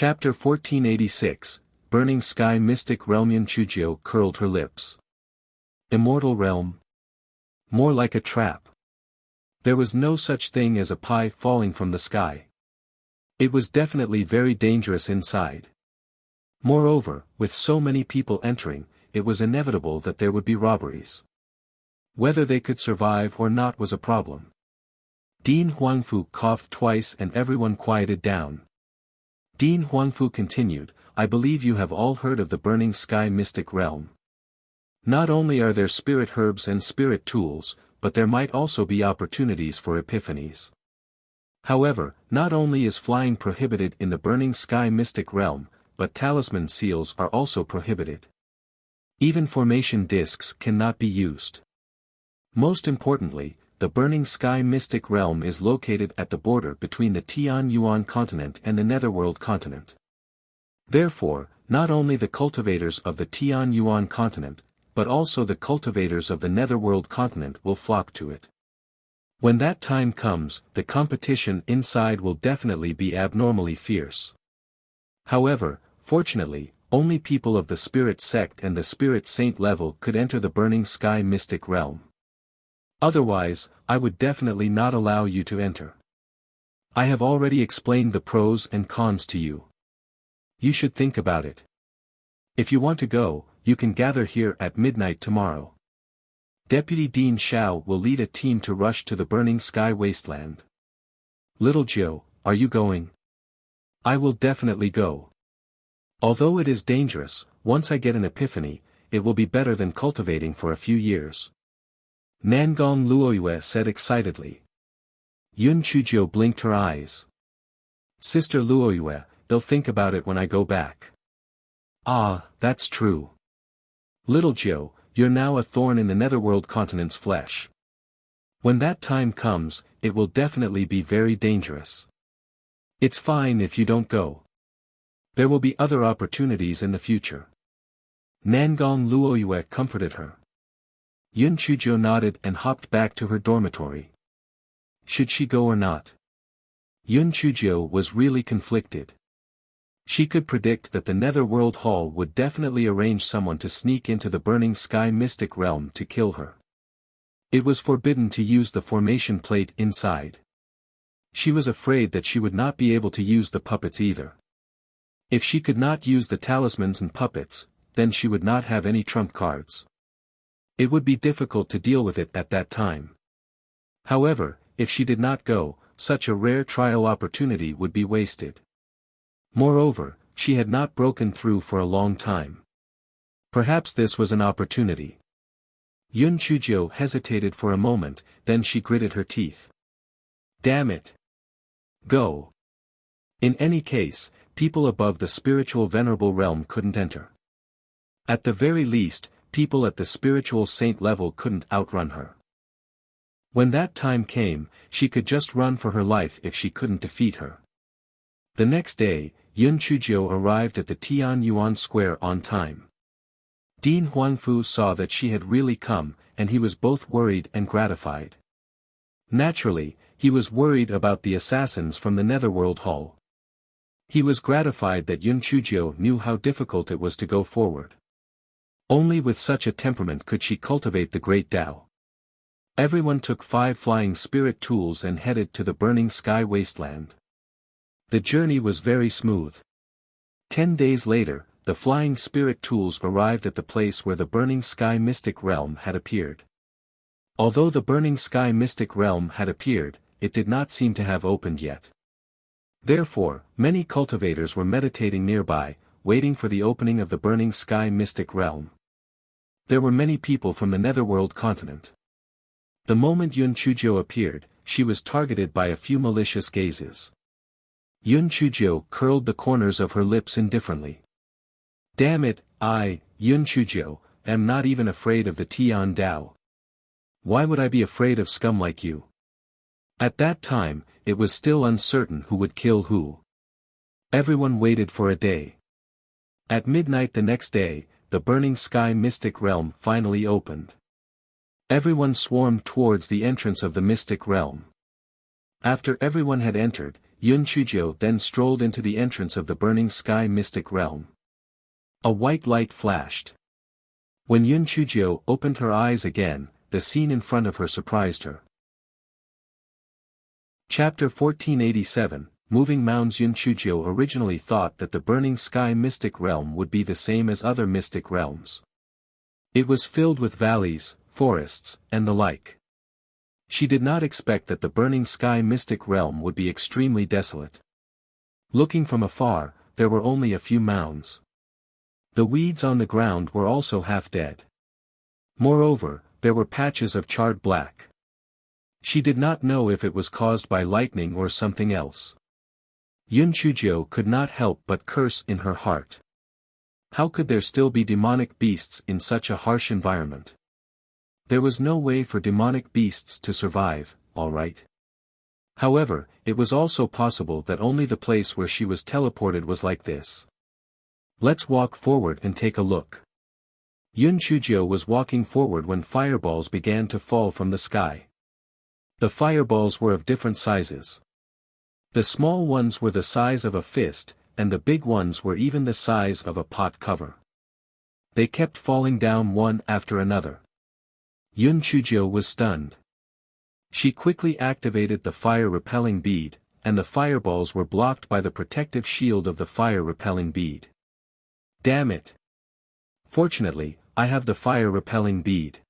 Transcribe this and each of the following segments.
Chapter 1486, Burning Sky Mystic Realm. Yun Chujio curled her lips. Immortal realm? More like a trap. There was no such thing as a pie falling from the sky. It was definitely very dangerous inside. Moreover, with so many people entering, it was inevitable that there would be robberies. Whether they could survive or not was a problem. Dean Huangfu coughed twice and everyone quieted down. Dean Huangfu continued, I believe you have all heard of the Burning Sky Mystic Realm. Not only are there spirit herbs and spirit tools, but there might also be opportunities for epiphanies. However, not only is flying prohibited in the Burning Sky Mystic Realm, but talisman seals are also prohibited. Even formation discs cannot be used. Most importantly, the Burning Sky Mystic Realm is located at the border between the Tianyuan continent and the Netherworld continent. Therefore, not only the cultivators of the Tianyuan continent, but also the cultivators of the Netherworld continent will flock to it. When that time comes, the competition inside will definitely be abnormally fierce. However, fortunately, only people of the Spirit Sect and the Spirit Saint level could enter the Burning Sky Mystic Realm. Otherwise, I would definitely not allow you to enter. I have already explained the pros and cons to you. You should think about it. If you want to go, you can gather here at midnight tomorrow. Deputy Dean Xiao will lead a team to rush to the Burning Sky Wasteland. Little Joe, are you going? I will definitely go. Although it is dangerous, once I get an epiphany, it will be better than cultivating for a few years. Nangong Luoyue said excitedly. Yun Chujio blinked her eyes. Sister Luoyue, they'll think about it when I go back. Ah, that's true. Little Joe, you're now a thorn in the Netherworld continent's flesh. When that time comes, it will definitely be very dangerous. It's fine if you don't go. There will be other opportunities in the future. Nangong Luoyue comforted her. Yun Chujio nodded and hopped back to her dormitory. Should she go or not? Yun Chujio was really conflicted. She could predict that the Netherworld Hall would definitely arrange someone to sneak into the Burning Sky Mystic Realm to kill her. It was forbidden to use the formation plate inside. She was afraid that she would not be able to use the puppets either. If she could not use the talismans and puppets, then she would not have any trump cards. It would be difficult to deal with it at that time. However, if she did not go, such a rare trial opportunity would be wasted. Moreover, she had not broken through for a long time. Perhaps this was an opportunity. Yun Chujio hesitated for a moment, then she gritted her teeth. Damn it! Go! In any case, people above the spiritual venerable realm couldn't enter. At the very least, people at the spiritual saint level couldn't outrun her. When that time came, she could just run for her life if she couldn't defeat her. The next day, Yun Chujio arrived at the Tianyuan Square on time. Dean Huangfu saw that she had really come, and he was both worried and gratified. Naturally, he was worried about the assassins from the Netherworld Hall. He was gratified that Yun Chujio knew how difficult it was to go forward. Only with such a temperament could she cultivate the Great Tao. Everyone took 5 flying spirit tools and headed to the Burning Sky Wasteland. The journey was very smooth. 10 days later, the flying spirit tools arrived at the place where the Burning Sky Mystic Realm had appeared. Although the Burning Sky Mystic Realm had appeared, it did not seem to have opened yet. Therefore, many cultivators were meditating nearby, waiting for the opening of the Burning Sky Mystic Realm. There were many people from the Netherworld continent. The moment Yun Chujio appeared, she was targeted by a few malicious gazes. Yun Chujio curled the corners of her lips indifferently. Damn it, I, Yun Chujio, am not even afraid of the Tian Dao. Why would I be afraid of scum like you? At that time, it was still uncertain who would kill who. Everyone waited for a day. At midnight the next day, the Burning Sky Mystic Realm finally opened. Everyone swarmed towards the entrance of the Mystic Realm. After everyone had entered, Yun Chujio then strolled into the entrance of the burning sky mystic realm. A white light flashed. When Yun Chujio opened her eyes again, the scene in front of her surprised her. Chapter 1487, Moving Mounds. Yun Chujio originally thought that the burning sky mystic realm would be the same as other mystic realms. It was filled with valleys, forests, and the like. She did not expect that the burning sky mystic realm would be extremely desolate. Looking from afar, there were only a few mounds. The weeds on the ground were also half dead. Moreover, there were patches of charred black. She did not know if it was caused by lightning or something else. Yun Chujio could not help but curse in her heart. How could there still be demonic beasts in such a harsh environment? There was no way for demonic beasts to survive, all right. However, it was also possible that only the place where she was teleported was like this. Let's walk forward and take a look. Yun Chujio was walking forward when fireballs began to fall from the sky. The fireballs were of different sizes. The small ones were the size of a fist, and the big ones were even the size of a pot cover. They kept falling down one after another. Yun Chujio was stunned. She quickly activated the fire-repelling bead, and the fireballs were blocked by the protective shield of the fire-repelling bead. Damn it! Fortunately, I have the fire-repelling bead.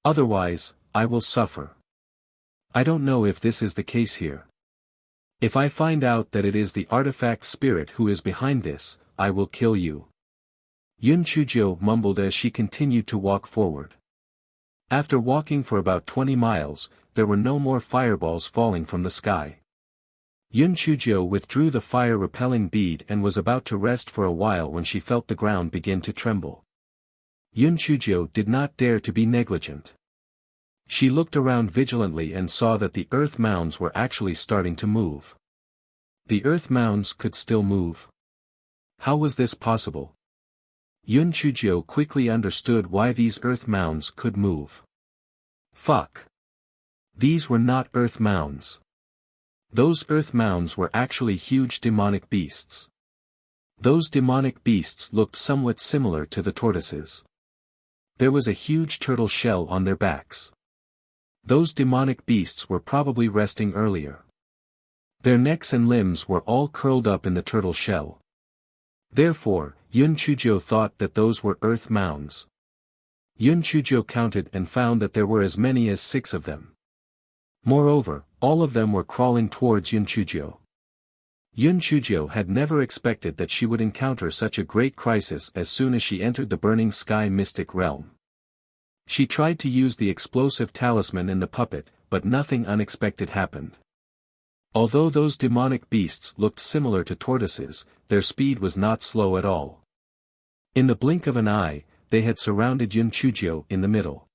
Otherwise, I will suffer. I don't know if this is the case here. If I find out that it is the artifact spirit who is behind this, I will kill you. Yun Chujio mumbled as she continued to walk forward. After walking for about 20 miles, there were no more fireballs falling from the sky. Yun Chujio withdrew the fire-repelling bead and was about to rest for a while when she felt the ground begin to tremble. Yun Chujio did not dare to be negligent. She looked around vigilantly and saw that the earth mounds were actually starting to move. The earth mounds could still move. How was this possible? Yun Chujio quickly understood why these earth mounds could move. Fuck. These were not earth mounds. Those earth mounds were actually huge demonic beasts. Those demonic beasts looked somewhat similar to the tortoises. There was a huge turtle shell on their backs. Those demonic beasts were probably resting earlier. Their necks and limbs were all curled up in the turtle shell. Therefore, Yun Chujio thought that those were earth mounds. Yun Chujio counted and found that there were as many as 6 of them. Moreover, all of them were crawling towards Yun Chujio. Yun Chujio had never expected that she would encounter such a great crisis as soon as she entered the burning sky mystic realm. She tried to use the explosive talisman in the puppet, but nothing unexpected happened. Although those demonic beasts looked similar to tortoises, their speed was not slow at all. In the blink of an eye, they had surrounded Yun Chujio in the middle.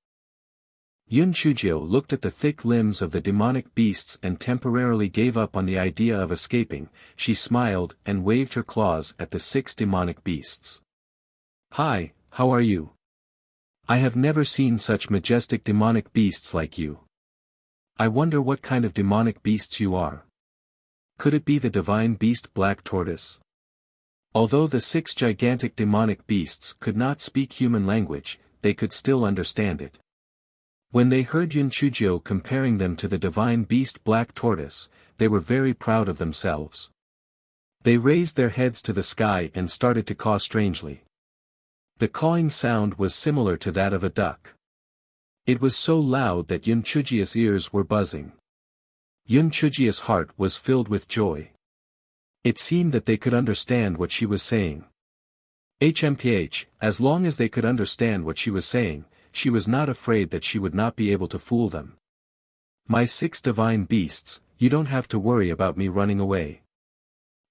Yun Chujio looked at the thick limbs of the demonic beasts and temporarily gave up on the idea of escaping. She smiled and waved her claws at the 6 demonic beasts. Hi, how are you? I have never seen such majestic demonic beasts like you. I wonder what kind of demonic beasts you are. Could it be the divine beast Black Tortoise? Although the 6 gigantic demonic beasts could not speak human language, they could still understand it. When they heard Yun Chujio comparing them to the divine beast Black Tortoise, they were very proud of themselves. They raised their heads to the sky and started to caw strangely. The cawing sound was similar to that of a duck. It was so loud that Yun Chujio's ears were buzzing. Yun Chujio's heart was filled with joy. It seemed that they could understand what she was saying. HMPH, as long as they could understand what she was saying, she was not afraid that she would not be able to fool them. My 6 divine beasts, you don't have to worry about me running away.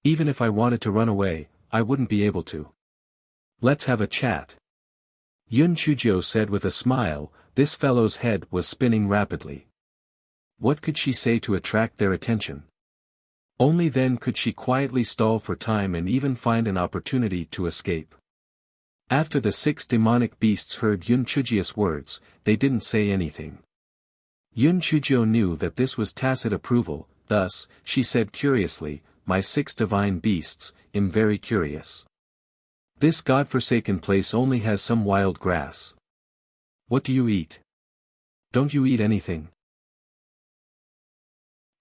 Even if I wanted to run away, I wouldn't be able to. Let's have a chat. Yun Chujio said with a smile. This fellow's head was spinning rapidly. What could she say to attract their attention? Only then could she quietly stall for time and even find an opportunity to escape. After the 6 demonic beasts heard Yun Chujio's words, they didn't say anything. Yun Chujio knew that this was tacit approval, Thus, she said curiously, my 6 divine beasts, am very curious. This godforsaken place only has some wild grass. What do you eat? Don't you eat anything?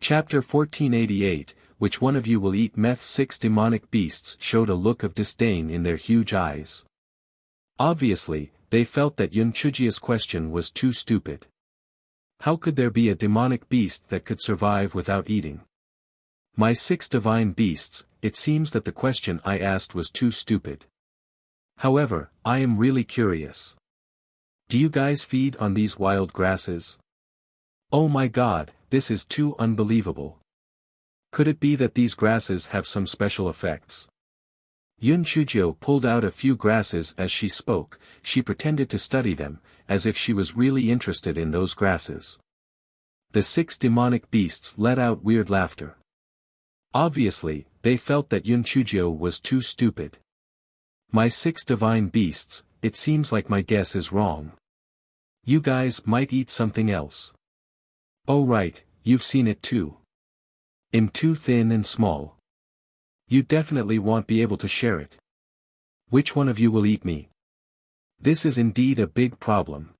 Chapter 1488, which one of you will eat meth? 6 demonic beasts showed a look of disdain in their huge eyes. Obviously, they felt that Yun Chujia's question was too stupid. How could there be a demonic beast that could survive without eating? My 6 divine beasts, it seems that the question I asked was too stupid. However, I am really curious. Do you guys feed on these wild grasses? Oh my god, this is too unbelievable. Could it be that these grasses have some special effects? Yun Chujio pulled out a few grasses as she spoke. She pretended to study them, as if she was really interested in those grasses. The 6 demonic beasts let out weird laughter. Obviously, they felt that Yun Chujio was too stupid. My 6 divine beasts, it seems like my guess is wrong. You guys might eat something else. Oh right, you've seen it too. I'm too thin and small. You definitely won't be able to share it. Which one of you will eat me? This is indeed a big problem.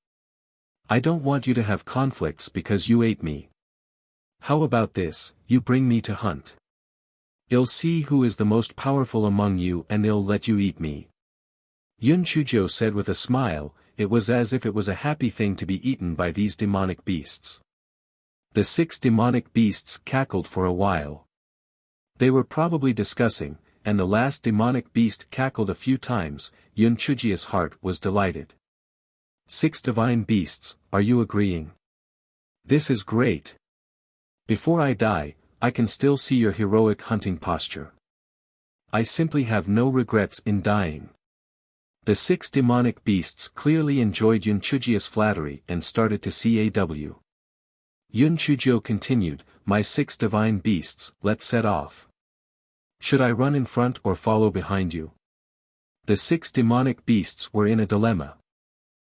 I don't want you to have conflicts because you ate me. How about this, you bring me to hunt. I'll see who is the most powerful among you and I'll let you eat me. Yun Chujio said with a smile, it was as if it was a happy thing to be eaten by these demonic beasts. The 6 demonic beasts cackled for a while. They were probably discussing, and the last demonic beast cackled a few times. Yun Chujia's heart was delighted. 6 divine beasts, are you agreeing? This is great. Before I die, I can still see your heroic hunting posture. I simply have no regrets in dying. The 6 demonic beasts clearly enjoyed Yun Chujia's flattery and started to CAW. Yun Chujio continued, my 6 divine beasts, let's set off. Should I run in front or follow behind you? The 6 demonic beasts were in a dilemma.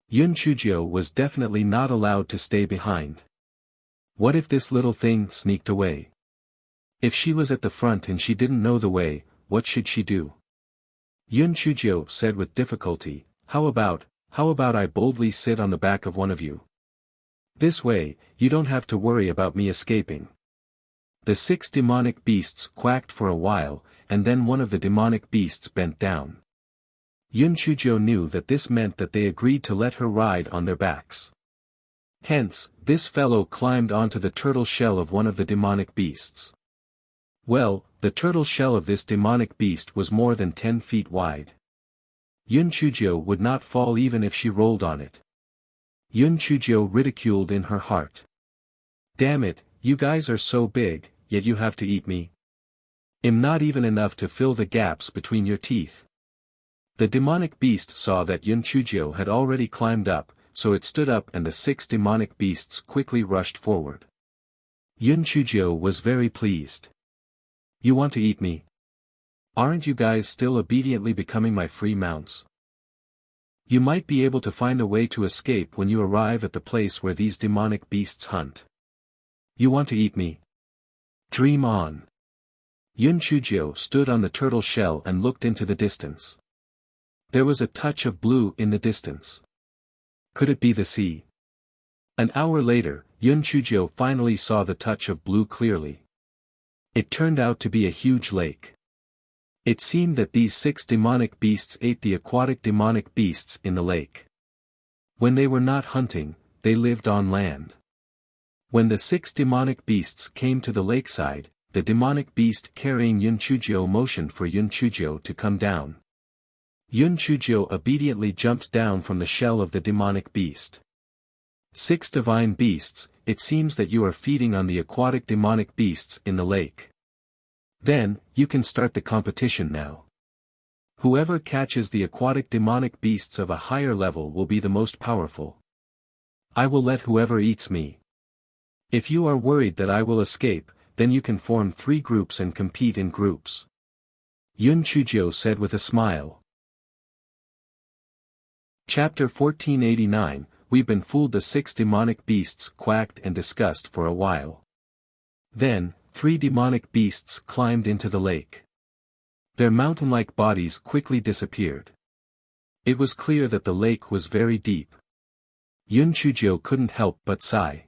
Yun Chujio was definitely not allowed to stay behind. What if this little thing sneaked away? If she was at the front and she didn't know the way, what should she do? Yun Chujio said with difficulty, how about I boldly sit on the back of one of you? This way, you don't have to worry about me escaping. The 6 demonic beasts quacked for a while, and then one of the demonic beasts bent down. Yun Chujio knew that this meant that they agreed to let her ride on their backs. Hence, this fellow climbed onto the turtle shell of one of the demonic beasts. Well, the turtle shell of this demonic beast was more than 10 feet wide. Yun Chujio would not fall even if she rolled on it. Yun Chujio ridiculed in her heart. Damn it, you guys are so big, yet you have to eat me. I'm not even enough to fill the gaps between your teeth. The demonic beast saw that Yun Chujio had already climbed up, so it stood up and the 6 demonic beasts quickly rushed forward. Yun Chujio was very pleased. You want to eat me? Aren't you guys still obediently becoming my free mounts? You might be able to find a way to escape when you arrive at the place where these demonic beasts hunt. You want to eat me? Dream on. Yun Chujio stood on the turtle shell and looked into the distance. There was a touch of blue in the distance. Could it be the sea? An hour later, Yun Chujio finally saw the touch of blue clearly. It turned out to be a huge lake. It seemed that these 6 demonic beasts ate the aquatic demonic beasts in the lake. When they were not hunting, they lived on land. When the 6 demonic beasts came to the lakeside, the demonic beast carrying Yun Chujio motioned for Yun Chujio to come down. Yun Chujio obediently jumped down from the shell of the demonic beast. 6 divine beasts, it seems that you are feeding on the aquatic demonic beasts in the lake. Then, you can start the competition now. Whoever catches the aquatic demonic beasts of a higher level will be the most powerful. I will let whoever eats me. If you are worried that I will escape, then you can form 3 groups and compete in groups. Yun Chujio said with a smile. Chapter 1489, We've been fooled. The 6 demonic beasts quacked and discussed for a while. Then, 3 demonic beasts climbed into the lake. Their mountain-like bodies quickly disappeared. It was clear that the lake was very deep. Yun Chujio couldn't help but sigh.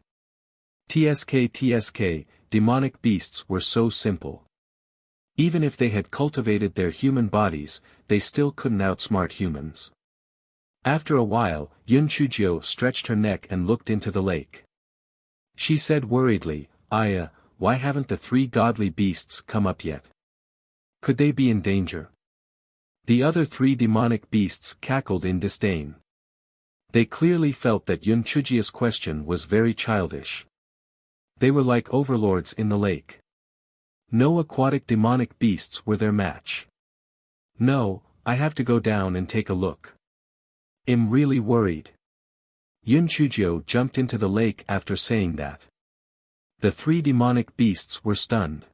TSK, demonic beasts were so simple. Even if they had cultivated their human bodies, they still couldn't outsmart humans. After a while, Yun Chujio stretched her neck and looked into the lake. She said worriedly, "Aya, why haven't the 3 godly beasts come up yet? Could they be in danger?" The other 3 demonic beasts cackled in disdain. They clearly felt that Yun Chujio's question was very childish. They were like overlords in the lake. No aquatic demonic beasts were their match. "No, I have to go down and take a look. I'm really worried." Yun Chujio jumped into the lake after saying that. The 3 demonic beasts were stunned.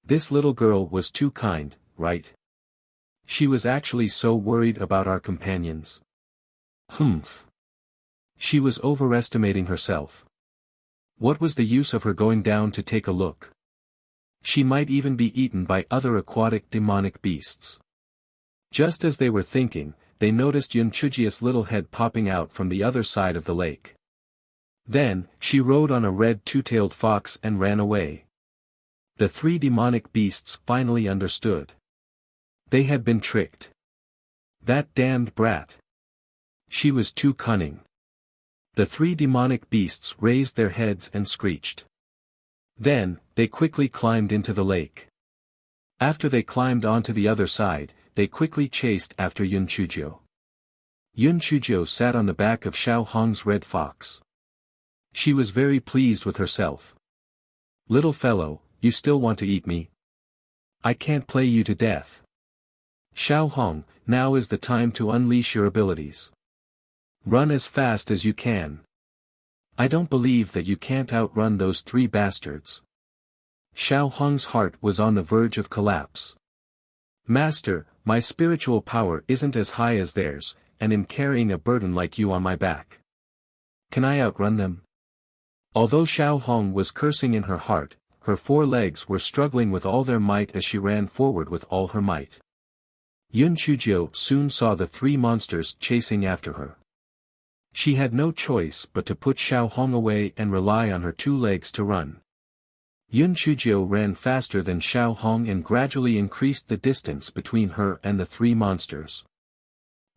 This little girl was too kind, right? She was actually so worried about our companions. Humph. She was overestimating herself. What was the use of her going down to take a look? She might even be eaten by other aquatic demonic beasts. Just as they were thinking, they noticed Yun Chujio's little head popping out from the other side of the lake. Then, she rode on a red 2-tailed fox and ran away. The 3 demonic beasts finally understood. They had been tricked. That damned brat. She was too cunning. The 3 demonic beasts raised their heads and screeched. Then, they quickly climbed into the lake. After they climbed onto the other side, they quickly chased after Yun Chujio. Yun Chujio sat on the back of Xiao Hong's red fox. She was very pleased with herself. "Little fellow, you still want to eat me? I can't play you to death. Xiao Hong, now is the time to unleash your abilities. Run as fast as you can. I don't believe that you can't outrun those 3 bastards." Xiao Hong's heart was on the verge of collapse. "Master, my spiritual power isn't as high as theirs, and am carrying a burden like you on my back. Can I outrun them?" Although Xiao Hong was cursing in her heart, her 4 legs were struggling with all their might as she ran forward with all her might. Yun Chujio soon saw the 3 monsters chasing after her. She had no choice but to put Xiao Hong away and rely on her 2 legs to run. Yun Chujio ran faster than Xiao Hong and gradually increased the distance between her and the 3 monsters.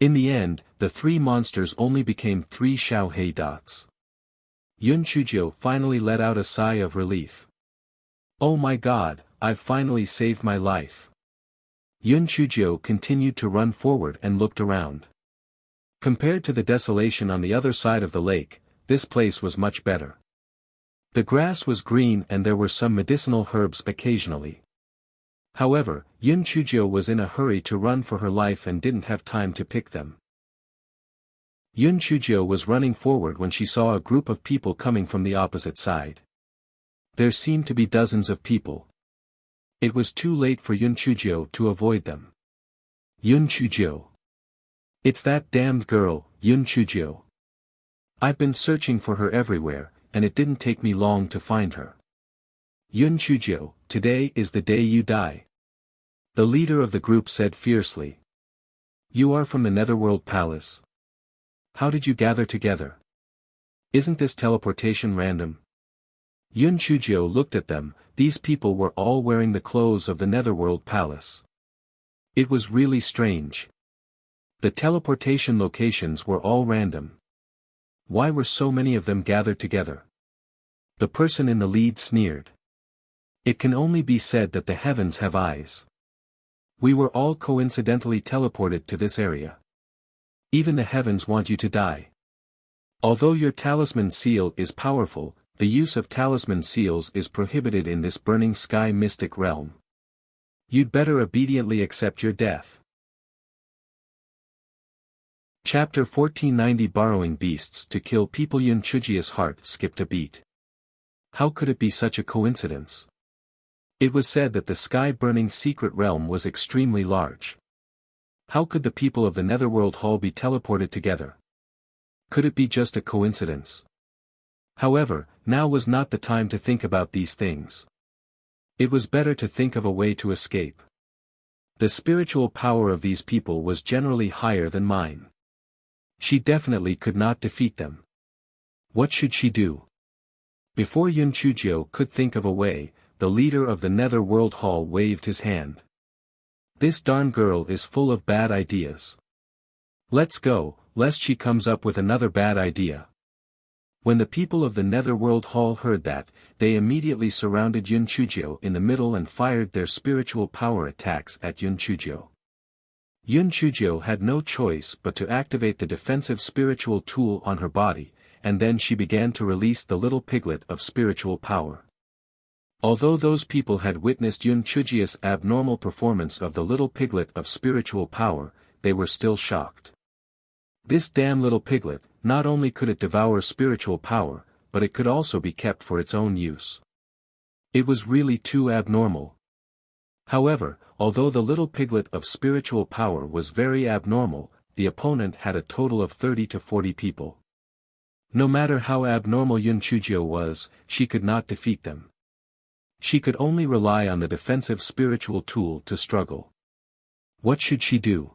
In the end, the 3 monsters only became 3 Xiao Hei dots. Yun Chujio finally let out a sigh of relief. "Oh my God, I've finally saved my life." Yun Chujio continued to run forward and looked around. Compared to the desolation on the other side of the lake, this place was much better. The grass was green and there were some medicinal herbs occasionally. However, Yun Chujio was in a hurry to run for her life and didn't have time to pick them. Yun Chujio was running forward when she saw a group of people coming from the opposite side. There seemed to be dozens of people. It was too late for Yun Chujio to avoid them. "Yun Chujio. It's that damned girl, Yun Chujio. I've been searching for her everywhere, and it didn't take me long to find her. Yun Chujio, today is the day you die." The leader of the group said fiercely. "You are from the Netherworld Palace. How did you gather together? Isn't this teleportation random?" Yun Chujio looked at them. These people were all wearing the clothes of the Netherworld Palace. It was really strange. The teleportation locations were all random. Why were so many of them gathered together? The person in the lead sneered. "It can only be said that the heavens have eyes. We were all coincidentally teleported to this area. Even the heavens want you to die. Although your talisman seal is powerful, the use of talisman seals is prohibited in this burning sky mystic realm. You'd better obediently accept your death." Chapter 1490 Borrowing beasts to kill people. Yun Chujio's heart skipped a beat. How could it be such a coincidence? It was said that the sky-burning secret realm was extremely large. How could the people of the Netherworld Hall be teleported together? Could it be just a coincidence? However, now was not the time to think about these things. It was better to think of a way to escape. The spiritual power of these people was generally higher than mine. She definitely could not defeat them. What should she do? Before Yun Chujio could think of a way, the leader of the Netherworld Hall waved his hand. This darn girl is full of bad ideas. Let's go, lest she comes up with another bad idea. When the people of the Netherworld Hall heard that, they immediately surrounded Yun Chujio in the middle and fired their spiritual power attacks at Yun Chujio. Yun Chujio had no choice but to activate the defensive spiritual tool on her body, and then she began to release the little piglet of spiritual power. Although those people had witnessed Yun Chujio's abnormal performance of the little piglet of spiritual power, they were still shocked. This damn little piglet, not only could it devour spiritual power, but it could also be kept for its own use. It was really too abnormal. However, although the little piglet of spiritual power was very abnormal, the opponent had a total of 30 to 40 people. No matter how abnormal Yun Chujio was, she could not defeat them. She could only rely on the defensive spiritual tool to struggle. What should she do?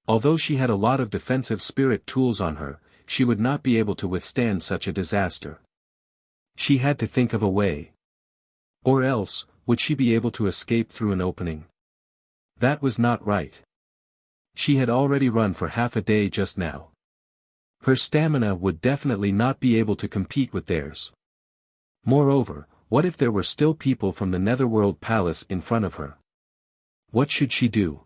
Although she had a lot of defensive spirit tools on her, she would not be able to withstand such a disaster. She had to think of a way. Or else, would she be able to escape through an opening? That was not right. She had already run for half a day just now. Her stamina would definitely not be able to compete with theirs. Moreover, what if there were still people from the Netherworld Palace in front of her? What should she do?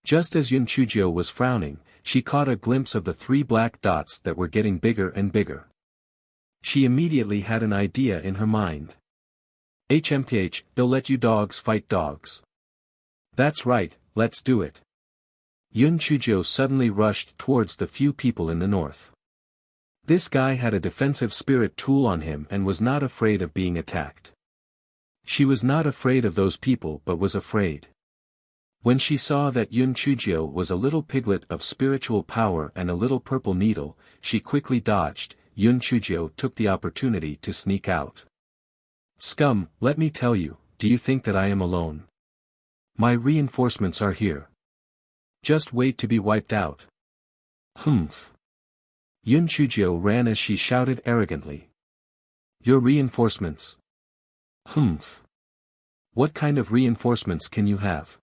Just as Yun Chujio was frowning, she caught a glimpse of the 3 black dots that were getting bigger and bigger. She immediately had an idea in her mind. HMPH, they'll let you dogs fight dogs. That's right, let's do it. Yun Chujio suddenly rushed towards the few people in the north. This guy had a defensive spirit tool on him and was not afraid of being attacked. She was not afraid of those people but was afraid. When she saw that Yun Chujio was a little piglet of spiritual power and a little purple needle, she quickly dodged. Yun Chujio took the opportunity to sneak out. Scum, let me tell you, do you think that I am alone? My reinforcements are here. Just wait to be wiped out. Humph. Yun Chujio ran as she shouted arrogantly. Your reinforcements? Humph. What kind of reinforcements can you have?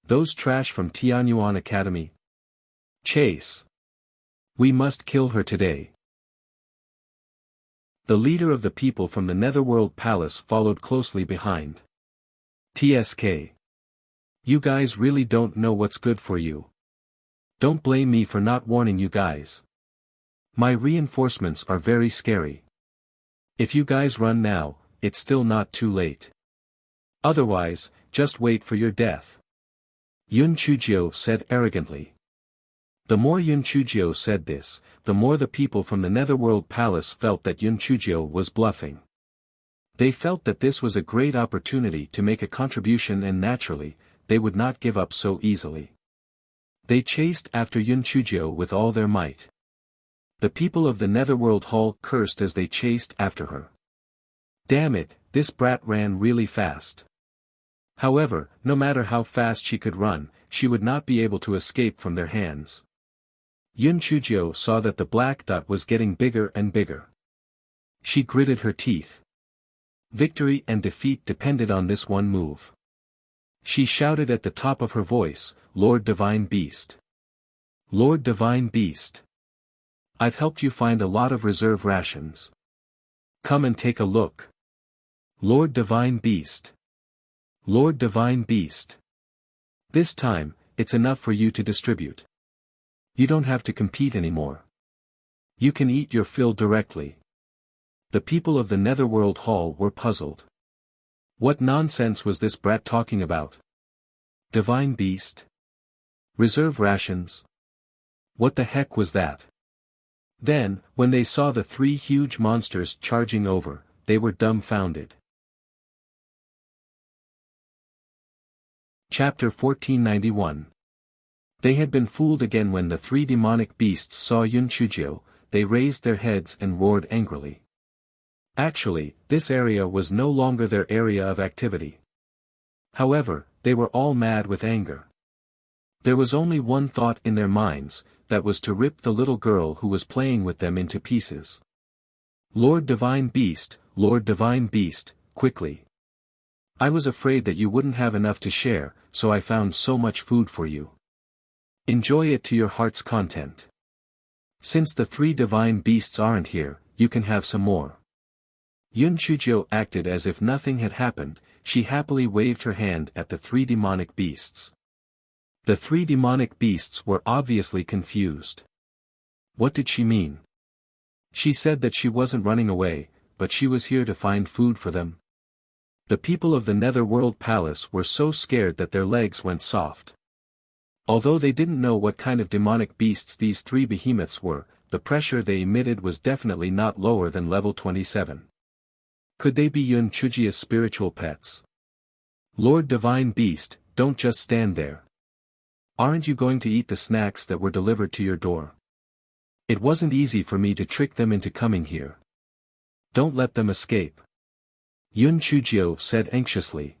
Those trash from Tianyuan Academy? Chase. We must kill her today. The leader of the people from the Netherworld Palace followed closely behind. TSK. You guys really don't know what's good for you. Don't blame me for not warning you guys. My reinforcements are very scary. If you guys run now, it's still not too late. Otherwise, just wait for your death. Yun Chujio said arrogantly. The more Yun Chujio said this, the more the people from the Netherworld Palace felt that Yun Chujio was bluffing. They felt that this was a great opportunity to make a contribution and naturally, they would not give up so easily. They chased after Yun Chujio with all their might. The people of the Netherworld Hall cursed as they chased after her. Damn it, this brat ran really fast. However, no matter how fast she could run, she would not be able to escape from their hands. Yun Chujio saw that the black dot was getting bigger and bigger. She gritted her teeth. Victory and defeat depended on this one move. She shouted at the top of her voice, Lord Divine Beast. Lord Divine Beast. I've helped you find a lot of reserve rations. Come and take a look. Lord Divine Beast. Lord Divine Beast. This time, it's enough for you to distribute. You don't have to compete anymore. You can eat your fill directly. The people of the Netherworld Hall were puzzled. What nonsense was this brat talking about? Divine Beast? Reserve rations? What the heck was that? Then, when they saw the 3 huge monsters charging over, they were dumbfounded. Chapter 1491. They had been fooled again. When the 3 demonic beasts saw Yun Chujio, they raised their heads and roared angrily. Actually, this area was no longer their area of activity. However, they were all mad with anger. There was only one thought in their minds, that was to rip the little girl who was playing with them into pieces. Lord Divine Beast, quickly. I was afraid that you wouldn't have enough to share, so I found so much food for you. Enjoy it to your heart's content. Since the three divine beasts aren't here, you can have some more. Yun Chujio acted as if nothing had happened. She happily waved her hand at the three demonic beasts. The three demonic beasts were obviously confused. What did she mean? She said that she wasn't running away, but she was here to find food for them. The people of the Netherworld Palace were so scared that their legs went soft. Although they didn't know what kind of demonic beasts these three behemoths were, the pressure they emitted was definitely not lower than level 27. Could they be Yun Chujia's spiritual pets? Lord Divine Beast, don't just stand there. Aren't you going to eat the snacks that were delivered to your door? It wasn't easy for me to trick them into coming here. Don't let them escape. Yun Chujio said anxiously.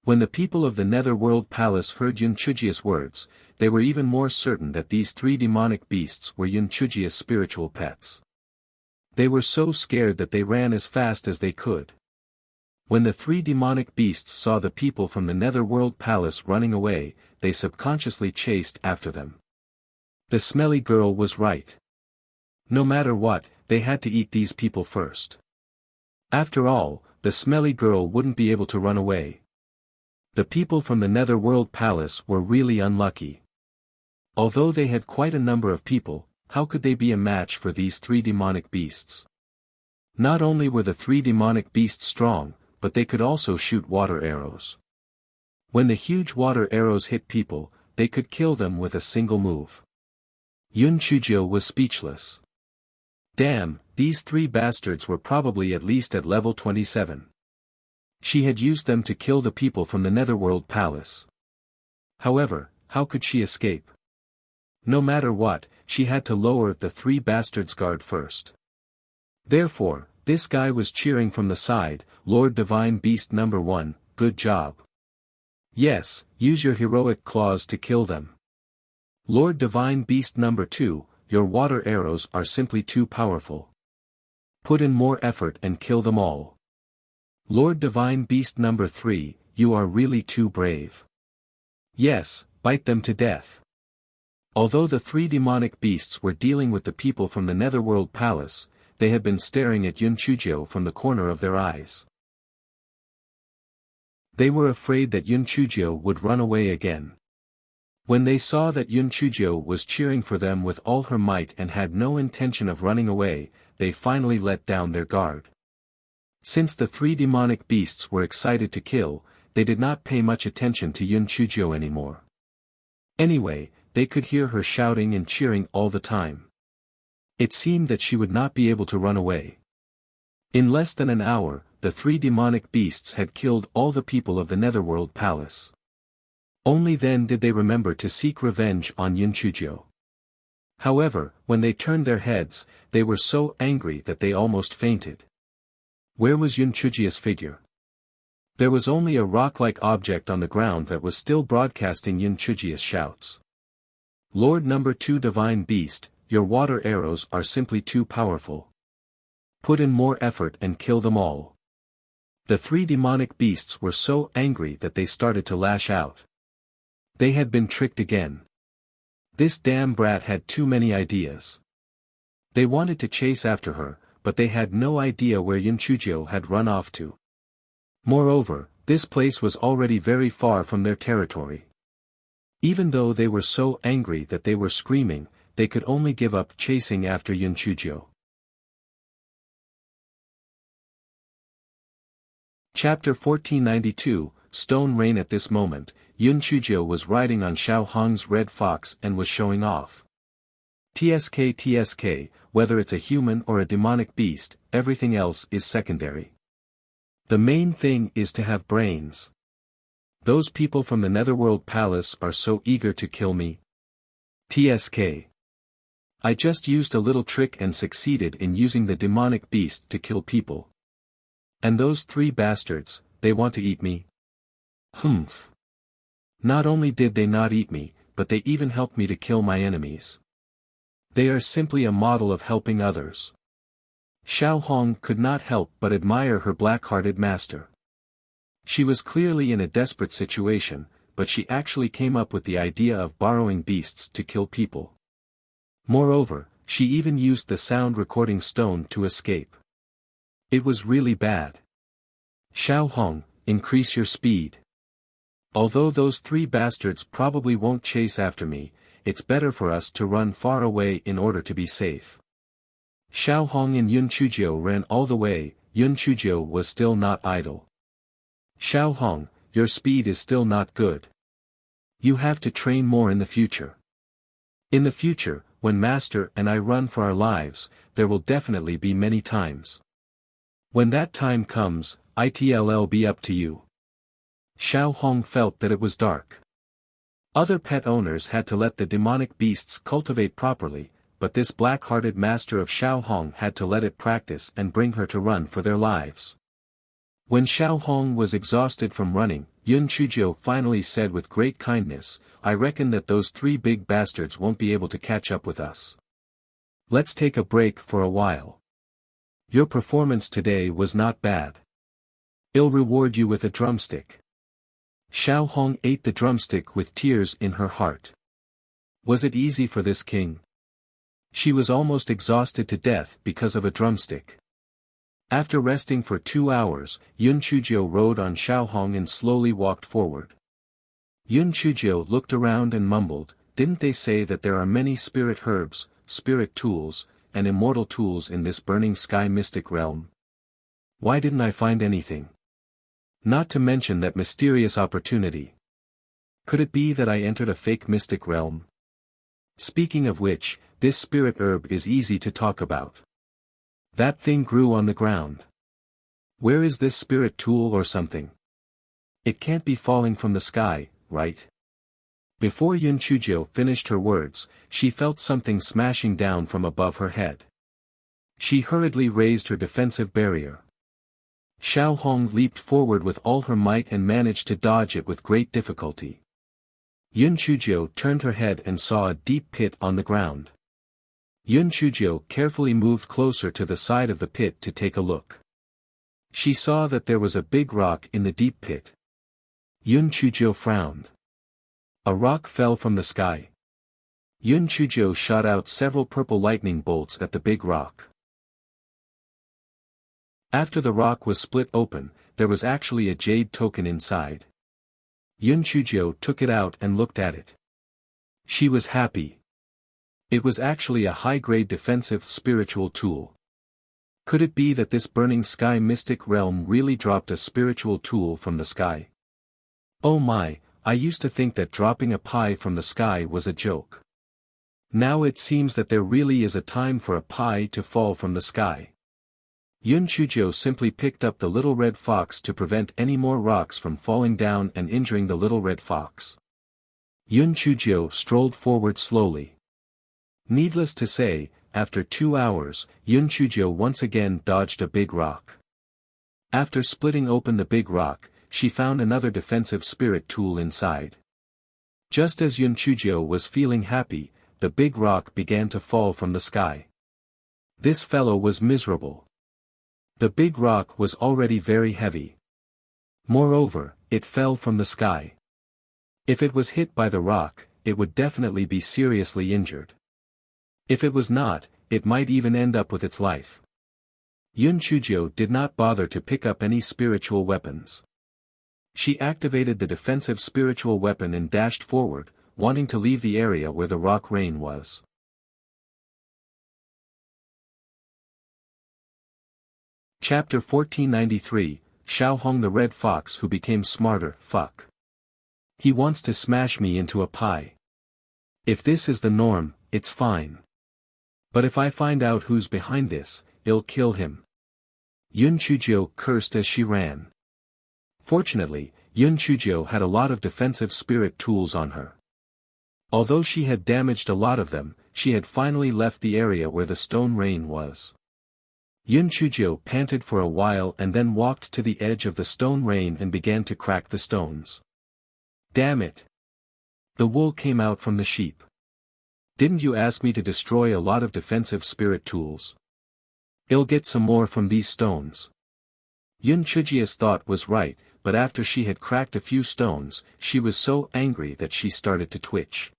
When the people of the Netherworld Palace heard Yun Chujia's words, they were even more certain that these three demonic beasts were Yun Chujia's spiritual pets. They were so scared that they ran as fast as they could. When the three demonic beasts saw the people from the Netherworld Palace running away, they subconsciously chased after them. The smelly girl was right. No matter what, they had to eat these people first. After all, the smelly girl wouldn't be able to run away. The people from the Netherworld Palace were really unlucky. Although they had quite a number of people, how could they be a match for these three demonic beasts? Not only were the three demonic beasts strong, but they could also shoot water arrows. When the huge water arrows hit people, they could kill them with a single move. Yun Chujio was speechless. Damn, these three bastards were probably at least at level 27. She had used them to kill the people from the Netherworld Palace. However, how could she escape? No matter what, she had to lower the three bastards' guard first. Therefore, this guy was cheering from the side, Lord Divine Beast number 1, good job. Yes, use your heroic claws to kill them. Lord Divine Beast number 2, your water arrows are simply too powerful. Put in more effort and kill them all. Lord Divine Beast number 3, you are really too brave. Yes, bite them to death. Although the three demonic beasts were dealing with the people from the Netherworld Palace, they had been staring at Yun Chujio from the corner of their eyes. They were afraid that Yun Chujio would run away again. When they saw that Yun Chujio was cheering for them with all her might and had no intention of running away, they finally let down their guard. Since the three demonic beasts were excited to kill, they did not pay much attention to Yun Chujio anymore. Anyway, they could hear her shouting and cheering all the time. It seemed that she would not be able to run away. In less than an hour, the three demonic beasts had killed all the people of the Netherworld Palace. Only then did they remember to seek revenge on Yun Chujio. However, when they turned their heads, they were so angry that they almost fainted. Where was Yun Chujio's figure? There was only a rock-like object on the ground that was still broadcasting Yun Chujio's shouts. Lord number 2 Divine Beast, your water arrows are simply too powerful. Put in more effort and kill them all. The three demonic beasts were so angry that they started to lash out. They had been tricked again. This damn brat had too many ideas. They wanted to chase after her, but they had no idea where Yun Chujio had run off to. Moreover, this place was already very far from their territory. Even though they were so angry that they were screaming, they could only give up chasing after Yun Chujio. Chapter 1492, Stone Rain. At this moment, Yun Chujio was riding on Xiao Hong's red fox and was showing off. TSK, whether it's a human or a demonic beast, everything else is secondary. The main thing is to have brains. Those people from the Netherworld Palace are so eager to kill me. TSK. I just used a little trick and succeeded in using the demonic beast to kill people. And those 3 bastards, they want to eat me? Humph. Not only did they not eat me, but they even helped me to kill my enemies. They are simply a model of helping others. Xiao Hong could not help but admire her black-hearted master. She was clearly in a desperate situation, but she actually came up with the idea of borrowing beasts to kill people. Moreover, she even used the sound recording stone to escape. It was really bad. Xiao Hong, increase your speed. Although those 3 bastards probably won't chase after me, it's better for us to run far away in order to be safe. Xiao Hong and Yun Chuzhou ran all the way. Yun Chuzhou was still not idle. Xiao Hong, your speed is still not good. You have to train more in the future. In the future, when Master and I run for our lives, there will definitely be many times. When that time comes, it'll be up to you. Xiao Hong felt that it was dark. Other pet owners had to let the demonic beasts cultivate properly, but this black-hearted master of Xiao Hong had to let it practice and bring her to run for their lives. When Xiao Hong was exhausted from running, Yun Chuzhou finally said with great kindness, I reckon that those 3 big bastards won't be able to catch up with us. Let's take a break for a while. Your performance today was not bad. I'll reward you with a drumstick. Xiao Hong ate the drumstick with tears in her heart. Was it easy for this king? She was almost exhausted to death because of a drumstick. After resting for 2 hours, Yun Chuzhou rode on Xiao Hong and slowly walked forward. Yun Chuzhou looked around and mumbled, didn't they say that there are many spirit herbs, spirit tools, and immortal tools in this burning sky mystic realm? Why didn't I find anything? Not to mention that mysterious opportunity. Could it be that I entered a fake mystic realm? Speaking of which, this spirit herb is easy to talk about. That thing grew on the ground. Where is this spirit tool or something? It can't be falling from the sky, right? Before Yun Chuzhou finished her words, she felt something smashing down from above her head. She hurriedly raised her defensive barrier. Xiao Hong leaped forward with all her might and managed to dodge it with great difficulty. Yun Chuzhou turned her head and saw a deep pit on the ground. Yun Chuzhou carefully moved closer to the side of the pit to take a look. She saw that there was a big rock in the deep pit. Yun Chuzhou frowned. A rock fell from the sky. Yun Chuzhou shot out several purple lightning bolts at the big rock. After the rock was split open, there was actually a jade token inside. Yun Chuzhou took it out and looked at it. She was happy. It was actually a high-grade defensive spiritual tool. Could it be that this burning sky mystic realm really dropped a spiritual tool from the sky? Oh my, I used to think that dropping a pie from the sky was a joke. Now it seems that there really is a time for a pie to fall from the sky. Yun Chuzhou simply picked up the little red fox to prevent any more rocks from falling down and injuring the little red fox. Yun Chuzhou strolled forward slowly. Needless to say, after 2 hours, Yun Chuzhou once again dodged a big rock. After splitting open the big rock, she found another defensive spirit tool inside. Just as Yun Chuzhou was feeling happy, the big rock began to fall from the sky. This fellow was miserable. The big rock was already very heavy. Moreover, it fell from the sky. If it was hit by the rock, it would definitely be seriously injured. If it was not, it might even end up with its life. Yun Chuzhou did not bother to pick up any spiritual weapons. She activated the defensive spiritual weapon and dashed forward, wanting to leave the area where the rock rain was. Chapter 1493, Xiao Hong the Red Fox Who Became Smarter. Fuck. He wants to smash me into a pie. If this is the norm, it's fine. But if I find out who's behind this, I'll kill him. Yun Chuzhou cursed as she ran. Fortunately, Yun Chuzhou had a lot of defensive spirit tools on her. Although she had damaged a lot of them, she had finally left the area where the stone rain was. Yun Chuzhou panted for a while and then walked to the edge of the stone rain and began to crack the stones. Damn it! The wool came out from the sheep. Didn't you ask me to destroy a lot of defensive spirit tools? I'll get some more from these stones. Yun Chuzhia's thought was right, but after she had cracked a few stones, she was so angry that she started to twitch.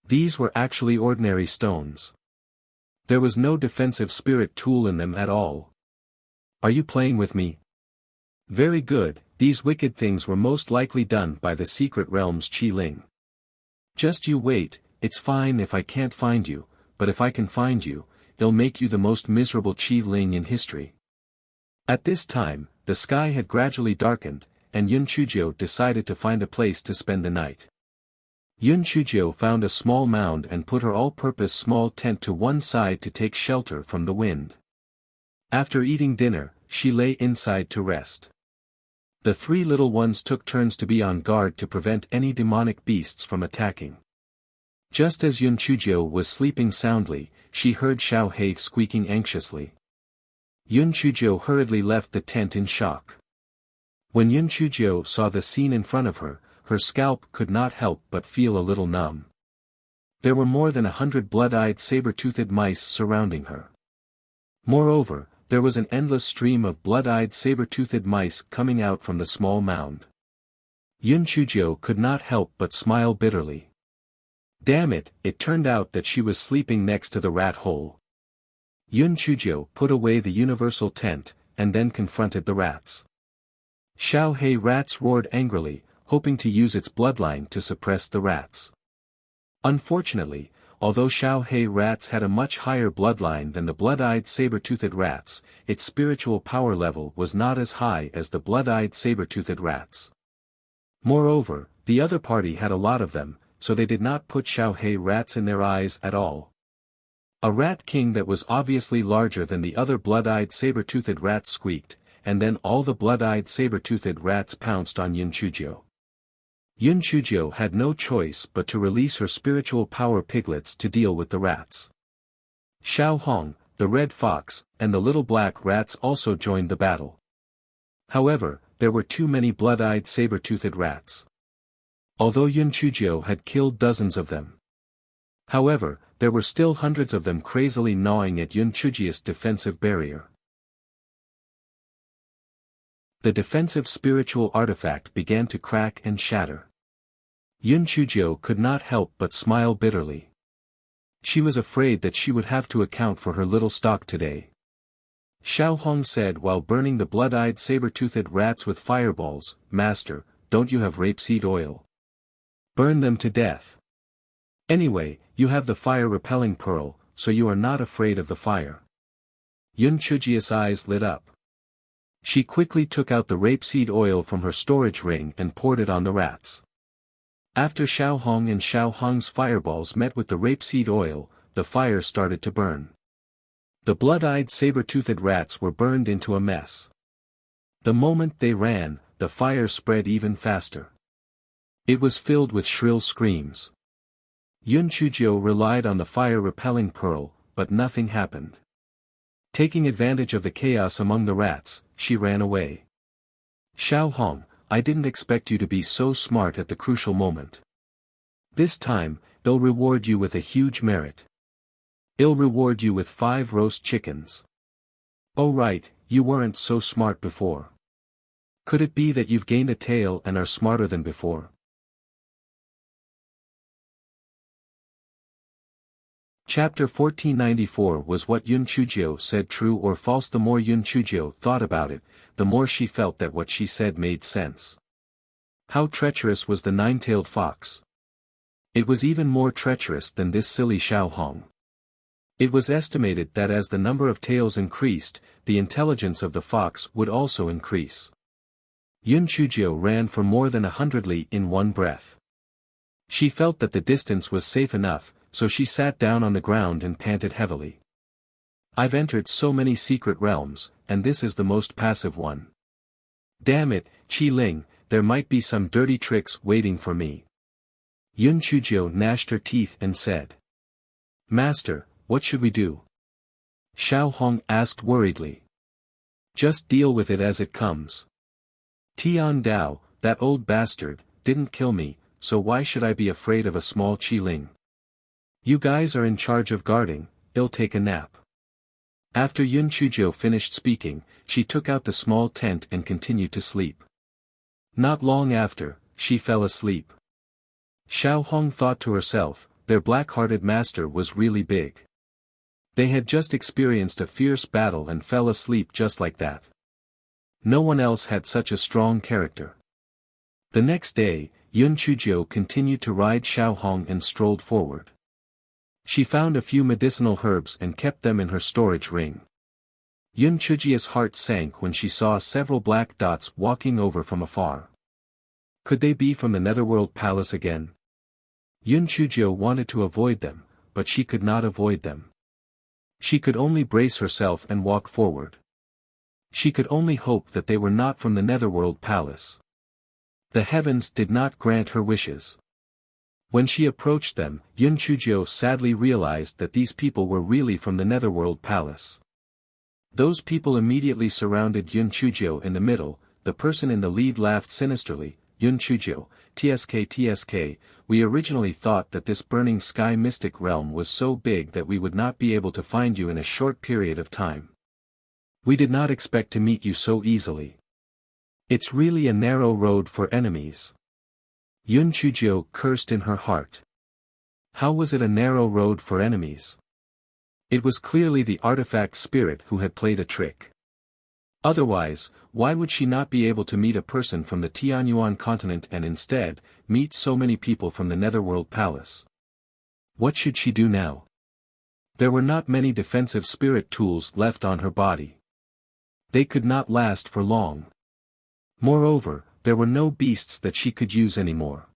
These were actually ordinary stones. There was no defensive spirit tool in them at all. Are you playing with me? Very good, these wicked things were most likely done by the secret realm's Qi Ling. Just you wait, it's fine if I can't find you, but if I can find you, it'll make you the most miserable Qi Ling in history. At this time, the sky had gradually darkened, and Yun Chuzhou decided to find a place to spend the night. Yun Chuzhou found a small mound and put her all-purpose small tent to one side to take shelter from the wind. After eating dinner, she lay inside to rest. The three little ones took turns to be on guard to prevent any demonic beasts from attacking. Just as Yun Chuzhou was sleeping soundly, she heard Xiao He squeaking anxiously. Yun Chuzhou hurriedly left the tent in shock. When Yun Chuzhou saw the scene in front of her, her scalp could not help but feel a little numb. There were more than 100 blood-eyed saber-toothed mice surrounding her. Moreover, there was an endless stream of blood-eyed saber-toothed mice coming out from the small mound. Yun Chuzhou could not help but smile bitterly. Damn it, it turned out that she was sleeping next to the rat hole. Yun Chuzhou put away the universal tent, and then confronted the rats. Xiao He rats roared angrily, hoping to use its bloodline to suppress the rats. Unfortunately, although Xiao He rats had a much higher bloodline than the blood-eyed saber-toothed rats, its spiritual power level was not as high as the blood-eyed saber-toothed rats. Moreover, the other party had a lot of them, so they did not put Xiao He rats in their eyes at all. A rat king that was obviously larger than the other blood-eyed saber-toothed rats squeaked, and then all the blood-eyed saber-toothed rats pounced on Yun Chuzhou. Yun Chuzhou had no choice but to release her spiritual power piglets to deal with the rats. Xiao Hong, the red fox, and the little black rats also joined the battle. However, there were too many blood-eyed saber-toothed rats. Although Yun Chuzhou had killed dozens of them. However, there were still hundreds of them crazily gnawing at Yun Chuzhia's defensive barrier. The defensive spiritual artifact began to crack and shatter. Yun Chuzhou could not help but smile bitterly. She was afraid that she would have to account for her little stock today. Xiao Hong said while burning the blood-eyed saber-toothed rats with fireballs, "Master, don't you have rapeseed oil? Burn them to death. Anyway, you have the fire-repelling pearl, so you are not afraid of the fire." Yun Chuzhia's eyes lit up. She quickly took out the rapeseed oil from her storage ring and poured it on the rats. After Xiao Hong and Xiao Hong's fireballs met with the rapeseed oil, the fire started to burn. The blood-eyed saber-toothed rats were burned into a mess. The moment they ran, the fire spread even faster. It was filled with shrill screams. Yun Chuzhou relied on the fire-repelling pearl, but nothing happened. Taking advantage of the chaos among the rats, she ran away. "Xiao Hong, I didn't expect you to be so smart at the crucial moment. This time, I'll reward you with a huge merit. I'll reward you with 5 roast chickens." "Oh right, you weren't so smart before. Could it be that you've gained a tail and are smarter than before?" Chapter 1494 Was what Yun Chuzhou said true or false? The more Yun Chuzhou thought about it, the more she felt that what she said made sense. How treacherous was the nine-tailed fox? It was even more treacherous than this silly Xiao Hong. It was estimated that as the number of tails increased, the intelligence of the fox would also increase. Yun Chuzhou ran for more than 100 li in one breath. She felt that the distance was safe enough, so she sat down on the ground and panted heavily. "I've entered so many secret realms, and this is the most passive one. Damn it, Qi Ling, there might be some dirty tricks waiting for me." Yun Chuzhou gnashed her teeth and said. Master, what should we do? Xiao Hong asked worriedly. Just deal with it as it comes. Tian Dao, that old bastard, didn't kill me, so why should I be afraid of a small Qiling? You guys are in charge of guarding, I'll take a nap. After Yun Chuzhou finished speaking, she took out the small tent and continued to sleep. Not long after, she fell asleep. Xiao Hong thought to herself, their black-hearted master was really big. They had just experienced a fierce battle and fell asleep just like that. No one else had such a strong character. The next day, Yun Chuzhou continued to ride Xiao Hong and strolled forward. She found a few medicinal herbs and kept them in her storage ring. Yun Chuzhou's heart sank when she saw several black dots walking over from afar. Could they be from the Netherworld Palace again? Yun Chuzhou wanted to avoid them, but she could not avoid them. She could only brace herself and walk forward. She could only hope that they were not from the Netherworld Palace. The heavens did not grant her wishes. When she approached them, Yun Chuzhou sadly realized that these people were really from the Netherworld Palace. Those people immediately surrounded Yun Chuzhou in the middle. The person in the lead laughed sinisterly. Yun Chuzhou, TSK, we originally thought that this burning sky mystic realm was so big that we would not be able to find you in a short period of time. We did not expect to meet you so easily. It's really a narrow road for enemies. Yun Chuzhou cursed in her heart. How was it a narrow road for enemies? It was clearly the artifact spirit who had played a trick. Otherwise, why would she not be able to meet a person from the Tianyuan continent and instead, meet so many people from the Netherworld Palace? What should she do now? There were not many defensive spirit tools left on her body. They could not last for long. Moreover, there were no beasts that she could use anymore.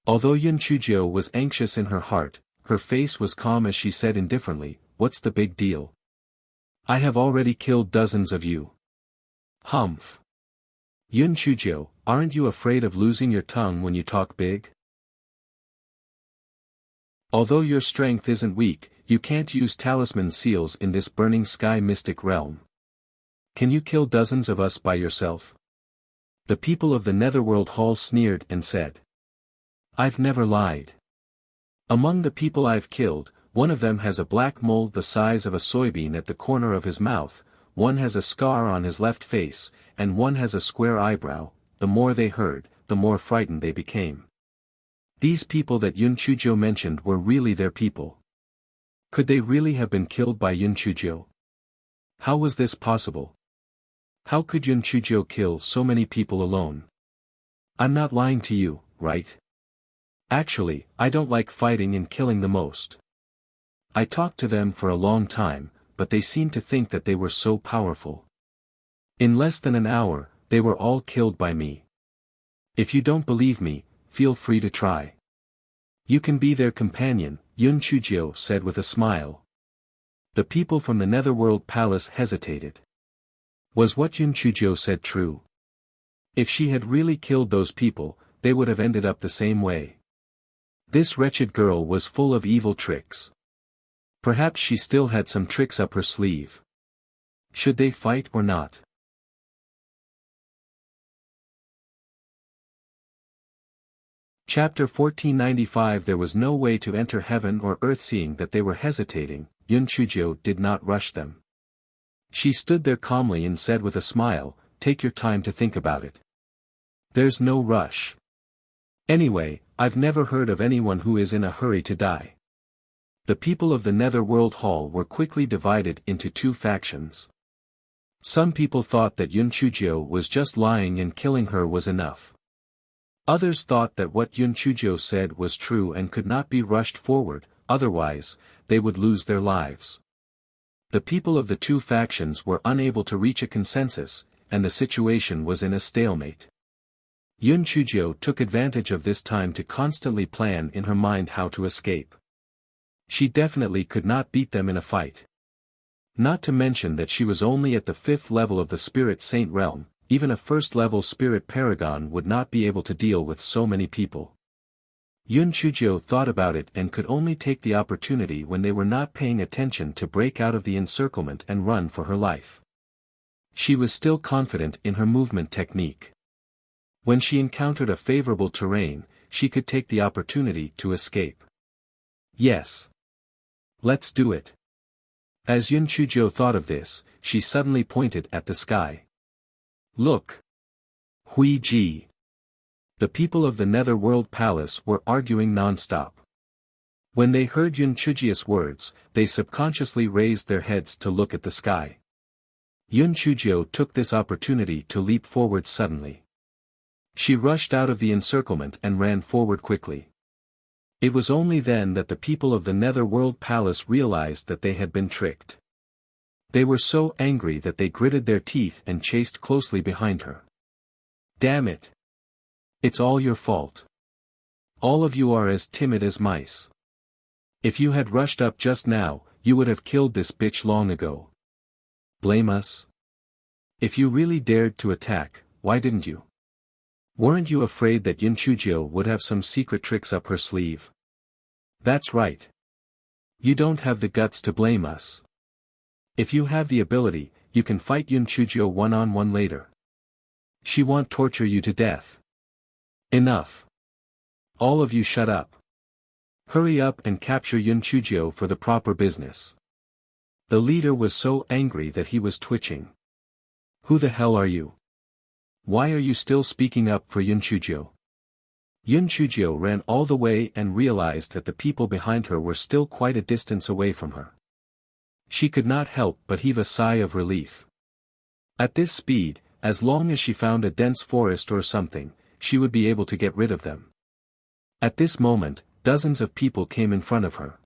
Although Yun Chuzhou was anxious in her heart, her face was calm as she said indifferently, "What's the big deal? I have already killed dozens of you." Humph. Yun Chuzhou, aren't you afraid of losing your tongue when you talk big? Although your strength isn't weak, you can't use talisman seals in this burning sky mystic realm. Can you kill dozens of us by yourself? The people of the Netherworld Hall sneered and said. I've never lied. Among the people I've killed, one of them has a black mole the size of a soybean at the corner of his mouth, one has a scar on his left face, and one has a square eyebrow. The more they heard, the more frightened they became. These people that Yun Chuzhou mentioned were really their people. Could they really have been killed by Yun Chuzhou? How was this possible? How could Yun Chuzhou kill so many people alone? I'm not lying to you, right? Actually, I don't like fighting and killing the most. I talked to them for a long time, but they seemed to think that they were so powerful. In less than an hour, they were all killed by me. If you don't believe me, feel free to try. You can be their companion, Yun Chuzhou said with a smile. The people from the Netherworld Palace hesitated. Was what Yun Chuzhou said true? If she had really killed those people, they would have ended up the same way. This wretched girl was full of evil tricks. Perhaps she still had some tricks up her sleeve. Should they fight or not? Chapter 1495 There was no way to enter heaven or earth. Seeing that they were hesitating, Yun Chuzhou did not rush them. She stood there calmly and said with a smile, take your time to think about it. There's no rush. Anyway, I've never heard of anyone who is in a hurry to die. The people of the Netherworld Hall were quickly divided into two factions. Some people thought that Yun Chuzhou was just lying and killing her was enough. Others thought that what Yun Chuzhou said was true and could not be rushed forward, otherwise, they would lose their lives. The people of the two factions were unable to reach a consensus, and the situation was in a stalemate. Yun Chuzhou took advantage of this time to constantly plan in her mind how to escape. She definitely could not beat them in a fight. Not to mention that she was only at the 5th level of the Spirit Saint realm, even a 1st level Spirit Paragon would not be able to deal with so many people. Yun Chujio thought about it and could only take the opportunity when they were not paying attention to break out of the encirclement and run for her life. She was still confident in her movement technique. When she encountered a favorable terrain, she could take the opportunity to escape. Yes. Let's do it. As Yun Chujio thought of this, she suddenly pointed at the sky. Look! Hui Ji! The people of the Netherworld Palace were arguing non-stop. When they heard Yun Chujio's words, they subconsciously raised their heads to look at the sky. Yun Chujio took this opportunity to leap forward suddenly. She rushed out of the encirclement and ran forward quickly. It was only then that the people of the Netherworld Palace realized that they had been tricked. They were so angry that they gritted their teeth and chased closely behind her. Damn it! It's all your fault. All of you are as timid as mice. If you had rushed up just now, you would have killed this bitch long ago. Blame us? If you really dared to attack, why didn't you? Weren't you afraid that Yun Chujio would have some secret tricks up her sleeve? That's right. You don't have the guts to blame us. If you have the ability, you can fight Yun Chujio one-on-one later. She won't torture you to death. Enough. All of you shut up. Hurry up and capture Yun Chujio for the proper business. The leader was so angry that he was twitching. Who the hell are you? Why are you still speaking up for Yun Chujio? Yun Chujio ran all the way and realized that the people behind her were still quite a distance away from her. She could not help but heave a sigh of relief. At this speed, as long as she found a dense forest or something, she would be able to get rid of them. At this moment, dozens of people came in front of her.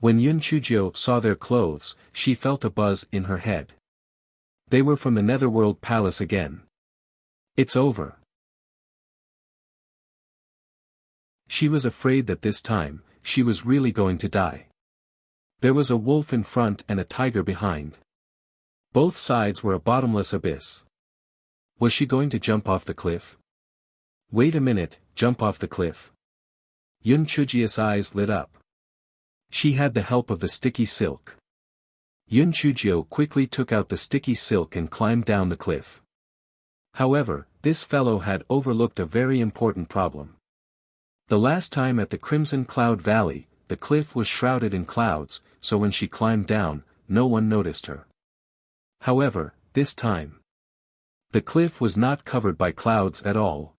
When Yun Chujio saw their clothes, she felt a buzz in her head. They were from the Netherworld Palace again. It's over. She was afraid that this time, she was really going to die. There was a wolf in front and a tiger behind. Both sides were a bottomless abyss. Was she going to jump off the cliff? Wait a minute, jump off the cliff. Yun Chujio's eyes lit up. She had the help of the sticky silk. Yun Chujio quickly took out the sticky silk and climbed down the cliff. However, this fellow had overlooked a very important problem. The last time at the Crimson Cloud Valley, the cliff was shrouded in clouds, so when she climbed down, no one noticed her. However, this time, the cliff was not covered by clouds at all.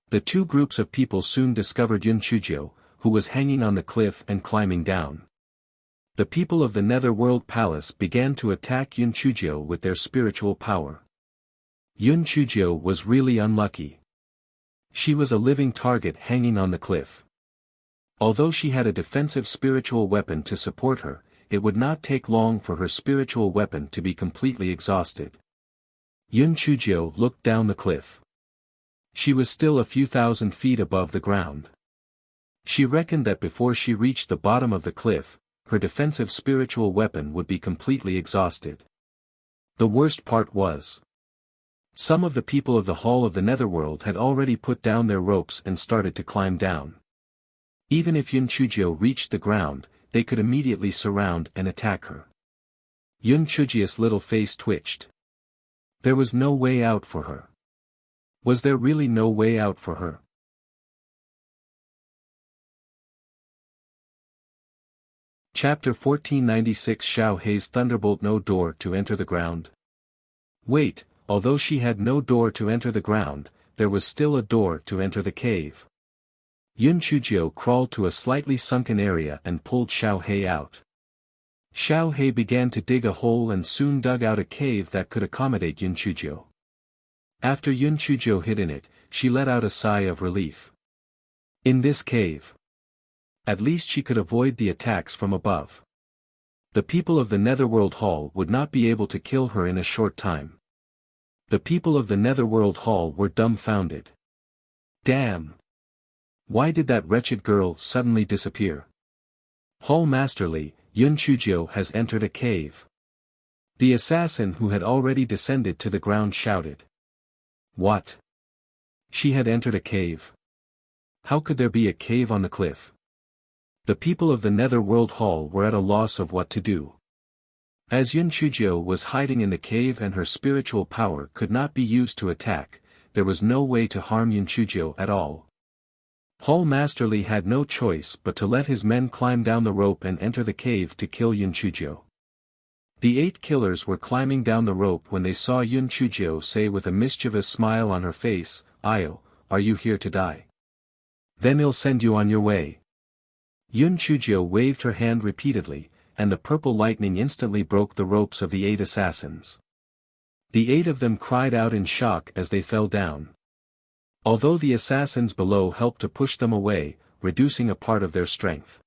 The two groups of people soon discovered Yun Chujio, who was hanging on the cliff and climbing down. The people of the Netherworld Palace began to attack Yun Chujio with their spiritual power. Yun Chujio was really unlucky. She was a living target hanging on the cliff. Although she had a defensive spiritual weapon to support her, it would not take long for her spiritual weapon to be completely exhausted. Yun Chujio looked down the cliff. She was still a few thousand feet above the ground. She reckoned that before she reached the bottom of the cliff, her defensive spiritual weapon would be completely exhausted. The worst part was, some of the people of the Hall of the Netherworld had already put down their ropes and started to climb down. Even if Yun Chujio reached the ground, they could immediately surround and attack her. Yun Chujio's little face twitched. There was no way out for her. Was there really no way out for her? Chapter 1496 Xiao Hei's Thunderbolt. No door to enter the ground. Wait, although she had no door to enter the ground, there was still a door to enter the cave. Yun Chujio crawled to a slightly sunken area and pulled Xiao Hei out. Xiao Hei began to dig a hole and soon dug out a cave that could accommodate Yun Chujio. After Yun Chujio hid in it, she let out a sigh of relief. In this cave, at least she could avoid the attacks from above. The people of the Netherworld Hall would not be able to kill her in a short time. The people of the Netherworld Hall were dumbfounded. Damn! Why did that wretched girl suddenly disappear? Hall Masterly, Yun Chujio has entered a cave. The assassin who had already descended to the ground shouted. What? She had entered a cave? How could there be a cave on the cliff? The people of the Netherworld Hall were at a loss of what to do. As Yun Chujio was hiding in the cave and her spiritual power could not be used to attack, there was no way to harm Yun Chujio at all. Hall Masterly had no choice but to let his men climb down the rope and enter the cave to kill Yun Chujio. The 8 killers were climbing down the rope when they saw Yun Chujio say with a mischievous smile on her face, "Io, are you here to die? Then I'll send you on your way." Yun Chujio waved her hand repeatedly, and the purple lightning instantly broke the ropes of the 8 assassins. The 8 of them cried out in shock as they fell down. Although the assassins below helped to push them away, reducing a part of their strength,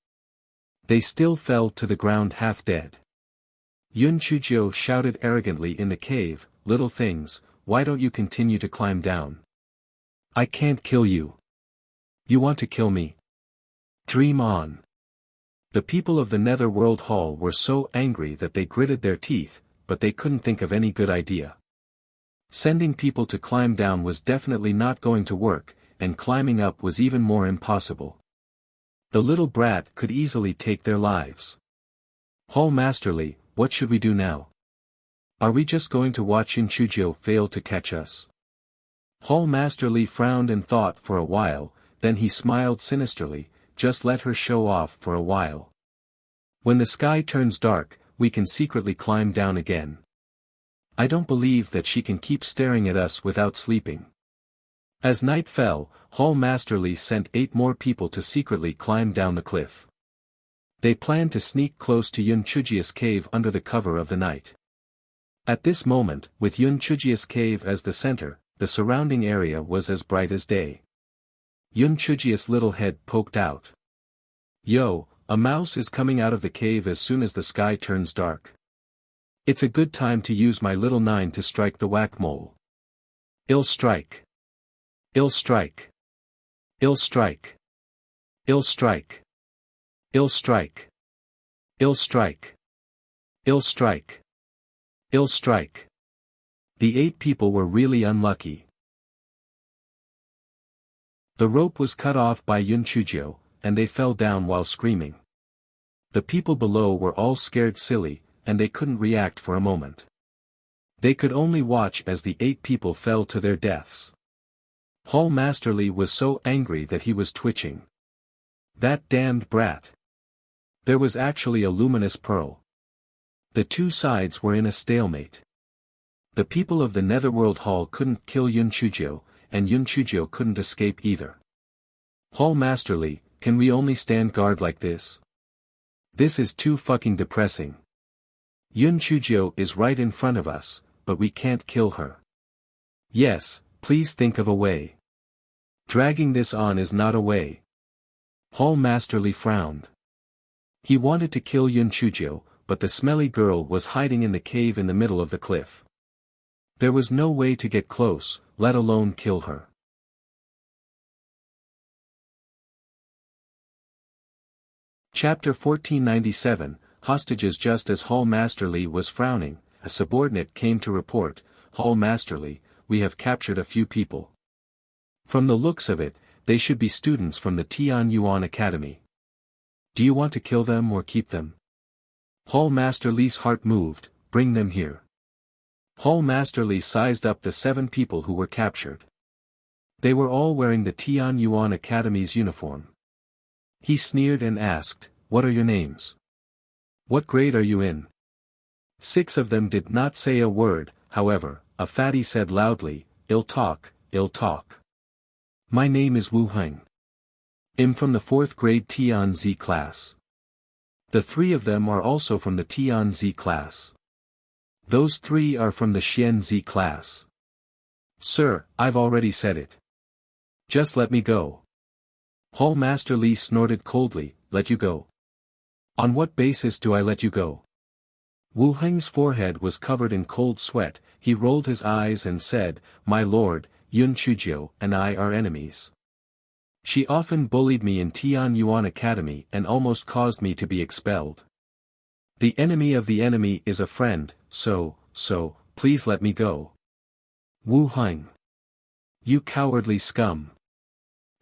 they still fell to the ground half dead. Yun Chujio shouted arrogantly in the cave, "Little things, why don't you continue to climb down? I can't kill you. You want to kill me? Dream on." The people of the Netherworld Hall were so angry that they gritted their teeth, but they couldn't think of any good idea. Sending people to climb down was definitely not going to work, and climbing up was even more impossible. The little brat could easily take their lives. "Hall Masterly, what should we do now? Are we just going to watch Yun Chujio fail to catch us?" Hall Masterly frowned and thought for a while, then he smiled sinisterly, "Just let her show off for a while. When the sky turns dark, we can secretly climb down again. I don't believe that she can keep staring at us without sleeping." As night fell, Hall Masterly sent 8 more people to secretly climb down the cliff. They planned to sneak close to Yun Chujio's cave under the cover of the night. At this moment, with Yun Chujio's cave as the center, the surrounding area was as bright as day. Yun Chujio's little head poked out. "Yo, a mouse is coming out of the cave as soon as the sky turns dark. It's a good time to use my little 9 to strike the whack-mole. I'll strike. I'll strike. I'll strike. I'll strike. I'll strike. I'll strike. I'll strike. I'll strike." The 8 people were really unlucky. The rope was cut off by Yun Chujio, and they fell down while screaming. The people below were all scared silly, and they couldn't react for a moment. They could only watch as the 8 people fell to their deaths. Hall Masterly was so angry that he was twitching. That damned brat. There was actually a luminous pearl. The 2 sides were in a stalemate. The people of the Netherworld Hall couldn't kill Yun Chujio, and Yun Chujio couldn't escape either. "Hall Masterly, can we only stand guard like this? This is too fucking depressing. Yun Chujio is right in front of us, but we can't kill her. Yes, please think of a way. Dragging this on is not a way." Hall Masterly frowned. He wanted to kill Yun Chujio, but the smelly girl was hiding in the cave in the middle of the cliff. There was no way to get close, let alone kill her. Chapter 1497, Hostages. Just as Hall Masterly was frowning, a subordinate came to report, "Hall Masterly, we have captured a few people. From the looks of it, they should be students from the Tian Yuan Academy. Do you want to kill them or keep them?" Hall Masterly's heart moved, "Bring them here." Hall Masterly sized up the 7 people who were captured. They were all wearing the Tian Yuan Academy's uniform. He sneered and asked, "What are your names? What grade are you in?" 6 of them did not say a word, however, a fatty said loudly, "I'll talk, I'll talk. My name is Wu Heng. I'm from the 4th grade Tian Z class." The 3 of them are also from the Tian Z class. Those 3 are from the Xian Z class. "Sir, I've already said it. Just let me go." Hall Masterly snorted coldly, "Let you go? On what basis do I let you go?" Wu Heng's forehead was covered in cold sweat, he rolled his eyes and said, "My lord, Yun Chujio and I are enemies. She often bullied me in Tian Yuan Academy and almost caused me to be expelled. The enemy of the enemy is a friend, so, please let me go." "Wu Heng. You cowardly scum.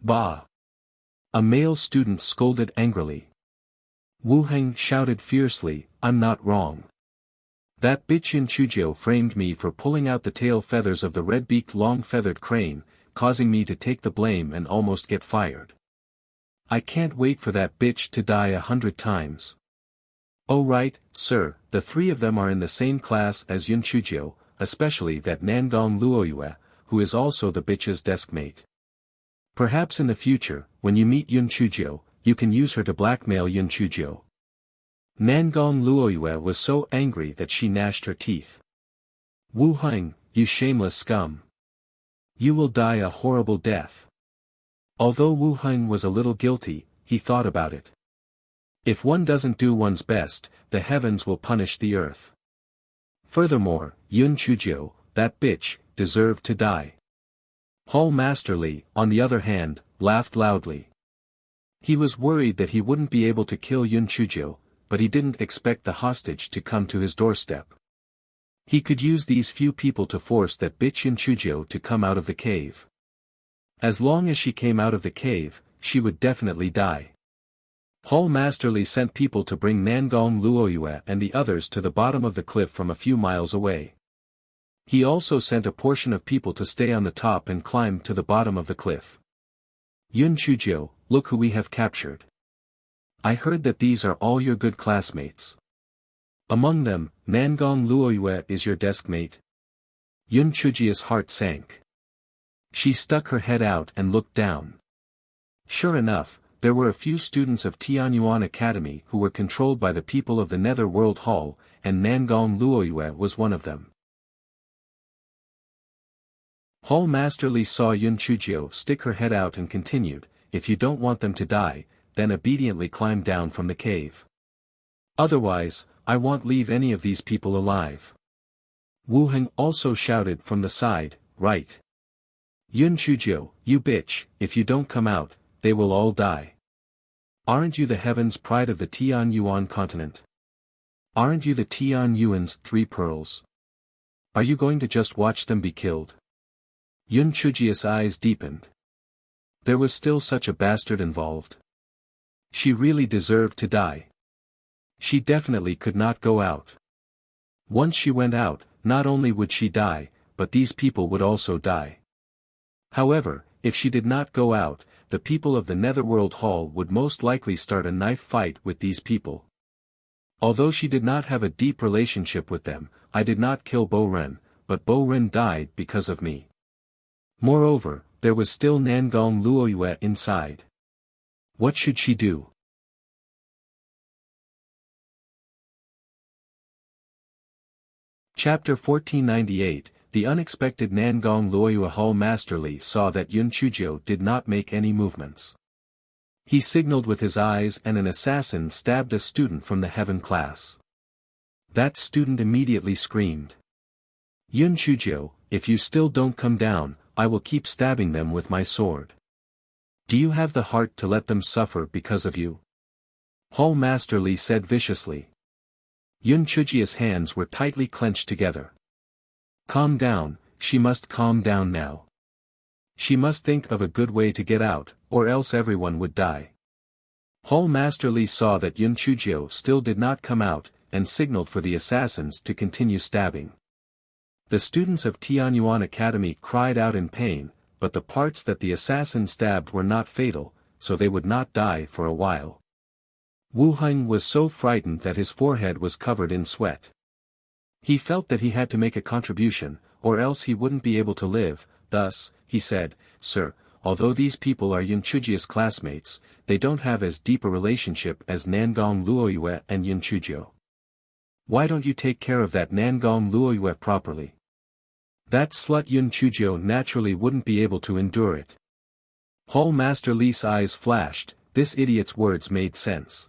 Bah. A male student scolded angrily. Wu Heng shouted fiercely, I'm not wrong. That bitch Yin Chujio framed me for pulling out the tail feathers of the red-beaked long-feathered crane, causing me to take the blame and almost get fired. I can't wait for that bitch to die 100 times. Oh right, sir, the three of them are in the same class as Yun Chujio, especially that Nangong Luoyue, who is also the bitch's deskmate. Perhaps in the future, when you meet Yun Chujio, you can use her to blackmail Yun Chujio. Nangong Luoyue was so angry that she gnashed her teeth. Wu Heng, you shameless scum. You will die a horrible death. Although Wu Heng was a little guilty, he thought about it. If one doesn't do one's best, the heavens will punish the earth. Furthermore, Yun Chujio, that bitch, deserved to die. Hall Masterly, on the other hand, laughed loudly. He was worried that he wouldn't be able to kill Yun Chujio, but he didn't expect the hostage to come to his doorstep. He could use these few people to force that bitch Yun Chujio to come out of the cave. As long as she came out of the cave, she would definitely die. Hall Masterly sent people to bring Nangong Luoyue and the others to the bottom of the cliff from a few miles away. He also sent a portion of people to stay on the top and climb to the bottom of the cliff. Yun Chujio, look who we have captured. I heard that these are all your good classmates. Among them, Nangong Luoyue is your deskmate. Yun Chujio's heart sank. She stuck her head out and looked down. Sure enough, there were a few students of Tianyuan Academy who were controlled by the people of the Nether World Hall, and Nangong Luoyue was one of them. Hall Masterly saw Yun Chujio stick her head out and continued, if you don't want them to die, then obediently climb down from the cave. Otherwise, I won't leave any of these people alive. Wu Heng also shouted from the side, right. Yun Chujio, you bitch, if you don't come out, they will all die. Aren't you the heaven's pride of the Tianyuan continent? Aren't you the Tianyuan's 3 pearls? Are you going to just watch them be killed? Yun Chujio's eyes deepened. There was still such a bastard involved. She really deserved to die. She definitely could not go out. Once she went out, not only would she die, but these people would also die. However, if she did not go out, the people of the Netherworld Hall would most likely start a knife fight with these people. Although she did not have a deep relationship with them, I did not kill Bo Ren, but Bo Ren died because of me. Moreover, there was still Nangong Luoyue inside. What should she do? Chapter 1498, The unexpected Nangong Luoyue. Hall Masterly saw that Yun Chujio did not make any movements. He signaled with his eyes and an assassin stabbed a student from the heaven class. That student immediately screamed. Yun Chujio, if you still don't come down, I will keep stabbing them with my sword. Do you have the heart to let them suffer because of you? Hall Masterly said viciously. Yun Chujio's hands were tightly clenched together. Calm down, she must calm down now. She must think of a good way to get out, or else everyone would die. Hall Masterly saw that Yun Chujio still did not come out, and signaled for the assassins to continue stabbing. The students of Tianyuan Academy cried out in pain, but the parts that the assassin stabbed were not fatal, so they would not die for a while. Wu Heng was so frightened that his forehead was covered in sweat. He felt that he had to make a contribution, or else he wouldn't be able to live. Thus, he said, Sir, although these people are Yun Chujio's classmates, they don't have as deep a relationship as Nangong Luoyue and Yun Chujio. Why don't you take care of that Nangong Luoyue properly? That slut Yun Chujio naturally wouldn't be able to endure it. Hall Master Li's eyes flashed, this idiot's words made sense.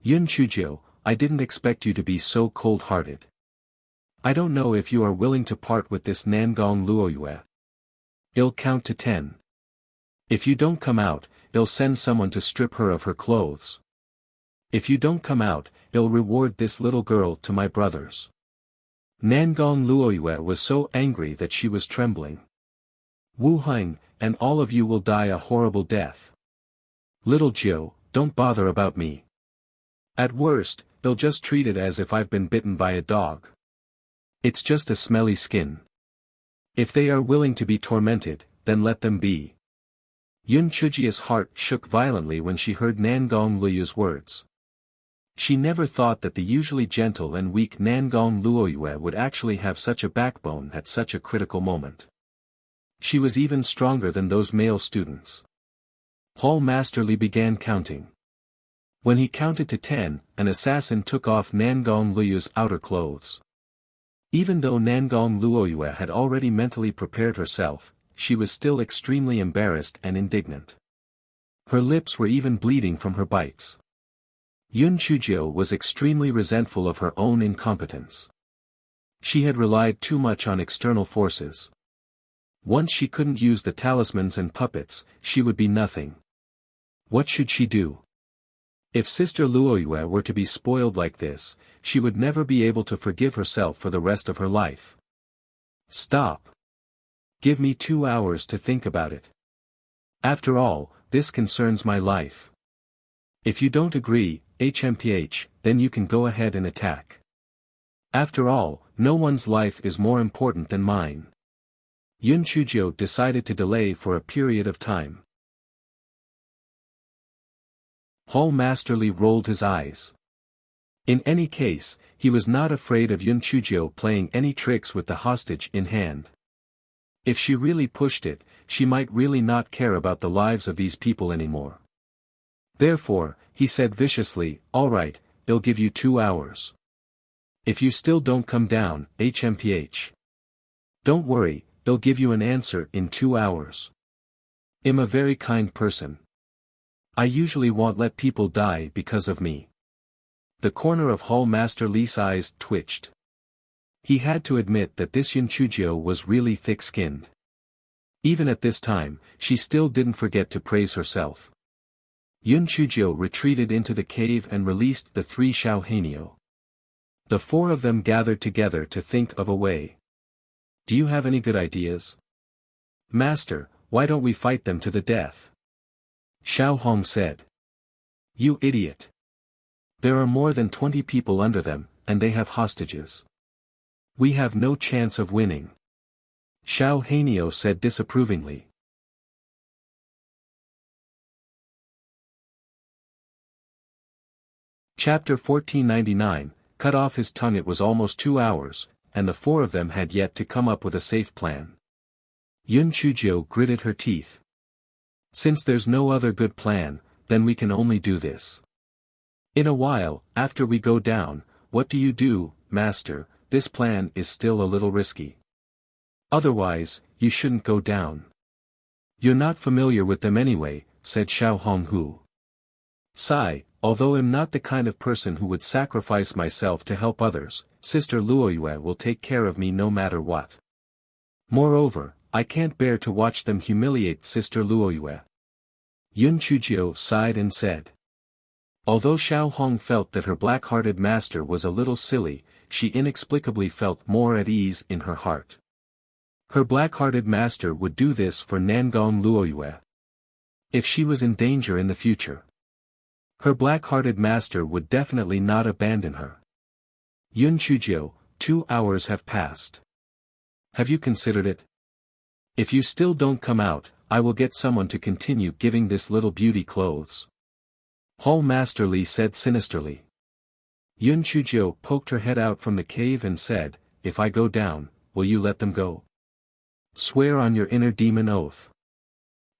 Yun Chujio, I didn't expect you to be so cold-hearted. I don't know if you are willing to part with this Nangong Luoyue. I'll count to 10. If you don't come out, I'll send someone to strip her of her clothes. If you don't come out, I'll reward this little girl to my brothers. Nangong Luoyue was so angry that she was trembling. Wu Heng, and all of you will die a horrible death. Little Jiu, don't bother about me. At worst, they'll just treat it as if I've been bitten by a dog. It's just a smelly skin. If they are willing to be tormented, then let them be. Yun Chujia's heart shook violently when she heard Nangong Luyu's words. She never thought that the usually gentle and weak Nangong Luoyue would actually have such a backbone at such a critical moment. She was even stronger than those male students. Hall Masterly began counting. When he counted to 10, an assassin took off Nangong Luyu's outer clothes. Even though Nangong Luoyue had already mentally prepared herself, she was still extremely embarrassed and indignant. Her lips were even bleeding from her bites. Yun Chujio was extremely resentful of her own incompetence. She had relied too much on external forces. Once she couldn't use the talismans and puppets, she would be nothing. What should she do? If Sister Luoyue were to be spoiled like this, she would never be able to forgive herself for the rest of her life. Stop. Give me 2 hours to think about it. After all, this concerns my life. If you don't agree, HMPH, then you can go ahead and attack. After all, no one's life is more important than mine. Yun Chujio decided to delay for a period of time. Hall Masterly rolled his eyes. In any case, he was not afraid of Yun Chujio playing any tricks with the hostage in hand. If she really pushed it, she might really not care about the lives of these people anymore. Therefore, he said viciously, "All right, I'll give you 2 hours. If you still don't come down, HMPH. Don't worry, I'll give you an answer in 2 hours. I'm a very kind person. I usually won't let people die because of me." The corner of Hall Master Li's eyes twitched. He had to admit that this Yun Chujio was really thick-skinned. Even at this time, she still didn't forget to praise herself. Yun Chujio retreated into the cave and released the 3 Xiao Hanyo. The 4 of them gathered together to think of a way. "Do you have any good ideas?" "Master, why don't we fight them to the death?" Xiao Hong said. "You idiot. There are more than 20 people under them, and they have hostages. We have no chance of winning." Xiao Hanyo said disapprovingly. Chapter 1499, cut off his tongue. It was almost 2 hours, and the 4 of them had yet to come up with a safe plan. Yun Chujio gritted her teeth. "Since there's no other good plan, then we can only do this. In a while, after we go down, what do you do, Master? This plan is still a little risky. Otherwise, you shouldn't go down." "You're not familiar with them anyway," said Xiao Honghu. "Sigh, although I'm not the kind of person who would sacrifice myself to help others, Sister Luoyue will take care of me no matter what. Moreover, I can't bear to watch them humiliate Sister Luoyue." Yun Chujio sighed and said. Although Xiao Hong felt that her black-hearted master was a little silly, she inexplicably felt more at ease in her heart. Her black-hearted master would do this for Nangong Luoyue. If she was in danger in the future, her black-hearted master would definitely not abandon her. "Yun Chujio, 2 hours have passed. Have you considered it? If you still don't come out, I will get someone to continue giving this little beauty clothes." Hall Masterly said sinisterly. Yun Chujio poked her head out from the cave and said, "If I go down, will you let them go? Swear on your inner demon oath."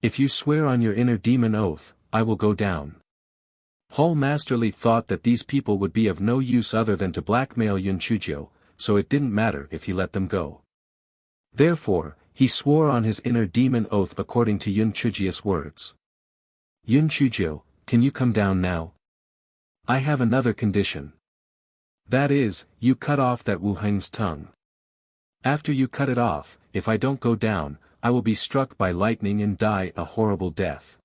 "If you swear on your inner demon oath, I will go down." Hall Masterly thought that these people would be of no use other than to blackmail Yun Chujio, so it didn't matter if he let them go. Therefore, he swore on his inner demon oath according to Yun Chujio's words. "Yun Chujio, can you come down now? I have another condition. That is, you cut off that Wu Heng's tongue. After you cut it off, if I don't go down, I will be struck by lightning and die a horrible death."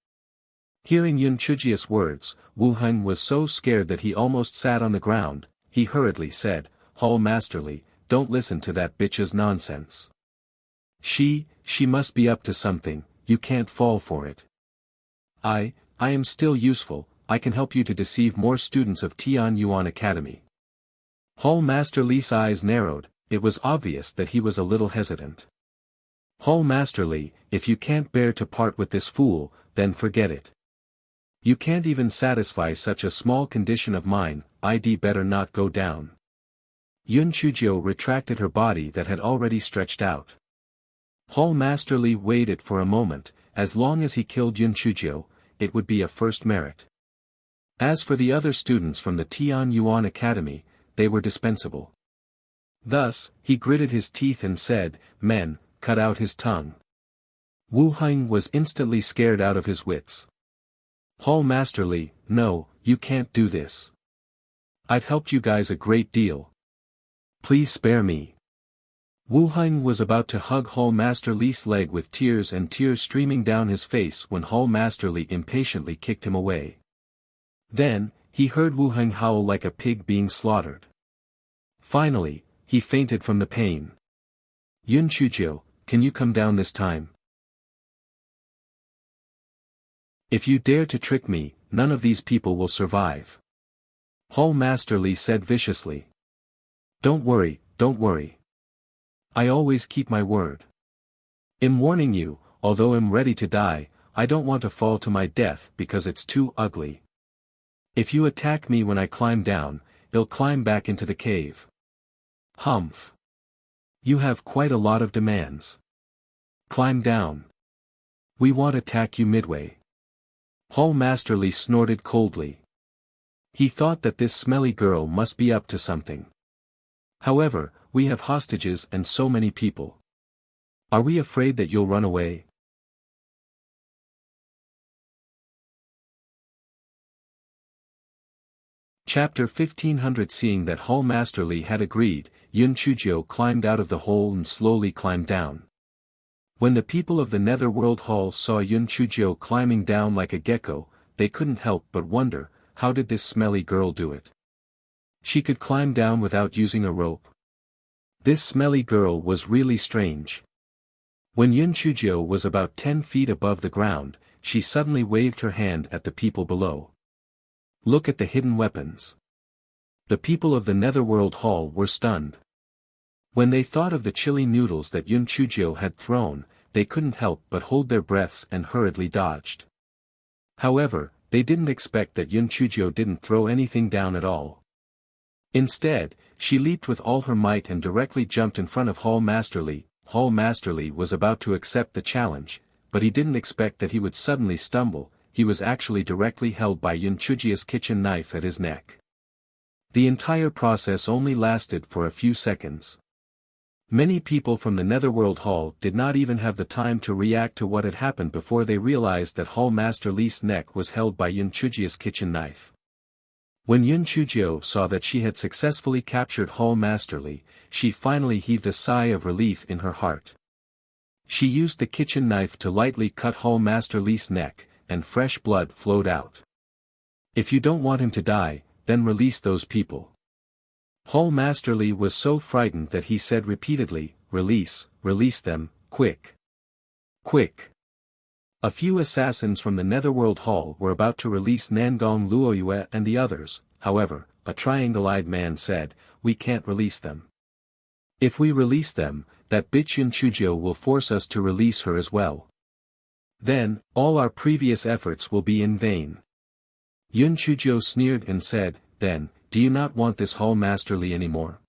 Hearing Yun Chujio's words, Wu Heng was so scared that he almost sat on the ground. He hurriedly said, "Hall Masterly, don't listen to that bitch's nonsense. She must be up to something, you can't fall for it. I I am still useful, I can help you to deceive more students of Tian Yuan Academy. Hall Master Li's eyes narrowed, it was obvious that he was a little hesitant. Hall Master Li, if you can't bear to part with this fool, then forget it. You can't even satisfy such a small condition of mine, I'd better not go down. Yun Chujio retracted her body that had already stretched out. Hall Master Li waited for a moment, as long as he killed Yun Chujio, it would be a first merit. As for the other students from the Tian Yuan Academy, they were dispensable. Thus, he gritted his teeth and said, "Men, cut out his tongue." Wu Heng was instantly scared out of his wits. Hall Master Li, no, you can't do this. I've helped you guys a great deal. Please spare me. Wu Heng was about to hug Hall Master Li's leg with tears streaming down his face when Hall Master Li impatiently kicked him away. Then, he heard Wu Heng howl like a pig being slaughtered. Finally, he fainted from the pain. Yun Chujio, can you come down this time? If you dare to trick me, none of these people will survive. Hall Master Li said viciously. Don't worry, don't worry. I always keep my word. I'm warning you, although I'm ready to die, I don't want to fall to my death because it's too ugly. If you attack me when I climb down, I'll climb back into the cave. Humph. You have quite a lot of demands. Climb down. We won't attack you midway. Hall Master Li snorted coldly. He thought that this smelly girl must be up to something. However, we have hostages and so many people. Are we afraid that you'll run away? Chapter 1500. Seeing that Hall Master Li had agreed, Yun Chujio climbed out of the hole and slowly climbed down. When the people of the Netherworld Hall saw Yun Chujio climbing down like a gecko, they couldn't help but wonder, how did this smelly girl do it? She could climb down without using a rope. This smelly girl was really strange. When Yun Chujio was about 10 feet above the ground, she suddenly waved her hand at the people below. Look at the hidden weapons. The people of the Netherworld Hall were stunned. When they thought of the chili noodles that Yun Chujio had thrown, they couldn't help but hold their breaths and hurriedly dodged. However, they didn't expect that Yun Chujio didn't throw anything down at all. Instead, she leaped with all her might and directly jumped in front of Hall Master Li. Hall Master Li was about to accept the challenge, but he didn't expect that he would suddenly stumble. He was actually directly held by Yun Chujio's kitchen knife at his neck. The entire process only lasted for a few seconds. Many people from the Netherworld Hall did not even have the time to react to what had happened before they realized that Hall Master Li's neck was held by Yun Chujio's kitchen knife. When Yun Chujio saw that she had successfully captured Hall Master Li, she finally heaved a sigh of relief in her heart. She used the kitchen knife to lightly cut Hall Master Li's neck, and fresh blood flowed out. If you don't want him to die, then release those people. Hall Master Li was so frightened that he said repeatedly, release them, quick. Quick. A few assassins from the Netherworld Hall were about to release Nangong Luoyue and the others. However, a triangle-eyed man said, we can't release them. If we release them, that bitch Yun Chujio will force us to release her as well. Then, all our previous efforts will be in vain. Yun Chujio sneered and said, then, do you not want this Hall Master Li anymore?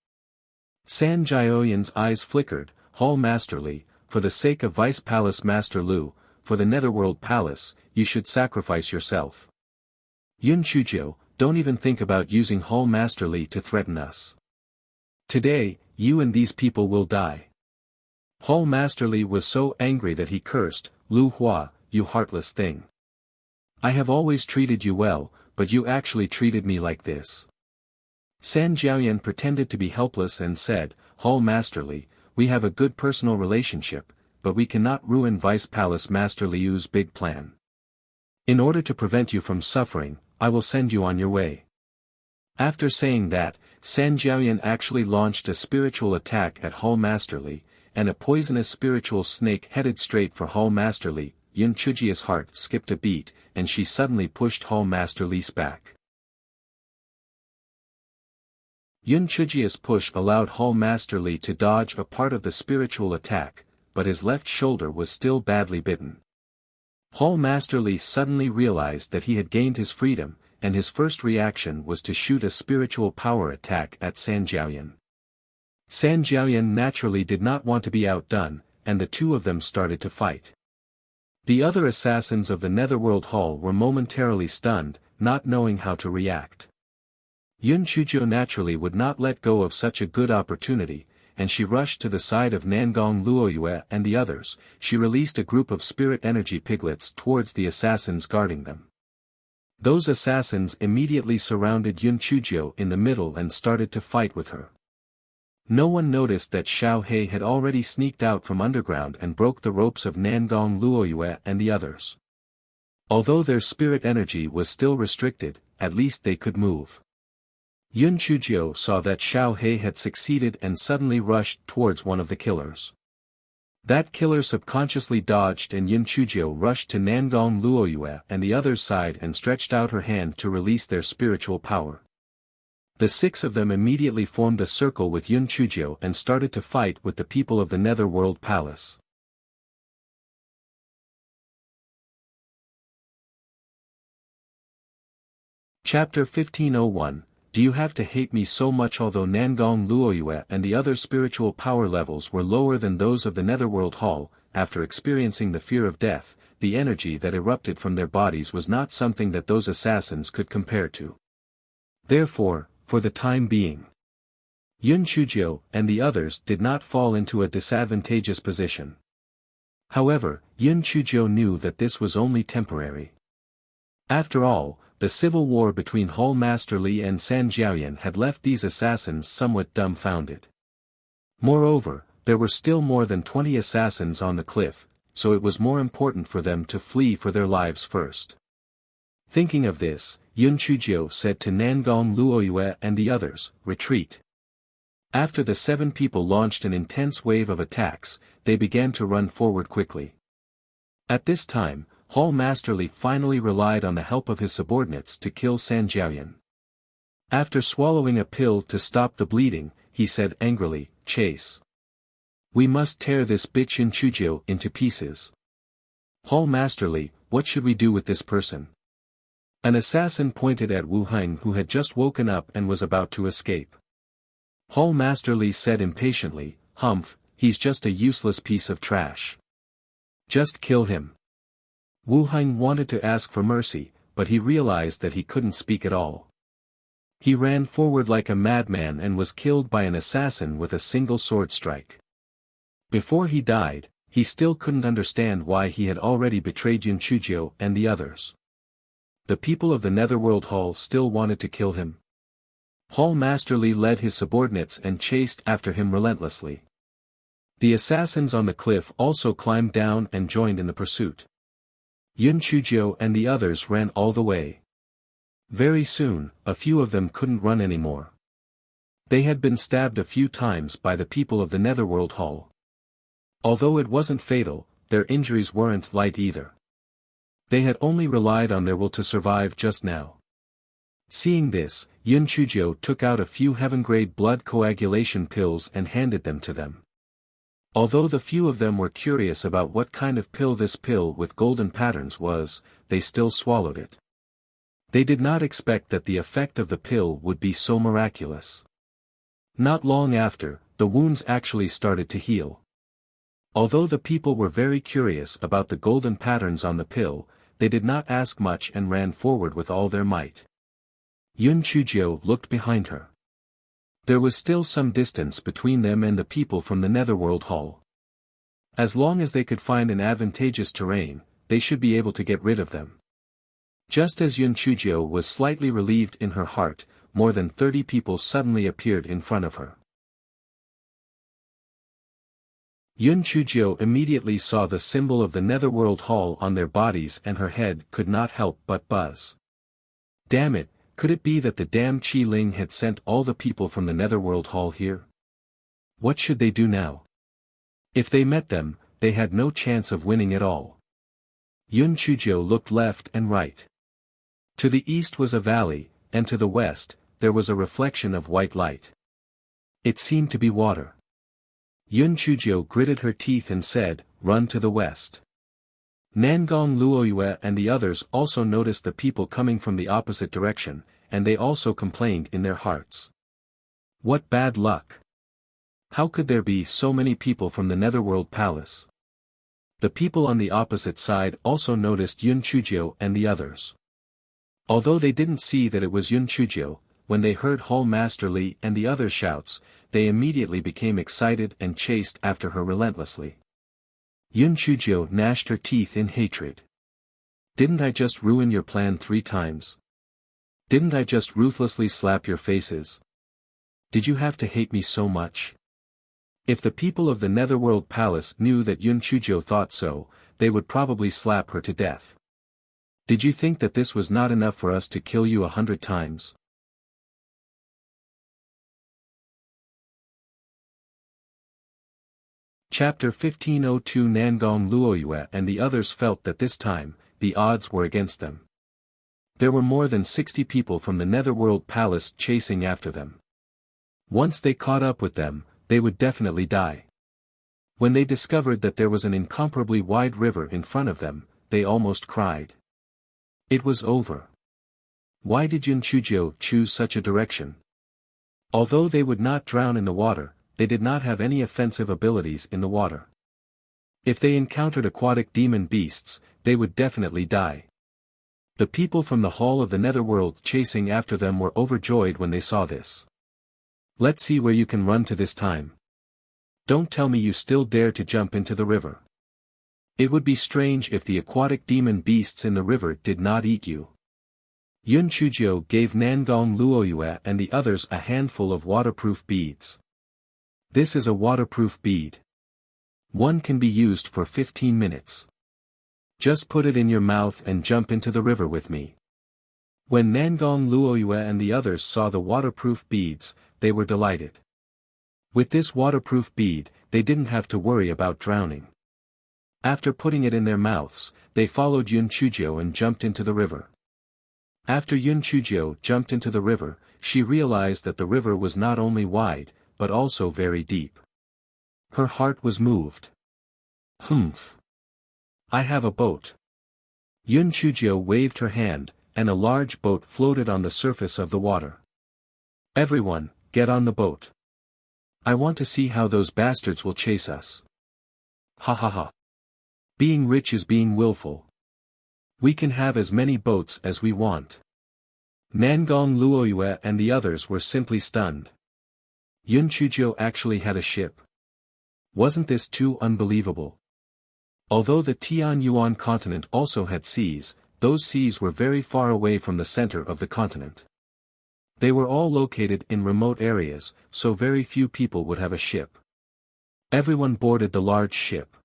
San Jiaoyan's eyes flickered. Hall Master Li, for the sake of Vice Palace Master Lu, for the Netherworld Palace, you should sacrifice yourself. Yun Chujio, don't even think about using Hall Master Li to threaten us. Today, you and these people will die. Hall Master Li was so angry that he cursed, Lu Hua, you heartless thing. I have always treated you well, but you actually treated me like this. San Jiaoyan pretended to be helpless and said, Hall Master Li, we have a good personal relationship, but we cannot ruin Vice Palace Master Liu's big plan. In order to prevent you from suffering, I will send you on your way. After saying that, San Jiaoyan actually launched a spiritual attack at Hall Master Li, and a poisonous spiritual snake headed straight for Hall Master Li. Yun Chujia's heart skipped a beat, and she suddenly pushed Hall Master Li's back. Yun Chujia's push allowed Hall Master Li to dodge a part of the spiritual attack, but his left shoulder was still badly bitten. Hall Master Li suddenly realized that he had gained his freedom, and his first reaction was to shoot a spiritual power attack at San Jiaoyan. San Jiaoyan naturally did not want to be outdone, and the two of them started to fight. The other assassins of the Netherworld Hall were momentarily stunned, not knowing how to react. Yun Chuzhou naturally would not let go of such a good opportunity, and she rushed to the side of Nangong Luoyue and the others. She released a group of spirit energy piglets towards the assassins guarding them. Those assassins immediately surrounded Yun Chuzhou in the middle and started to fight with her. No one noticed that Xiao He had already sneaked out from underground and broke the ropes of Nangong Luoyue and the others. Although their spirit energy was still restricted, at least they could move. Yun Chuzhou saw that Xiao He had succeeded and suddenly rushed towards one of the killers. That killer subconsciously dodged, and Yun Chuzhou rushed to Nangong Luoyue and the other's side and stretched out her hand to release their spiritual power. The six of them immediately formed a circle with Yun Chuzhou and started to fight with the people of the Netherworld Palace. Chapter 1501. Do you have to hate me so much? Although Nangong Luoyue and the other spiritual power levels were lower than those of the Netherworld Hall, after experiencing the fear of death, the energy that erupted from their bodies was not something that those assassins could compare to. Therefore, for the time being, Yun Chuzhou and the others did not fall into a disadvantageous position. However, Yun Chuzhou knew that this was only temporary. After all, the civil war between Hall Master Li and San Jiaoyan had left these assassins somewhat dumbfounded. Moreover, there were still more than 20 assassins on the cliff, so it was more important for them to flee for their lives first. Thinking of this, Yun Chuzhou said to Nangong Luoyue and the others, "Retreat." After the 7 people launched an intense wave of attacks, they began to run forward quickly. At this time, Hall Master Li finally relied on the help of his subordinates to kill San Jiaoyan. After swallowing a pill to stop the bleeding, he said angrily, "Chase. We must tear this bitch Yun Chuzhou into pieces." "Hall Master Li, what should we do with this person?" An assassin pointed at Wu Heng, who had just woken up and was about to escape. Hall Master Li said impatiently, "Humph, he's just a useless piece of trash. Just kill him." Wu Heng wanted to ask for mercy, but he realized that he couldn't speak at all. He ran forward like a madman and was killed by an assassin with a single sword strike. Before he died, he still couldn't understand why he had already betrayed Yun Chuzhou and the others. The people of the Netherworld Hall still wanted to kill him. Hall Master Li led his subordinates and chased after him relentlessly. The assassins on the cliff also climbed down and joined in the pursuit. Yun Chuzhou and the others ran all the way. Very soon, a few of them couldn't run anymore. They had been stabbed a few times by the people of the Netherworld Hall. Although it wasn't fatal, their injuries weren't light either. They had only relied on their will to survive just now. Seeing this, Yun Chuzhou took out a few heaven-grade blood coagulation pills and handed them to them. Although the few of them were curious about what kind of pill this pill with golden patterns was, they still swallowed it. They did not expect that the effect of the pill would be so miraculous. Not long after, the wounds actually started to heal. Although the people were very curious about the golden patterns on the pill, they did not ask much and ran forward with all their might. Yun Chuzhou looked behind her. There was still some distance between them and the people from the Netherworld Hall. As long as they could find an advantageous terrain, they should be able to get rid of them. Just as Yun Chuzhou was slightly relieved in her heart, more than 30 people suddenly appeared in front of her. Yun Chuzhou immediately saw the symbol of the Netherworld Hall on their bodies and her head could not help but buzz. Damn it, could it be that the damn Qi Ling had sent all the people from the Netherworld Hall here? What should they do now? If they met them, they had no chance of winning at all. Yun Chujio looked left and right. To the east was a valley, and to the west, there was a reflection of white light. It seemed to be water. Yun Chujio gritted her teeth and said, "Run to the west." Nangong Luoyue and the others also noticed the people coming from the opposite direction, and they also complained in their hearts. What bad luck! How could there be so many people from the Netherworld Palace? The people on the opposite side also noticed Yun Chujio and the others. Although they didn't see that it was Yun Chujio, when they heard Hall Master Li and the other shouts, they immediately became excited and chased after her relentlessly. Yun Chujio gnashed her teeth in hatred. Didn't I just ruin your plan 3 times? Didn't I just ruthlessly slap your faces? Did you have to hate me so much? If the people of the Netherworld Palace knew that Yun Chujio thought so, they would probably slap her to death. Did you think that this was not enough for us to kill you 100 times? Chapter 1502 Nangong Luoyue and the others felt that this time, the odds were against them. There were more than 60 people from the Netherworld Palace chasing after them. Once they caught up with them, they would definitely die. When they discovered that there was an incomparably wide river in front of them, they almost cried. It was over. Why did Yun Chujio choose such a direction? Although they would not drown in the water, they did not have any offensive abilities in the water. If they encountered aquatic demon beasts, they would definitely die. The people from the Hall of the Netherworld chasing after them were overjoyed when they saw this. Let's see where you can run to this time. Don't tell me you still dare to jump into the river. It would be strange if the aquatic demon beasts in the river did not eat you. Yun Chujio gave Nangong Luoyue and the others a handful of waterproof beads. This is a waterproof bead. One can be used for 15 minutes. Just put it in your mouth and jump into the river with me. When Nangong Luoyue and the others saw the waterproof beads, they were delighted. With this waterproof bead, they didn't have to worry about drowning. After putting it in their mouths, they followed Yun Chujio and jumped into the river. After Yun Chujio jumped into the river, she realized that the river was not only wide, but also very deep. Her heart was moved. Humph. I have a boat. Yun Chujio waved her hand, and a large boat floated on the surface of the water. Everyone, get on the boat. I want to see how those bastards will chase us. Ha ha ha. Being rich is being willful. We can have as many boats as we want. Nangong Luoyue and the others were simply stunned. Yun Chujio actually had a ship. Wasn't this too unbelievable? Although the Tianyuan continent also had seas, those seas were very far away from the center of the continent. They were all located in remote areas, so very few people would have a ship. Everyone boarded the large ship.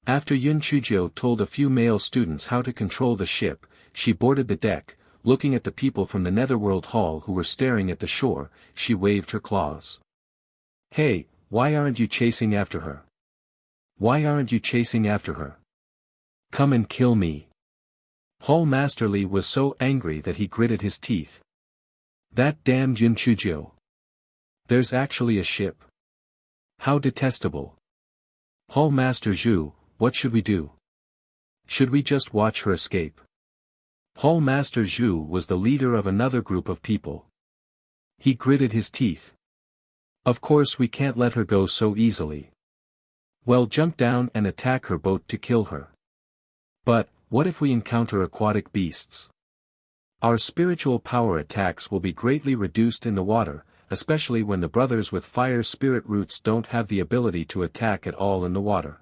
After Yun Chujio told a few male students how to control the ship, she boarded the deck. Looking at the people from the Netherworld Hall who were staring at the shore, she waved her claws. Hey, why aren't you chasing after her? Why aren't you chasing after her? Come and kill me. Hall Master Li was so angry that he gritted his teeth. That damned Yun Chujio. There's actually a ship. How detestable. Hall Master Zhu, what should we do? Should we just watch her escape? Hall Master Zhu was the leader of another group of people. He gritted his teeth. Of course we can't let her go so easily. Well, jump down and attack her boat to kill her. But, what if we encounter aquatic beasts? Our spiritual power attacks will be greatly reduced in the water, especially when the brothers with fire spirit roots don't have the ability to attack at all in the water.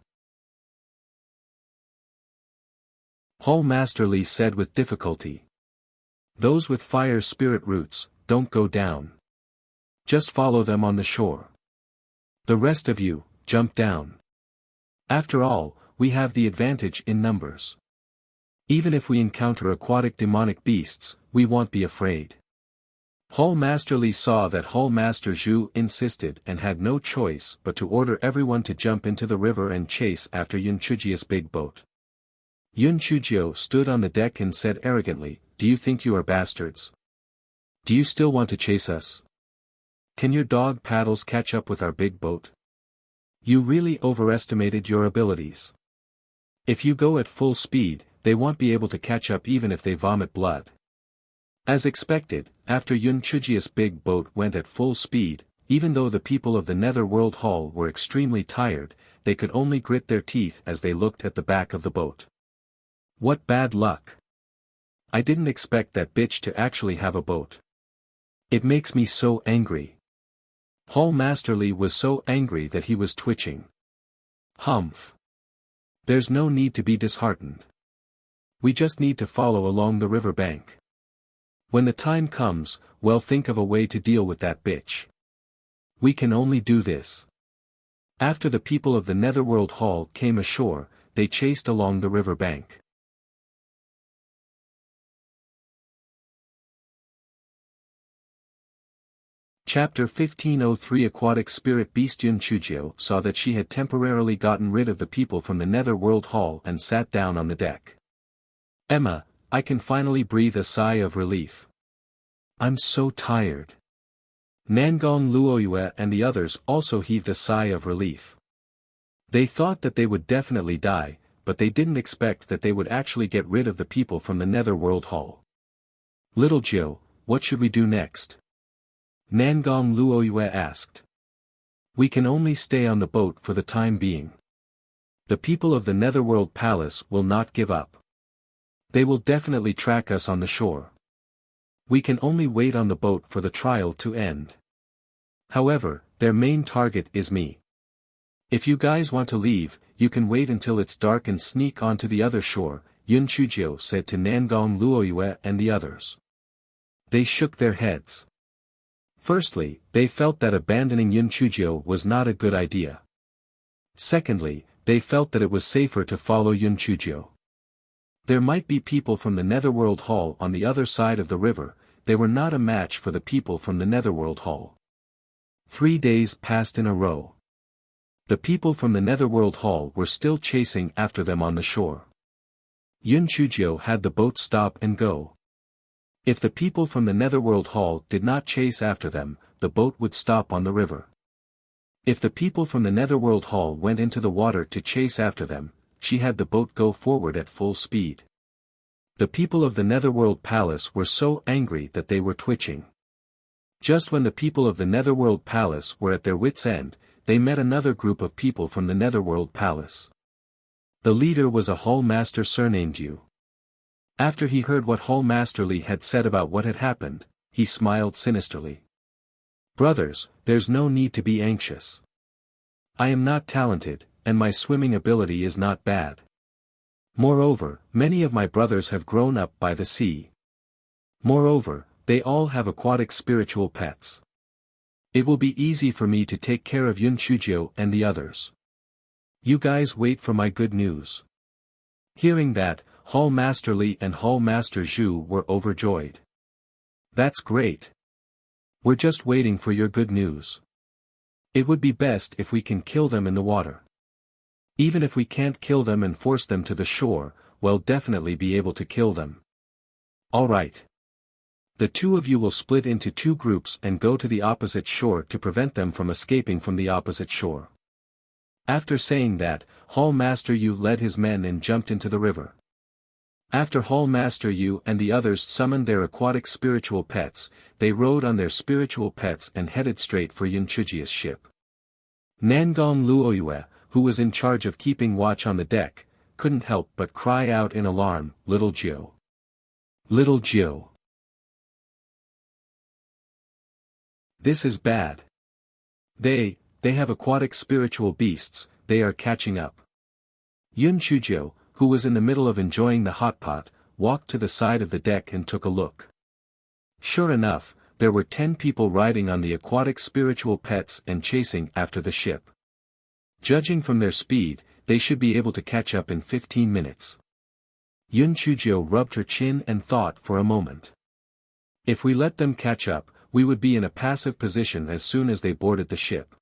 Hall Master Li said with difficulty. Those with fire spirit roots, don't go down. Just follow them on the shore. The rest of you, jump down. After all, we have the advantage in numbers. Even if we encounter aquatic demonic beasts, we won't be afraid. Hall Master Li saw that Hall Master Zhu insisted and had no choice but to order everyone to jump into the river and chase after Yun Chujio's big boat. Yun Chujio stood on the deck and said arrogantly, "Do you think you are bastards? Do you still want to chase us? Can your dog paddles catch up with our big boat? You really overestimated your abilities. If you go at full speed, they won't be able to catch up even if they vomit blood." As expected, after Yun Chujio's big boat went at full speed, even though the people of the Netherworld Hall were extremely tired, they could only grit their teeth as they looked at the back of the boat. What bad luck! I didn't expect that bitch to actually have a boat. It makes me so angry. Hall Masterly was so angry that he was twitching. Humph. There's no need to be disheartened. We just need to follow along the river bank. When the time comes, we'll think of a way to deal with that bitch. We can only do this. After the people of the Netherworld Hall came ashore, they chased along the river bank. Chapter 1503 Aquatic Spirit Beast Yun Chujio saw that she had temporarily gotten rid of the people from the Netherworld Hall and sat down on the deck. "Emma, I can finally breathe a sigh of relief. I'm so tired." Nangong Luoyue and the others also heaved a sigh of relief. They thought that they would definitely die, but they didn't expect that they would actually get rid of the people from the Netherworld Hall. "Little Jiu, what should we do next?" Nangong Luoyue asked. "We can only stay on the boat for the time being. The people of the Netherworld Palace will not give up. They will definitely track us on the shore. We can only wait on the boat for the trial to end. However, their main target is me. If you guys want to leave, you can wait until it's dark and sneak onto the other shore," Yun Chujio said to Nangong Luoyue and the others. They shook their heads. Firstly, they felt that abandoning Yun Chujio was not a good idea. Secondly, they felt that it was safer to follow Yun Chujio. There might be people from the Netherworld Hall on the other side of the river, they were not a match for the people from the Netherworld Hall. 3 days passed in a row. The people from the Netherworld Hall were still chasing after them on the shore. Yun Chujio had the boat stop and go. If the people from the Netherworld Hall did not chase after them, the boat would stop on the river. If the people from the Netherworld Hall went into the water to chase after them, she had the boat go forward at full speed. The people of the Netherworld Palace were so angry that they were twitching. Just when the people of the Netherworld Palace were at their wits' end, they met another group of people from the Netherworld Palace. The leader was a Hall Master surnamed Yu. After he heard what Hall Masterly had said about what had happened, he smiled sinisterly. "Brothers, there's no need to be anxious. I am not talented, and my swimming ability is not bad. Moreover, many of my brothers have grown up by the sea. Moreover, they all have aquatic spiritual pets. It will be easy for me to take care of Yun Chujio and the others. You guys wait for my good news." Hearing that, Hall Masterly and Hall Master Zhu were overjoyed. "That's great. We're just waiting for your good news. It would be best if we can kill them in the water. Even if we can't kill them and force them to the shore, we'll definitely be able to kill them. All right. The two of you will split into 2 groups and go to the opposite shore to prevent them from escaping from the opposite shore." After saying that, Hall Master Yu led his men and jumped into the river. After Hall Master Yu and the others summoned their aquatic spiritual pets, they rode on their spiritual pets and headed straight for Yun Chujio's ship. Nangong Luoyue, who was in charge of keeping watch on the deck, couldn't help but cry out in alarm, "Little Jiu! Little Jiu! This is bad. They have aquatic spiritual beasts, they are catching up." Yun Chujio, who was in the middle of enjoying the hot pot, walked to the side of the deck and took a look. Sure enough, there were 10 people riding on the aquatic spiritual pets and chasing after the ship. Judging from their speed, they should be able to catch up in 15 minutes. Yun Chujio rubbed her chin and thought for a moment. If we let them catch up, we would be in a passive position as soon as they boarded the ship.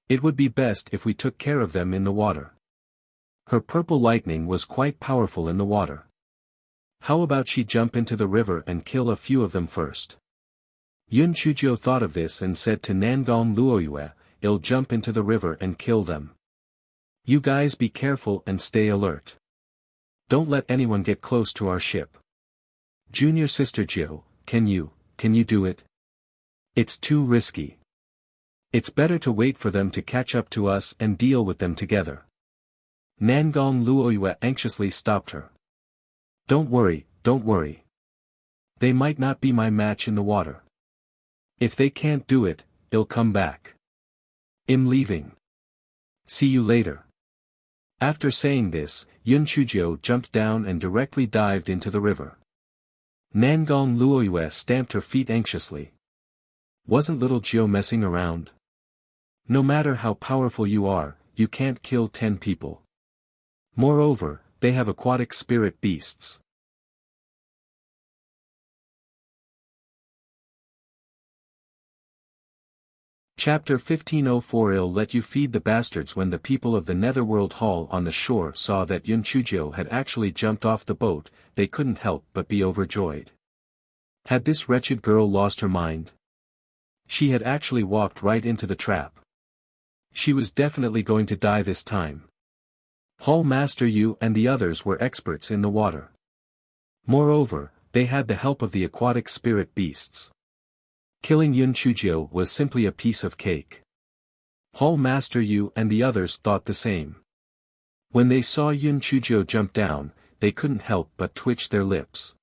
It would be best if we took care of them in the water. Her purple lightning was quite powerful in the water. How about she jump into the river and kill a few of them first? Yun Chujiu thought of this and said to Nangong Luoyue, "I'll jump into the river and kill them. You guys be careful and stay alert. Don't let anyone get close to our ship. Junior sister Jiu, can you do it? It's too risky. It's better to wait for them to catch up to us and deal with them together." Nangong Luoyue anxiously stopped her. Don't worry. They might not be my match in the water. If they can't do it, I'll come back. I'm leaving. See you later." After saying this, Yun Chujiu jumped down and directly dived into the river. Nangong Luoyue stamped her feet anxiously. Wasn't little Jiu messing around? No matter how powerful you are, you can't kill 10 people. Moreover, they have aquatic spirit beasts. Chapter 1504. I'll let you feed the bastards. When the people of the Netherworld Hall on the shore saw that Yun Chujiu had actually jumped off the boat, they couldn't help but be overjoyed. Had this wretched girl lost her mind? She had actually walked right into the trap. She was definitely going to die this time. Hall Master Yu and the others were experts in the water. Moreover, they had the help of the aquatic spirit beasts. Killing Yun Chujiu was simply a piece of cake. Hall Master Yu and the others thought the same. When they saw Yun Chujiu jump down, they couldn't help but twitch their lips.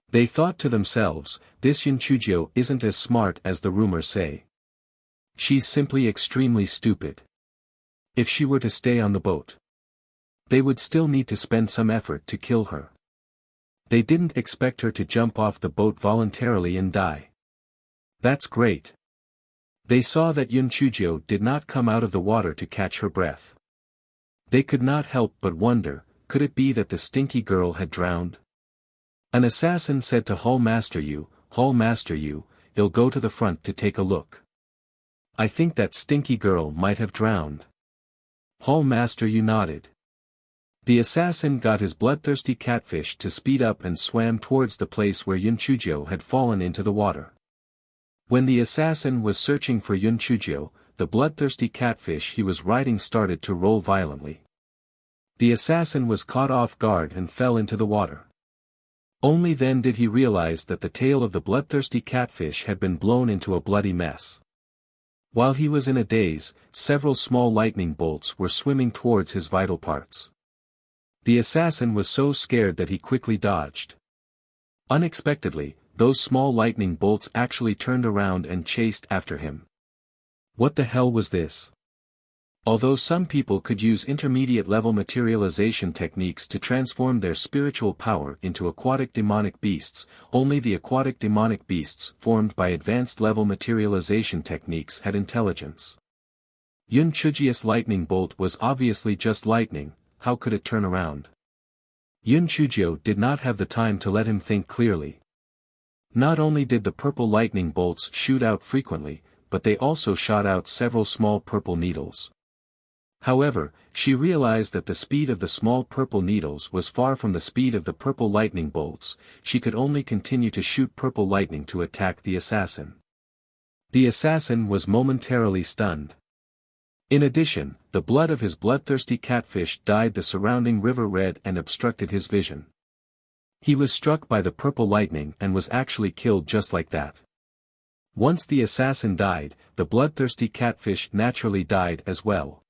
They thought to themselves, this Yun Chujiu isn't as smart as the rumors say. She's simply extremely stupid. If she were to stay on the boat, they would still need to spend some effort to kill her. They didn't expect her to jump off the boat voluntarily and die. That's great. They saw that Yun Chujiu did not come out of the water to catch her breath. They could not help but wonder, could it be that the stinky girl had drowned? An assassin said to Hall Master Yu, "I'll go to the front to take a look. I think that stinky girl might have drowned." Hall Master Yu nodded. The assassin got his bloodthirsty catfish to speed up and swam towards the place where Yun Chujiu had fallen into the water. When the assassin was searching for Yun Chujiu, the bloodthirsty catfish he was riding started to roll violently. The assassin was caught off guard and fell into the water. Only then did he realize that the tail of the bloodthirsty catfish had been blown into a bloody mess. While he was in a daze, several small lightning bolts were swimming towards his vital parts. The assassin was so scared that he quickly dodged. Unexpectedly, those small lightning bolts actually turned around and chased after him. What the hell was this? Although some people could use intermediate-level materialization techniques to transform their spiritual power into aquatic demonic beasts, only the aquatic demonic beasts formed by advanced-level materialization techniques had intelligence. Yun Chujiu's lightning bolt was obviously just lightning. How could it turn around? Yun Chujiu did not have the time to let him think clearly. Not only did the purple lightning bolts shoot out frequently, but they also shot out several small purple needles. However, she realized that the speed of the small purple needles was far from the speed of the purple lightning bolts. She could only continue to shoot purple lightning to attack the assassin. The assassin was momentarily stunned. In addition, the blood of his bloodthirsty catfish dyed the surrounding river red and obstructed his vision. He was struck by the purple lightning and was actually killed just like that. Once the assassin died, the bloodthirsty catfish naturally died as well.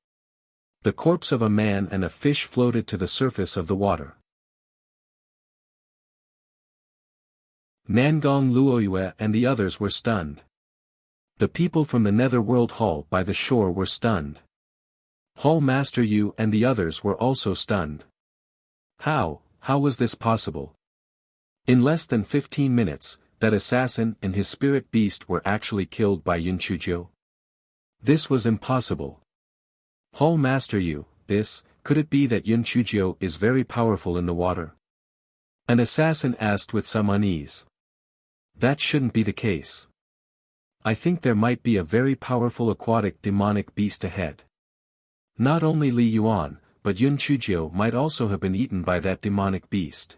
The corpse of a man and a fish floated to the surface of the water. Nangong Luoyue and the others were stunned. The people from the Netherworld Hall by the shore were stunned. Hall Master Yu and the others were also stunned. How was this possible? In less than 15 minutes, that assassin and his spirit beast were actually killed by Yun Chujiu. This was impossible. Hall Master Yu, could it be that Yun Chujiu is very powerful in the water? An assassin asked with some unease. That shouldn't be the case. I think there might be a very powerful aquatic demonic beast ahead. Not only Li Yuan, but Yun Chujio might also have been eaten by that demonic beast.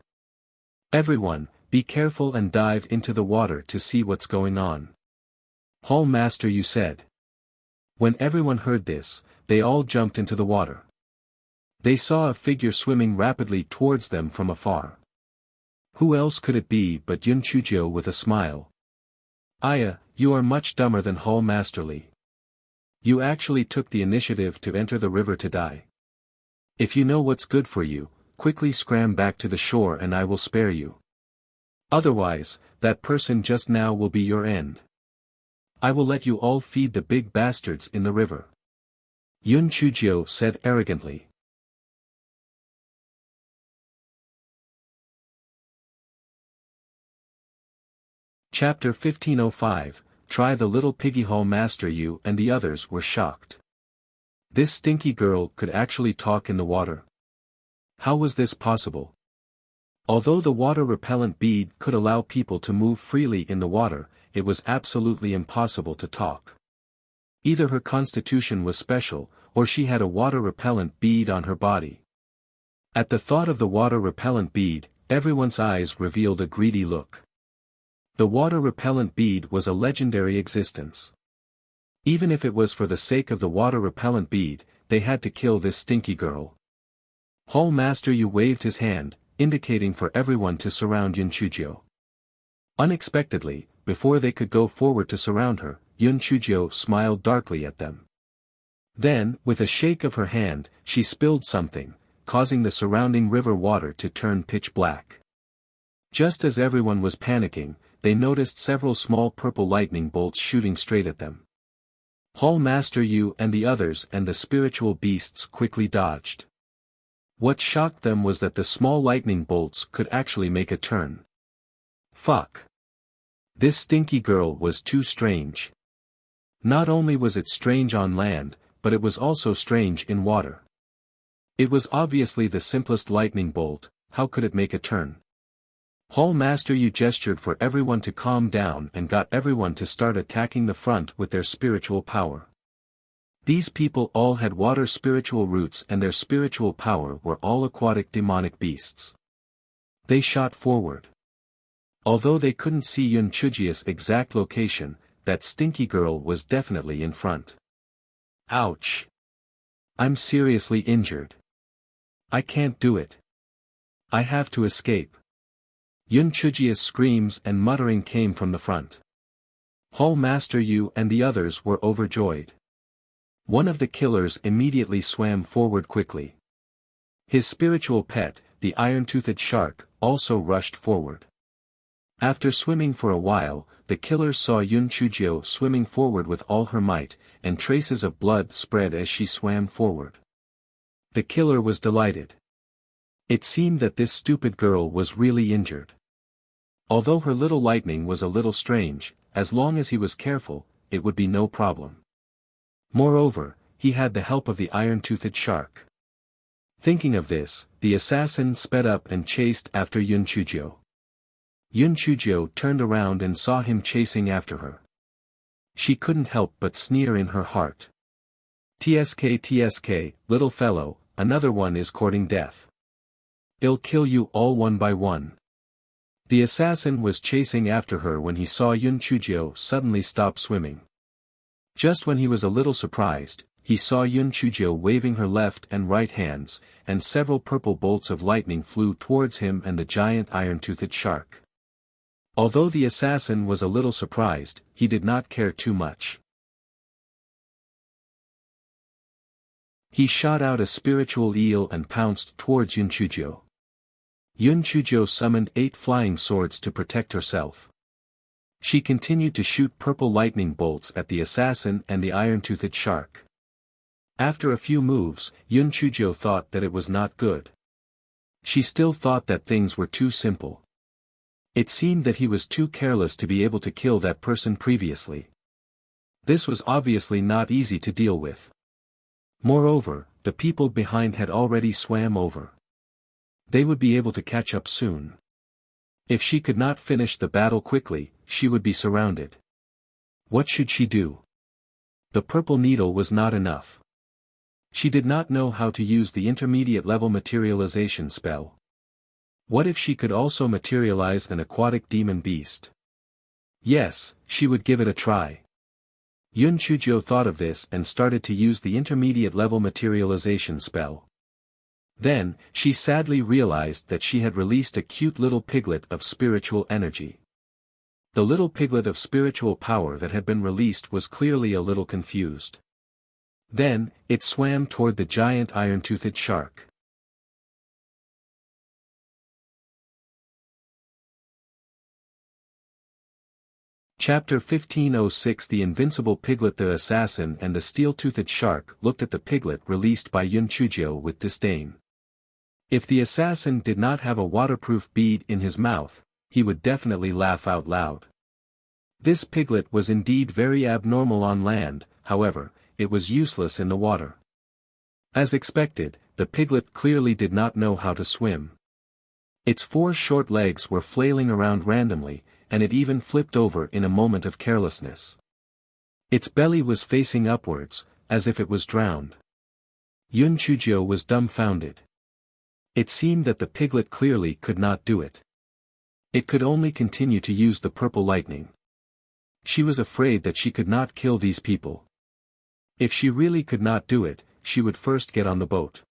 Everyone, be careful and dive into the water to see what's going on. Hall Master Yu said. When everyone heard this, they all jumped into the water. They saw a figure swimming rapidly towards them from afar. Who else could it be but Yun Chujio with a smile? Aya, you are much dumber than Hall Master Li. You actually took the initiative to enter the river to die. If you know what's good for you, quickly scram back to the shore and I will spare you. Otherwise, that person just now will be your end. I will let you all feed the big bastards in the river. Yun Chujio said arrogantly. Chapter 1505, Try the Little Piggy. Hall Master Yu and the others were shocked. This stinky girl could actually talk in the water. How was this possible? Although the water-repellent bead could allow people to move freely in the water, it was absolutely impossible to talk. Either her constitution was special, or she had a water-repellent bead on her body. At the thought of the water-repellent bead, everyone's eyes revealed a greedy look. The water-repellent bead was a legendary existence. Even if it was for the sake of the water-repellent bead, they had to kill this stinky girl. Hall Master Yu waved his hand, indicating for everyone to surround Yun Chujio. Unexpectedly, before they could go forward to surround her, Yun Chujio smiled darkly at them. Then, with a shake of her hand, she spilled something, causing the surrounding river water to turn pitch black. Just as everyone was panicking, they noticed several small purple lightning bolts shooting straight at them. Hall Master Yu and the others and the spiritual beasts quickly dodged. What shocked them was that the small lightning bolts could actually make a turn. Fuck. This stinky girl was too strange. Not only was it strange on land, but it was also strange in water. It was obviously the simplest lightning bolt, how could it make a turn? Hall Master Yu gestured for everyone to calm down and got everyone to start attacking the front with their spiritual power. These people all had water spiritual roots and their spiritual power were all aquatic demonic beasts. They shot forward. Although they couldn't see Yun Chujio's exact location, that stinky girl was definitely in front. Ouch! I'm seriously injured. I can't do it. I have to escape. Yun Chujio's screams and muttering came from the front. Hall Master Yu and the others were overjoyed. One of the killers immediately swam forward quickly. His spiritual pet, the iron-toothed shark, also rushed forward. After swimming for a while, the killers saw Yun Chujio swimming forward with all her might, and traces of blood spread as she swam forward. The killer was delighted. It seemed that this stupid girl was really injured. Although her little lightning was a little strange, as long as he was careful, it would be no problem. Moreover, he had the help of the iron-toothed shark. Thinking of this, the assassin sped up and chased after Yun Chujio. Yun Chujio turned around and saw him chasing after her. She couldn't help but sneer in her heart. TSK, little fellow, another one is courting death. I'll kill you all one by one. The assassin was chasing after her when he saw Yun Chujio suddenly stop swimming. Just when he was a little surprised, he saw Yun Chujio waving her left and right hands, and several purple bolts of lightning flew towards him and the giant iron-toothed shark. Although the assassin was a little surprised, he did not care too much. He shot out a spiritual eel and pounced towards Yun Chujio. Yun Chujio summoned 8 flying swords to protect herself. She continued to shoot purple lightning bolts at the assassin and the iron-toothed shark. After a few moves, Yun Chujio thought that it was not good. She still thought that things were too simple. It seemed that he was too careless to be able to kill that person previously. This was obviously not easy to deal with. Moreover, the people behind had already swam over. They would be able to catch up soon. If she could not finish the battle quickly, she would be surrounded. What should she do? The purple needle was not enough. She did not know how to use the intermediate level materialization spell. What if she could also materialize an aquatic demon beast? Yes, she would give it a try. Yun Chujio thought of this and started to use the intermediate level materialization spell. Then, she sadly realized that she had released a cute little piglet of spiritual energy. The little piglet of spiritual power that had been released was clearly a little confused. Then, it swam toward the giant iron-toothed shark. Chapter 1506 The Invincible Piglet. The assassin and the steel-toothed shark looked at the piglet released by Yun Chujio with disdain. If the assassin did not have a waterproof bead in his mouth, he would definitely laugh out loud. This piglet was indeed very abnormal on land, however, it was useless in the water. As expected, the piglet clearly did not know how to swim. Its 4 short legs were flailing around randomly, and it even flipped over in a moment of carelessness. Its belly was facing upwards, as if it was drowned. Yun Chujio was dumbfounded. It seemed that the piglet clearly could not do it. It could only continue to use the purple lightning. She was afraid that she could not kill these people. If she really could not do it, she would first get on the boat.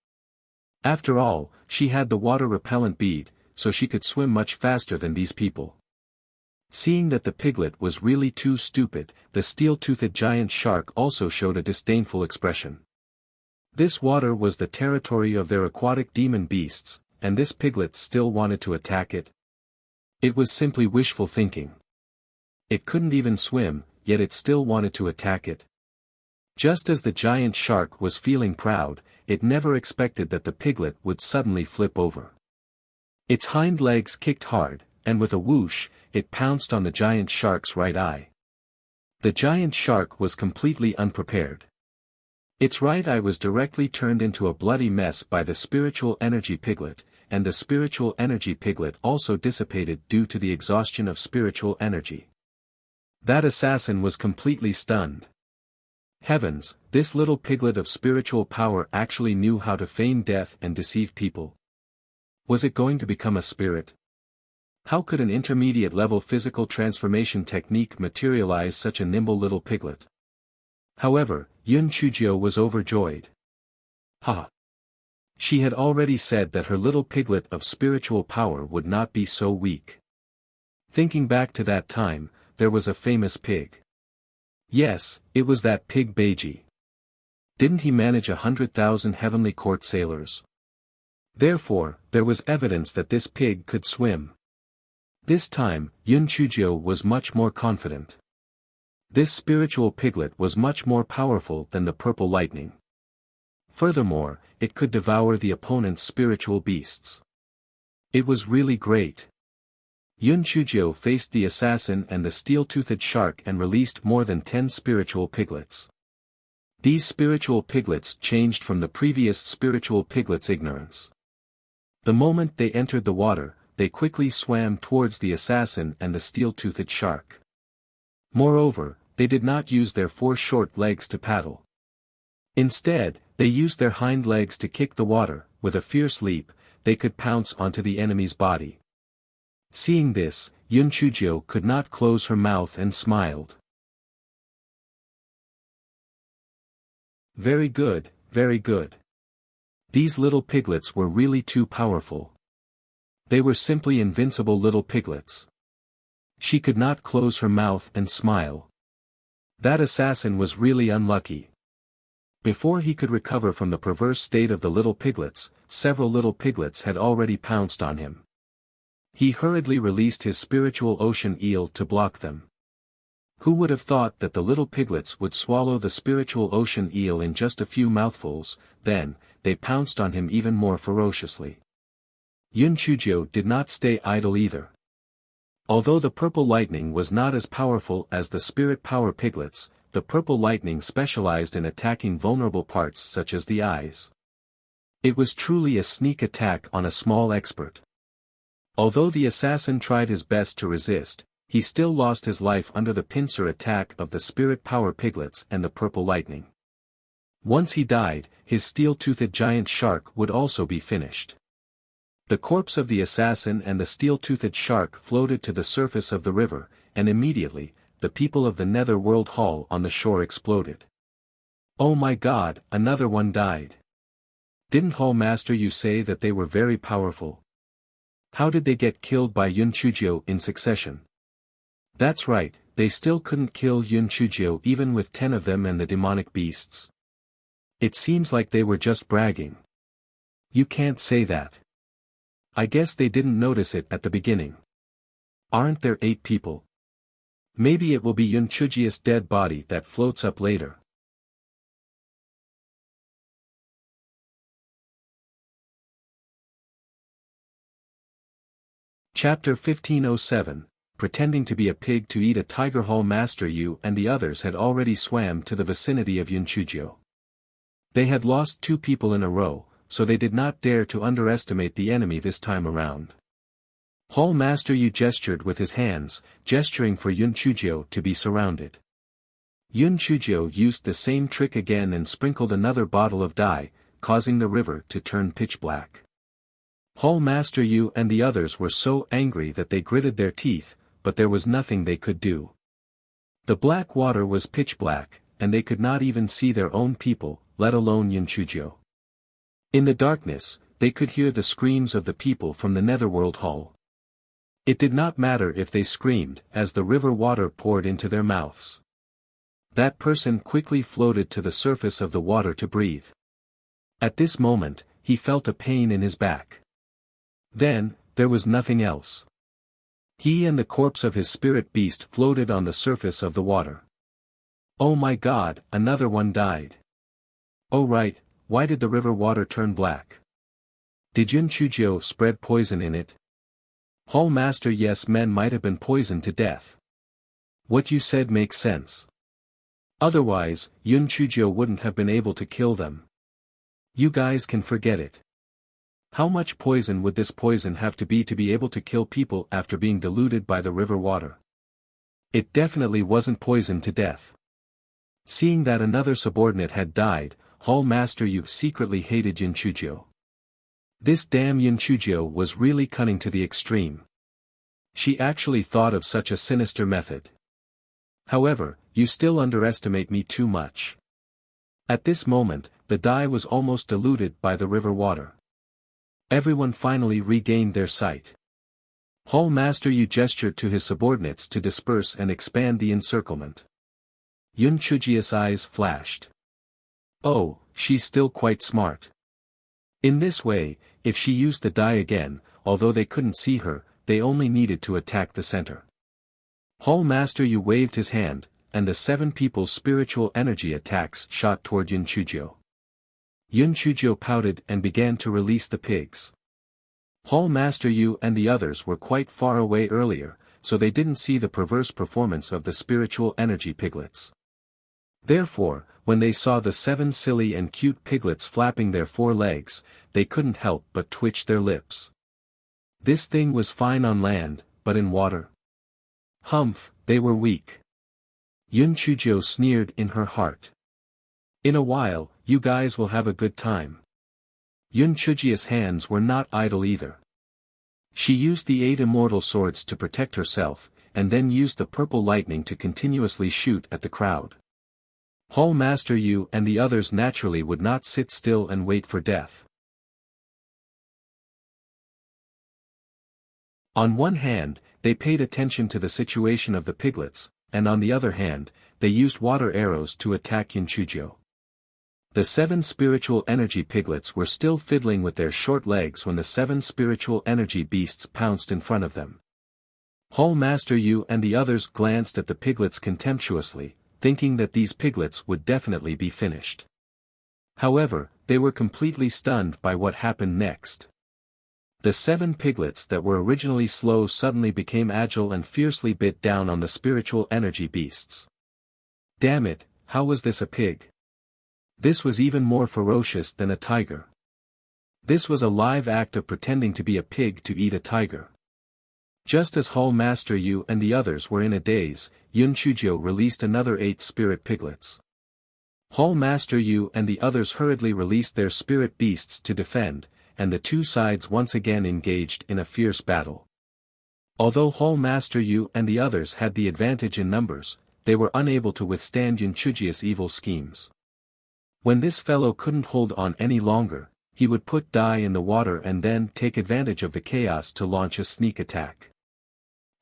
After all, she had the water-repellent bead, so she could swim much faster than these people. Seeing that the piglet was really too stupid, the steel-toothed giant shark also showed a disdainful expression. This water was the territory of their aquatic demon beasts, and this piglet still wanted to attack it? It was simply wishful thinking. It couldn't even swim, yet it still wanted to attack it. Just as the giant shark was feeling proud, it never expected that the piglet would suddenly flip over. Its hind legs kicked hard, and with a whoosh, it pounced on the giant shark's right eye. The giant shark was completely unprepared. Its right eye was directly turned into a bloody mess by the spiritual energy piglet, and the spiritual energy piglet also dissipated due to the exhaustion of spiritual energy. That assassin was completely stunned. Heavens, this little piglet of spiritual power actually knew how to feign death and deceive people. Was it going to become a spirit? How could an intermediate-level physical transformation technique materialize such a nimble little piglet? However, Yun Chujio was overjoyed. Ha! She had already said that her little piglet of spiritual power would not be so weak. Thinking back to that time, there was a famous pig. Yes, it was that pig Beiji. Didn't he manage 100,000 heavenly court sailors? Therefore, there was evidence that this pig could swim. This time, Yun Chujio was much more confident. This spiritual piglet was much more powerful than the purple lightning. Furthermore, it could devour the opponent's spiritual beasts. It was really great. Yun Chujio faced the assassin and the steel-toothed shark and released more than 10 spiritual piglets. These spiritual piglets changed from the previous spiritual piglets' ignorance. The moment they entered the water, they quickly swam towards the assassin and the steel-toothed shark. Moreover, they did not use their 4 short legs to paddle. Instead, they used their hind legs to kick the water. With a fierce leap, they could pounce onto the enemy's body. Seeing this, Yun Chujio could not close her mouth and smiled. Very good, very good. These little piglets were really too powerful. They were simply invincible little piglets. She could not close her mouth and smile. That assassin was really unlucky. Before he could recover from the perverse state of the little piglets, several little piglets had already pounced on him. He hurriedly released his spiritual ocean eel to block them. Who would have thought that the little piglets would swallow the spiritual ocean eel in just a few mouthfuls? Then, they pounced on him even more ferociously. Yun Chujio did not stay idle either. Although the purple lightning was not as powerful as the spirit power piglets, the purple lightning specialized in attacking vulnerable parts such as the eyes. It was truly a sneak attack on a small expert. Although the assassin tried his best to resist, he still lost his life under the pincer attack of the spirit power piglets and the purple lightning. Once he died, his steel-toothed giant shark would also be finished. The corpse of the assassin and the steel-toothed shark floated to the surface of the river, and immediately, the people of the Netherworld Hall on the shore exploded. Oh my God, another one died. Didn't Hall Master you say that they were very powerful? How did they get killed by Yun Chujio in succession? That's right, they still couldn't kill Yun Chujio even with 10 of them and the demonic beasts. It seems like they were just bragging. You can't say that. I guess they didn't notice it at the beginning. Aren't there 8 people? Maybe it will be Yun Chujio's dead body that floats up later. Chapter 1507, Pretending to be a pig to eat a tiger. Hall Master Yu and the others had already swam to the vicinity of Yun Chujio. They had lost 2 people in a row, so they did not dare to underestimate the enemy this time around. Hall Master Yu gestured with his hands, gesturing for Yun Chujio to be surrounded. Yun Chujio used the same trick again and sprinkled another bottle of dye, causing the river to turn pitch black. Hall Master Yu and the others were so angry that they gritted their teeth, but there was nothing they could do. The black water was pitch black, and they could not even see their own people, let alone Yun Chujio. In the darkness, they could hear the screams of the people from the Netherworld Hall. It did not matter if they screamed, as the river water poured into their mouths. That person quickly floated to the surface of the water to breathe. At this moment, he felt a pain in his back. Then, there was nothing else. He and the corpse of his spirit beast floated on the surface of the water. Oh my God, another one died. Oh right, why did the river water turn black? Did Yun Chujio spread poison in it? Hall Master, yes, men might have been poisoned to death. What you said makes sense. Otherwise, Yun Chujio wouldn't have been able to kill them. You guys can forget it. How much poison would this poison have to be able to kill people after being diluted by the river water? It definitely wasn't poison to death. Seeing that another subordinate had died, Hall Master Yu secretly hated Yun Chujio. This damn Yun Chujio was really cunning to the extreme. She actually thought of such a sinister method. However, you still underestimate me too much. At this moment, the dye was almost diluted by the river water. Everyone finally regained their sight. Hall Master Yu gestured to his subordinates to disperse and expand the encirclement. Yun Chujio's eyes flashed. Oh, she's still quite smart. In this way, if she used the dye again, although they couldn't see her, they only needed to attack the center. Hall Master Yu waved his hand, and the 7 people's spiritual energy attacks shot toward Yun Chujio. Yun Chujio pouted and began to release the pigs. Hall Master Yu and the others were quite far away earlier, so they didn't see the perverse performance of the spiritual energy piglets. Therefore, when they saw the 7 silly and cute piglets flapping their 4 legs, they couldn't help but twitch their lips. This thing was fine on land, but in water? Humph, they were weak. Yun Chujio sneered in her heart. In a while, you guys will have a good time. Yun Chujio's hands were not idle either. She used the 8 immortal swords to protect herself, and then used the purple lightning to continuously shoot at the crowd. Hall Master Yu and the others naturally would not sit still and wait for death. On one hand, they paid attention to the situation of the piglets, and on the other hand, they used water arrows to attack Yun Chujio. The 7 spiritual energy piglets were still fiddling with their short legs when the 7 spiritual energy beasts pounced in front of them. Hall Master Yu and the others glanced at the piglets contemptuously, thinking that these piglets would definitely be finished. However, they were completely stunned by what happened next. The 7 piglets that were originally slow suddenly became agile and fiercely bit down on the spiritual energy beasts. Damn it, how was this a pig? This was even more ferocious than a tiger. This was a live act of pretending to be a pig to eat a tiger. Just as Hall Master Yu and the others were in a daze, Yun Chujio released another 8 spirit piglets. Hall Master Yu and the others hurriedly released their spirit beasts to defend, and the two sides once again engaged in a fierce battle. Although Hall Master Yu and the others had the advantage in numbers, they were unable to withstand Yunchujia's evil schemes. When this fellow couldn't hold on any longer, he would put dye in the water and then take advantage of the chaos to launch a sneak attack.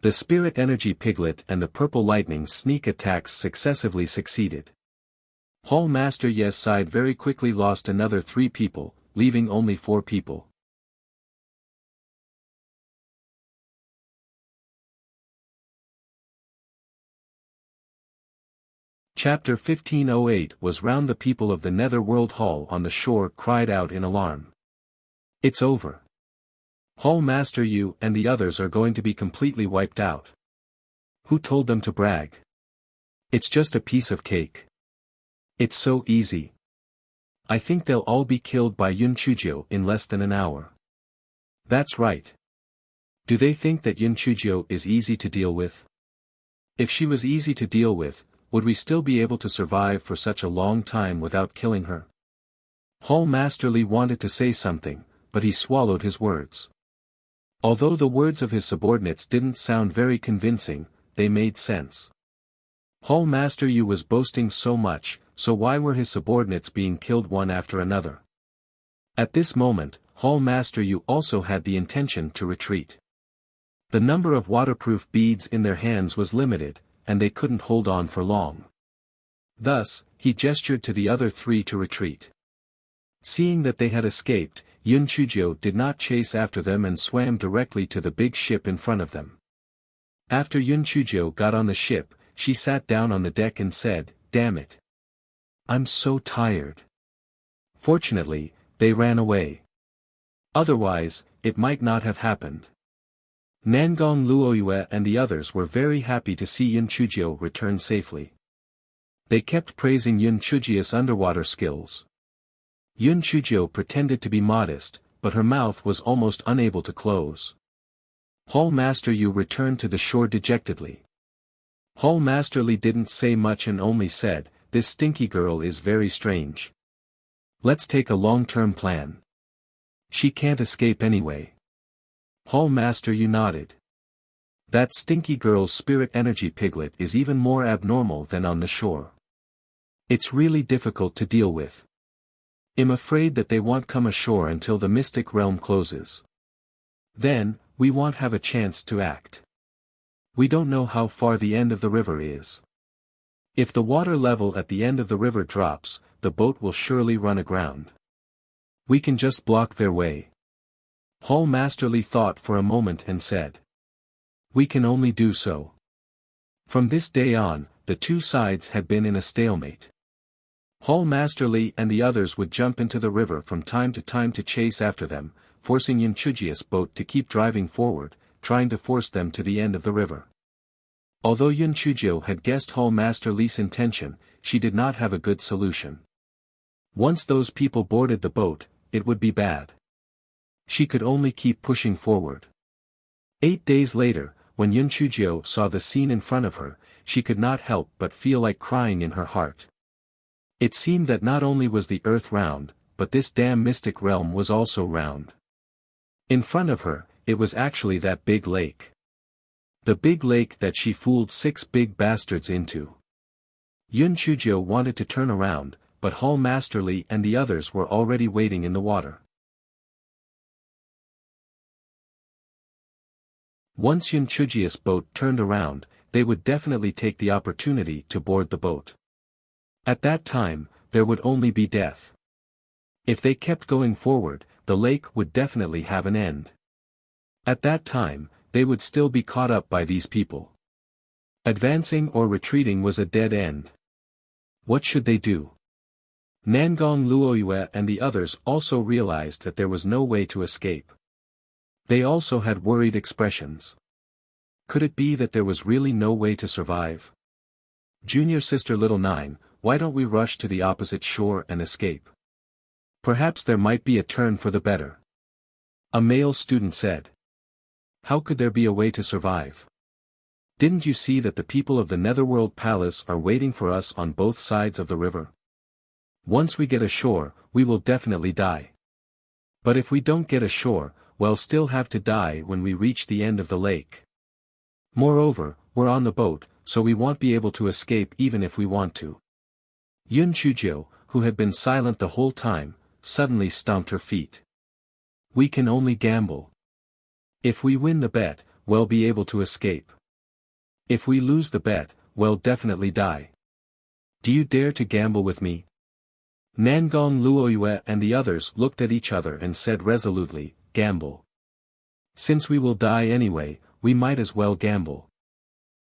The Spirit Energy Piglet and the Purple Lightning sneak attacks successively succeeded. Hall Master Ye's side very quickly lost another 3 people, leaving only 4 people. Chapter 1508 was round the people of the Netherworld Hall on the shore cried out in alarm. It's over. Hall Master Yu and the others are going to be completely wiped out. Who told them to brag? It's just a piece of cake. It's so easy. I think they'll all be killed by Yunchujio in less than an hour. That's right. Do they think that Yunchujio is easy to deal with? If she was easy to deal with, would we still be able to survive for such a long time without killing her? Hall Master Li wanted to say something, but he swallowed his words. Although the words of his subordinates didn't sound very convincing, they made sense. Hall Master Yu was boasting so much, so why were his subordinates being killed one after another? At this moment, Hall Master Yu also had the intention to retreat. The number of waterproof beads in their hands was limited, and they couldn't hold on for long. Thus, he gestured to the other 3 to retreat. Seeing that they had escaped, Yunchujio did not chase after them and swam directly to the big ship in front of them. After Yunchujio got on the ship, she sat down on the deck and said, "Damn it. I'm so tired." Fortunately, they ran away. Otherwise, it might not have happened. Nangong Luoyue and the others were very happy to see Yunchujio return safely. They kept praising Yunchujia's underwater skills. Yunchujio pretended to be modest, but her mouth was almost unable to close. Hall Master Yu returned to the shore dejectedly. Hall Master Li didn't say much and only said, "This stinky girl is very strange. Let's take a long-term plan. She can't escape anyway." Hall Master Yu nodded. That stinky girl's Spirit Energy Piglet is even more abnormal than on the shore. It's really difficult to deal with. I'm afraid that they won't come ashore until the Mystic Realm closes. Then, we won't have a chance to act. We don't know how far the end of the river is. If the water level at the end of the river drops, the boat will surely run aground. We can just block their way. Hall Master Li thought for a moment and said, "We can only do so." From this day on, the two sides had been in a stalemate. Hall Master Li and the others would jump into the river from time to time to chase after them, forcing Yunchujia's boat to keep driving forward, trying to force them to the end of the river. Although Yunchujio had guessed Hall Master Li's intention, she did not have a good solution. Once those people boarded the boat, it would be bad. She could only keep pushing forward. 8 days later, when Yunchujio saw the scene in front of her, she could not help but feel like crying in her heart. It seemed that not only was the earth round, but this damn mystic realm was also round. In front of her, it was actually that big lake. The big lake that she fooled 6 big bastards into. Yunchujio wanted to turn around, but Hall Master Li and the others were already waiting in the water. Once Yunchujia's boat turned around, they would definitely take the opportunity to board the boat. At that time, there would only be death. If they kept going forward, the lake would definitely have an end. At that time, they would still be caught up by these people. Advancing or retreating was a dead end. What should they do? Nangong Luoyue and the others also realized that there was no way to escape. They also had worried expressions. Could it be that there was really no way to survive? Junior sister Little Nine, why don't we rush to the opposite shore and escape? Perhaps there might be a turn for the better. A male student said. How could there be a way to survive? Didn't you see that the people of the Netherworld Palace are waiting for us on both sides of the river? Once we get ashore, we will definitely die. But if we don't get ashore, we'll still have to die when we reach the end of the lake. Moreover, we're on the boat, so we won't be able to escape even if we want to. Yun Chujio, who had been silent the whole time, suddenly stomped her feet. We can only gamble. If we win the bet, we'll be able to escape. If we lose the bet, we'll definitely die. Do you dare to gamble with me? Nangong Luoyue and the others looked at each other and said resolutely, gamble. Since we will die anyway, we might as well gamble.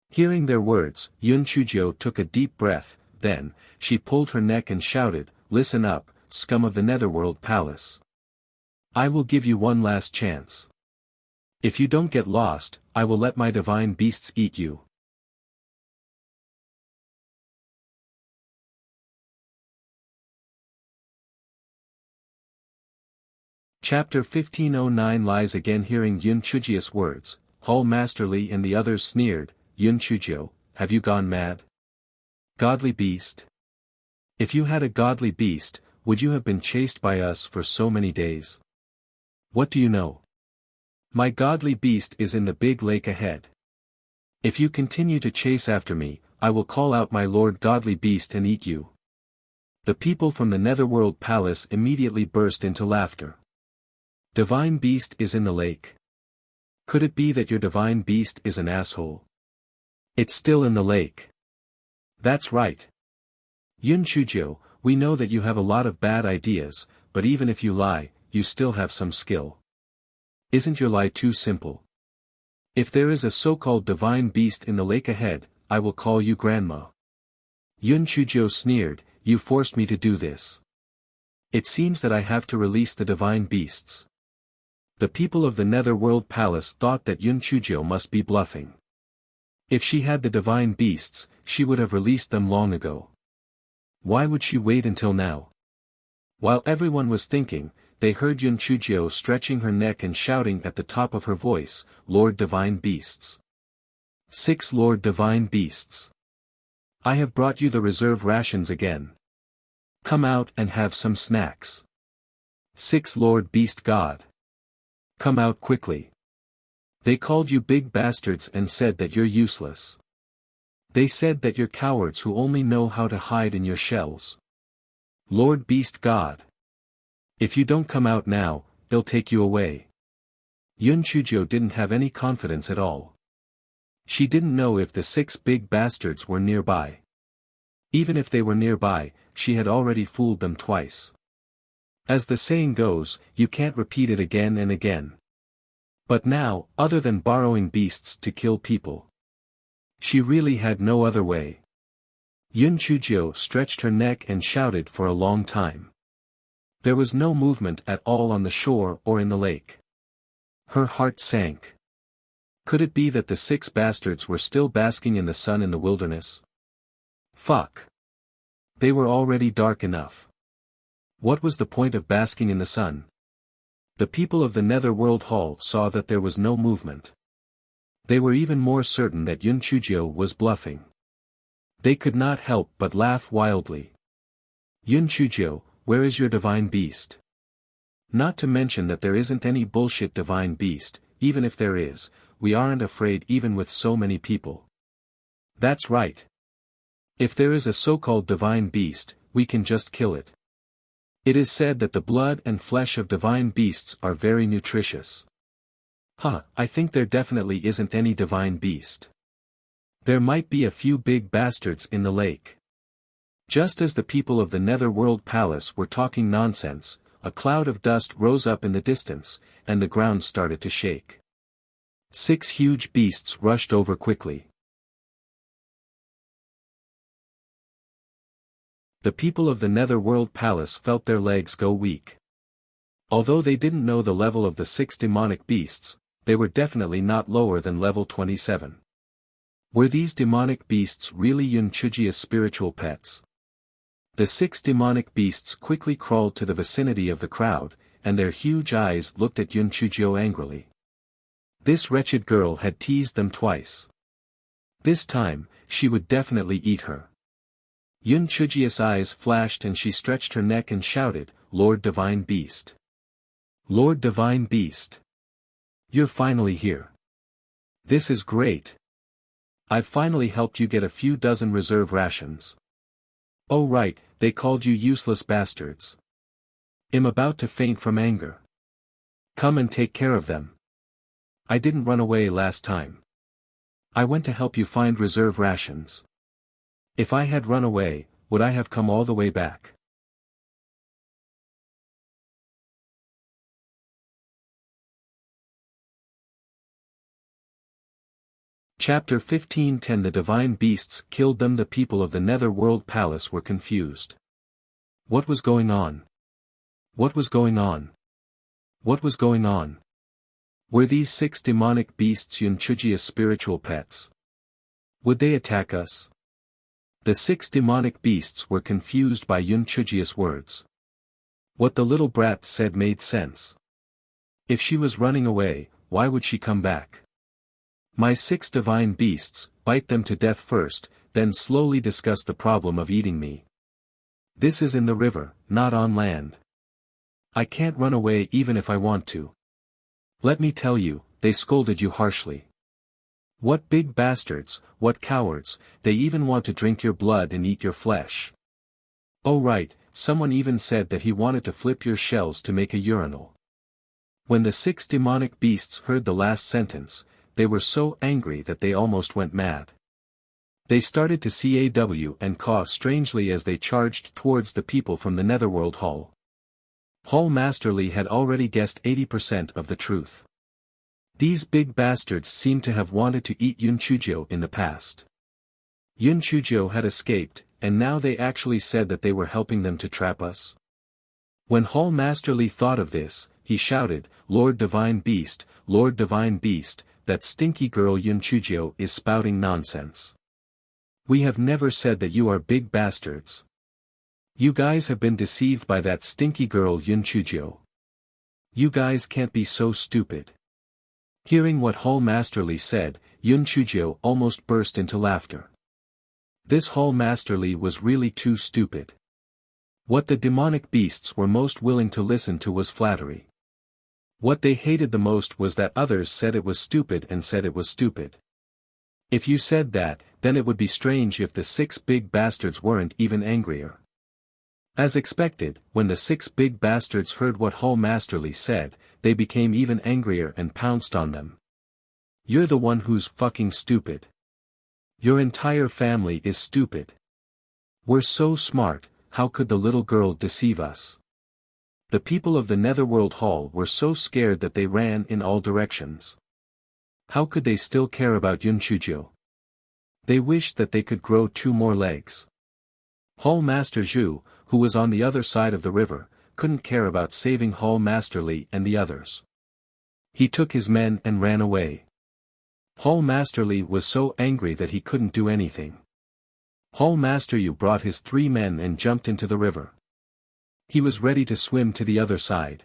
Hearing their words, Yun Chujio took a deep breath, then, she pulled her neck and shouted, listen up, scum of the Netherworld Palace. I will give you one last chance. If you don't get lost, I will let my divine beasts eat you. Chapter 1509 lies again. Hearing Yun Chujio's words, Hall Masterly and the others sneered, Yun Chujio, have you gone mad? Godly beast? If you had a godly beast, would you have been chased by us for so many days? What do you know? My godly beast is in the big lake ahead. If you continue to chase after me, I will call out my lord godly beast and eat you. The people from the Netherworld Palace immediately burst into laughter. Divine beast is in the lake. Could it be that your divine beast is an asshole? It's still in the lake. That's right. Yun Chujio, we know that you have a lot of bad ideas, but even if you lie, you still have some skill. Isn't your lie too simple? If there is a so-called divine beast in the lake ahead, I will call you grandma. Yun Chujio sneered, you forced me to do this. It seems that I have to release the divine beasts. The people of the Netherworld Palace thought that Yun Chujio must be bluffing. If she had the divine beasts, she would have released them long ago. Why would she wait until now? While everyone was thinking, they heard Yun Chujio stretching her neck and shouting at the top of her voice, Lord Divine Beasts. 6 Lord Divine Beasts. I have brought you the reserve rations again. Come out and have some snacks. 6 Lord Beast God. Come out quickly. They called you big bastards and said that you're useless. They said that you're cowards who only know how to hide in your shells. Lord Beast God. If you don't come out now, they'll take you away. Yun Chujio didn't have any confidence at all. She didn't know if the 6 big bastards were nearby. Even if they were nearby, she had already fooled them twice. As the saying goes, you can't repeat it again and again. But now, other than borrowing beasts to kill people, she really had no other way. Yun Chujio stretched her neck and shouted for a long time. There was no movement at all on the shore or in the lake. Her heart sank. Could it be that the 6 bastards were still basking in the sun in the wilderness? Fuck. They were already dark enough. What was the point of basking in the sun? The people of the Netherworld Hall saw that there was no movement. They were even more certain that Yun Chujio was bluffing. They could not help but laugh wildly. Yun Chujio, where is your divine beast? Not to mention that there isn't any bullshit divine beast, even if there is, we aren't afraid even with so many people. That's right. If there is a so-called divine beast, we can just kill it. It is said that the blood and flesh of divine beasts are very nutritious. I think there definitely isn't any divine beast. There might be a few big bastards in the lake. Just as the people of the Netherworld Palace were talking nonsense, a cloud of dust rose up in the distance, and the ground started to shake. 6 huge beasts rushed over quickly. The people of the Netherworld Palace felt their legs go weak. Although they didn't know the level of the 6 demonic beasts, they were definitely not lower than level 27. Were these demonic beasts really Yun Chujio's spiritual pets? The 6 demonic beasts quickly crawled to the vicinity of the crowd, and their huge eyes looked at Yun Chujio angrily. This wretched girl had teased them twice. This time, she would definitely eat her. Yun Chujia's eyes flashed and she stretched her neck and shouted, "Lord Divine Beast! Lord Divine Beast! You're finally here. This is great. I've finally helped you get a few dozen reserve rations. Oh right, they called you useless bastards. I'm about to faint from anger. Come and take care of them. I didn't run away last time. I went to help you find reserve rations. If I had run away, would I have come all the way back?" Chapter 15:10 The divine beasts killed them. The people of the Netherworld Palace were confused. What was going on? What was going on? What was going on? Were these 6 demonic beasts Yun Chujia's spiritual pets? Would they attack us? The 6 demonic beasts were confused by Yun Chujia's words. What the little brat said made sense. If she was running away, why would she come back? My 6 divine beasts, bite them to death first, then slowly discuss the problem of eating me. This is in the river, not on land. I can't run away even if I want to. Let me tell you, they scolded you harshly. What big bastards, what cowards, they even want to drink your blood and eat your flesh. Oh right, someone even said that he wanted to flip your shells to make a urinal. When the 6 demonic beasts heard the last sentence, they were so angry that they almost went mad. They started to caw and caw strangely as they charged towards the people from the Netherworld Hall. Hall Masterly had already guessed 80% of the truth. These big bastards seemed to have wanted to eat Yun Chujio in the past. Yun Chujio had escaped, and now they actually said that they were helping them to trap us. When Hall Masterly thought of this, he shouted, "Lord Divine Beast, Lord Divine Beast, that stinky girl Yun Chujio is spouting nonsense. We have never said that you are big bastards. You guys have been deceived by that stinky girl Yun Chujio. You guys can't be so stupid." Hearing what Hall Masterly said, Yun Chujio almost burst into laughter. This Hall Masterly was really too stupid. What the demonic beasts were most willing to listen to was flattery. What they hated the most was that others said it was stupid and said it was stupid. If you said that, then it would be strange if the 6 big bastards weren't even angrier. As expected, when the 6 big bastards heard what Hall Masterly said, they became even angrier and pounced on them. "You're the one who's fucking stupid. Your entire family is stupid. We're so smart, how could the little girl deceive us?" The people of the Netherworld Hall were so scared that they ran in all directions. How could they still care about Yun Chujio? They wished that they could grow 2 more legs. Hall Master Zhu, who was on the other side of the river, couldn't care about saving Hall Masterly and the others. He took his men and ran away. Hall Masterly was so angry that he couldn't do anything. Hall Master Yu brought his 3 men and jumped into the river. He was ready to swim to the other side.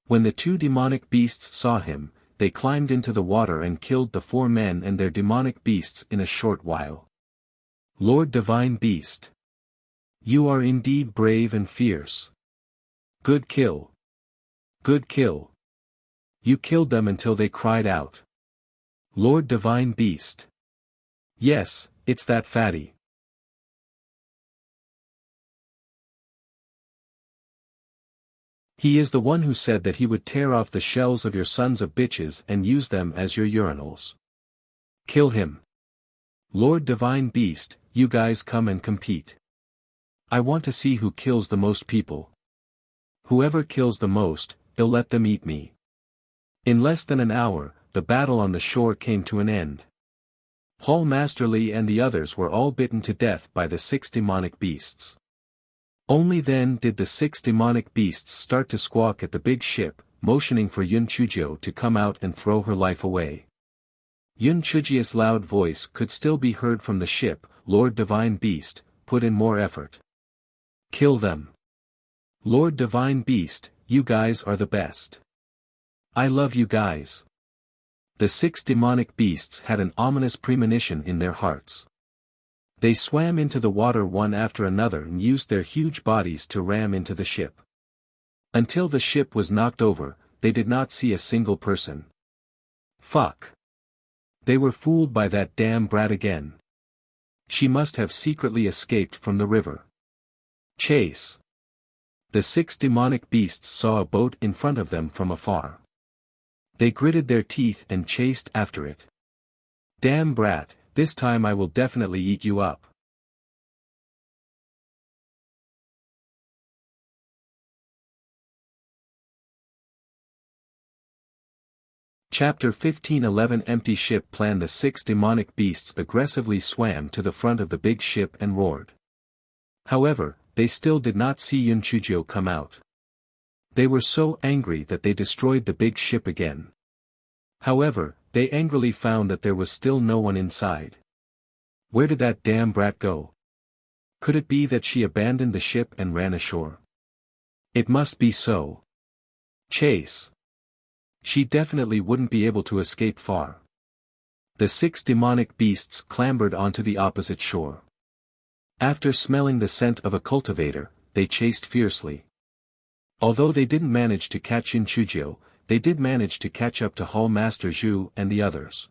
When the 2 demonic beasts saw him, they climbed into the water and killed the 4 men and their demonic beasts in a short while. "Lord Divine Beast! You are indeed brave and fierce. Good kill. Good kill. You killed them until they cried out. Lord Divine Beast. Yes, it's that fatty. He is the one who said that he would tear off the shells of your sons of bitches and use them as your urinals. Kill him. Lord Divine Beast, you guys come and compete. I want to see who kills the most people. Whoever kills the most, he'll let them eat me." In less than an hour, the battle on the shore came to an end. Hall Masterly and the others were all bitten to death by the 6 demonic beasts. Only then did the 6 demonic beasts start to squawk at the big ship, motioning for Yun Chujio to come out and throw her life away. Yun Chujio's loud voice could still be heard from the ship. "Lord Divine Beast, put in more effort. Kill them. Lord Divine Beast, you guys are the best. I love you guys." The 6 demonic beasts had an ominous premonition in their hearts. They swam into the water one after another and used their huge bodies to ram into the ship. Until the ship was knocked over, they did not see a single person. Fuck. They were fooled by that damn brat again. She must have secretly escaped from the river. Chase. The 6 demonic beasts saw a boat in front of them from afar. They gritted their teeth and chased after it. Damn brat, this time I will definitely eat you up. Chapter 15:11 Empty ship plan. The 6 demonic beasts aggressively swam to the front of the big ship and roared. However, they still did not see Yun Chujio come out. They were so angry that they destroyed the big ship again. However, they angrily found that there was still no one inside. Where did that damn brat go? Could it be that she abandoned the ship and ran ashore? It must be so. Chase. She definitely wouldn't be able to escape far. The 6 demonic beasts clambered onto the opposite shore. After smelling the scent of a cultivator, they chased fiercely. Although they didn't manage to catch Yun Chujio, they did manage to catch up to Hall Master Zhu and the others.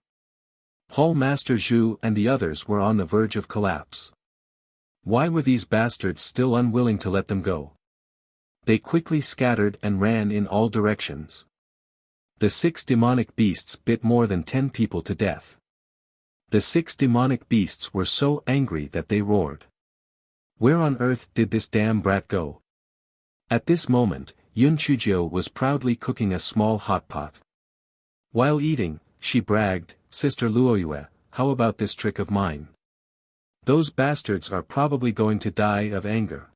Hall Master Zhu and the others were on the verge of collapse. Why were these bastards still unwilling to let them go? They quickly scattered and ran in all directions. The 6 demonic beasts bit more than 10 people to death. The 6 demonic beasts were so angry that they roared. Where on earth did this damn brat go? At this moment, Yun Chujio was proudly cooking a small hot pot. While eating, she bragged, "Sister Luoyue, how about this trick of mine? Those bastards are probably going to die of anger."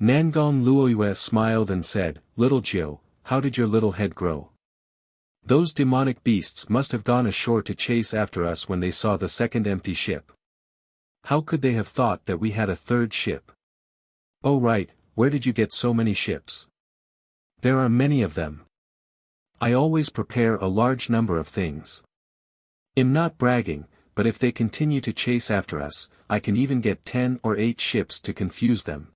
Nangong Luoyue smiled and said, "Little Jiu, how did your little head grow? Those demonic beasts must have gone ashore to chase after us when they saw the second empty ship. How could they have thought that we had a third ship? Oh right, where did you get so many ships? There are many of them. I always prepare a large number of things. I'm not bragging, but if they continue to chase after us, I can even get 10 or 8 ships to confuse them.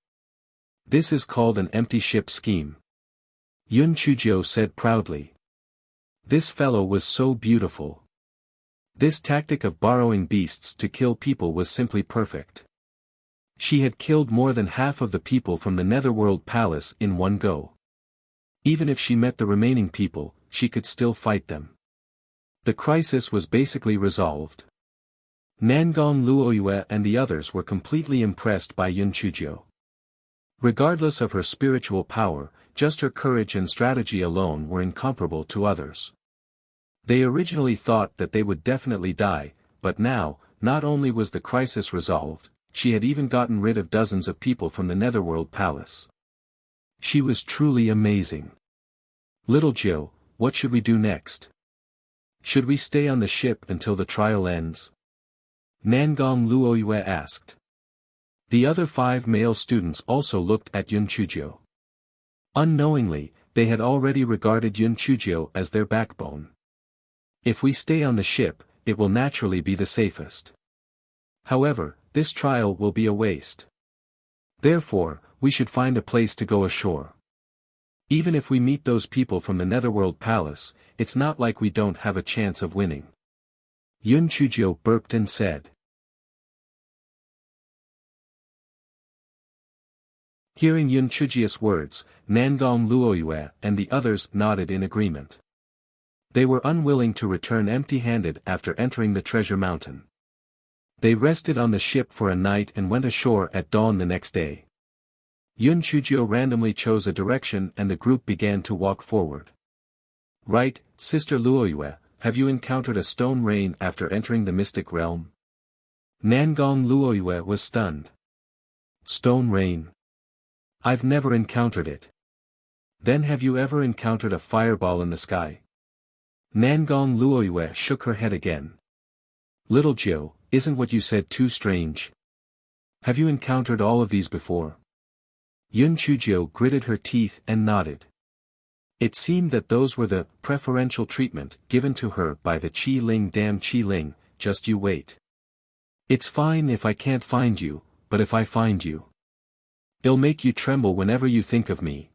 This is called an empty ship scheme." Yun Chujio said proudly. This fellow was so beautiful. This tactic of borrowing beasts to kill people was simply perfect. She had killed more than half of the people from the Netherworld Palace in one go. Even if she met the remaining people, she could still fight them. The crisis was basically resolved. Nangong Luoyue and the others were completely impressed by Yun Chujio. Regardless of her spiritual power, just her courage and strategy alone were incomparable to others. They originally thought that they would definitely die, but now, not only was the crisis resolved, she had even gotten rid of dozens of people from the Netherworld Palace. She was truly amazing. "Little Jiu, what should we do next? Should we stay on the ship until the trial ends?" Nangong Luoyue asked. The other 5 male students also looked at Yun Chujio. Unknowingly, they had already regarded Yun Chujio as their backbone. If we stay on the ship, it will naturally be the safest. However, this trial will be a waste. Therefore, we should find a place to go ashore. Even if we meet those people from the Netherworld Palace, it's not like we don't have a chance of winning. Yun Chujio burped and said. Hearing Yun Chujio's words, Nangong Luoyue and the others nodded in agreement. They were unwilling to return empty-handed after entering the treasure mountain. They rested on the ship for a night and went ashore at dawn the next day. Yun Chujio randomly chose a direction and the group began to walk forward. "Right, Sister Luoyue, have you encountered a stone rain after entering the mystic realm?" Nangong Luoyue was stunned. "Stone rain? I've never encountered it. Then have you ever encountered a fireball in the sky?" Nangong Luoyue shook her head again. "Little Jiu, isn't what you said too strange? Have you encountered all of these before?" Yun Chujio gritted her teeth and nodded. It seemed that those were the preferential treatment given to her by the Qi Ling. Damn Qi Ling, just you wait. It's fine if I can't find you, but if I find you, it'll make you tremble whenever you think of me.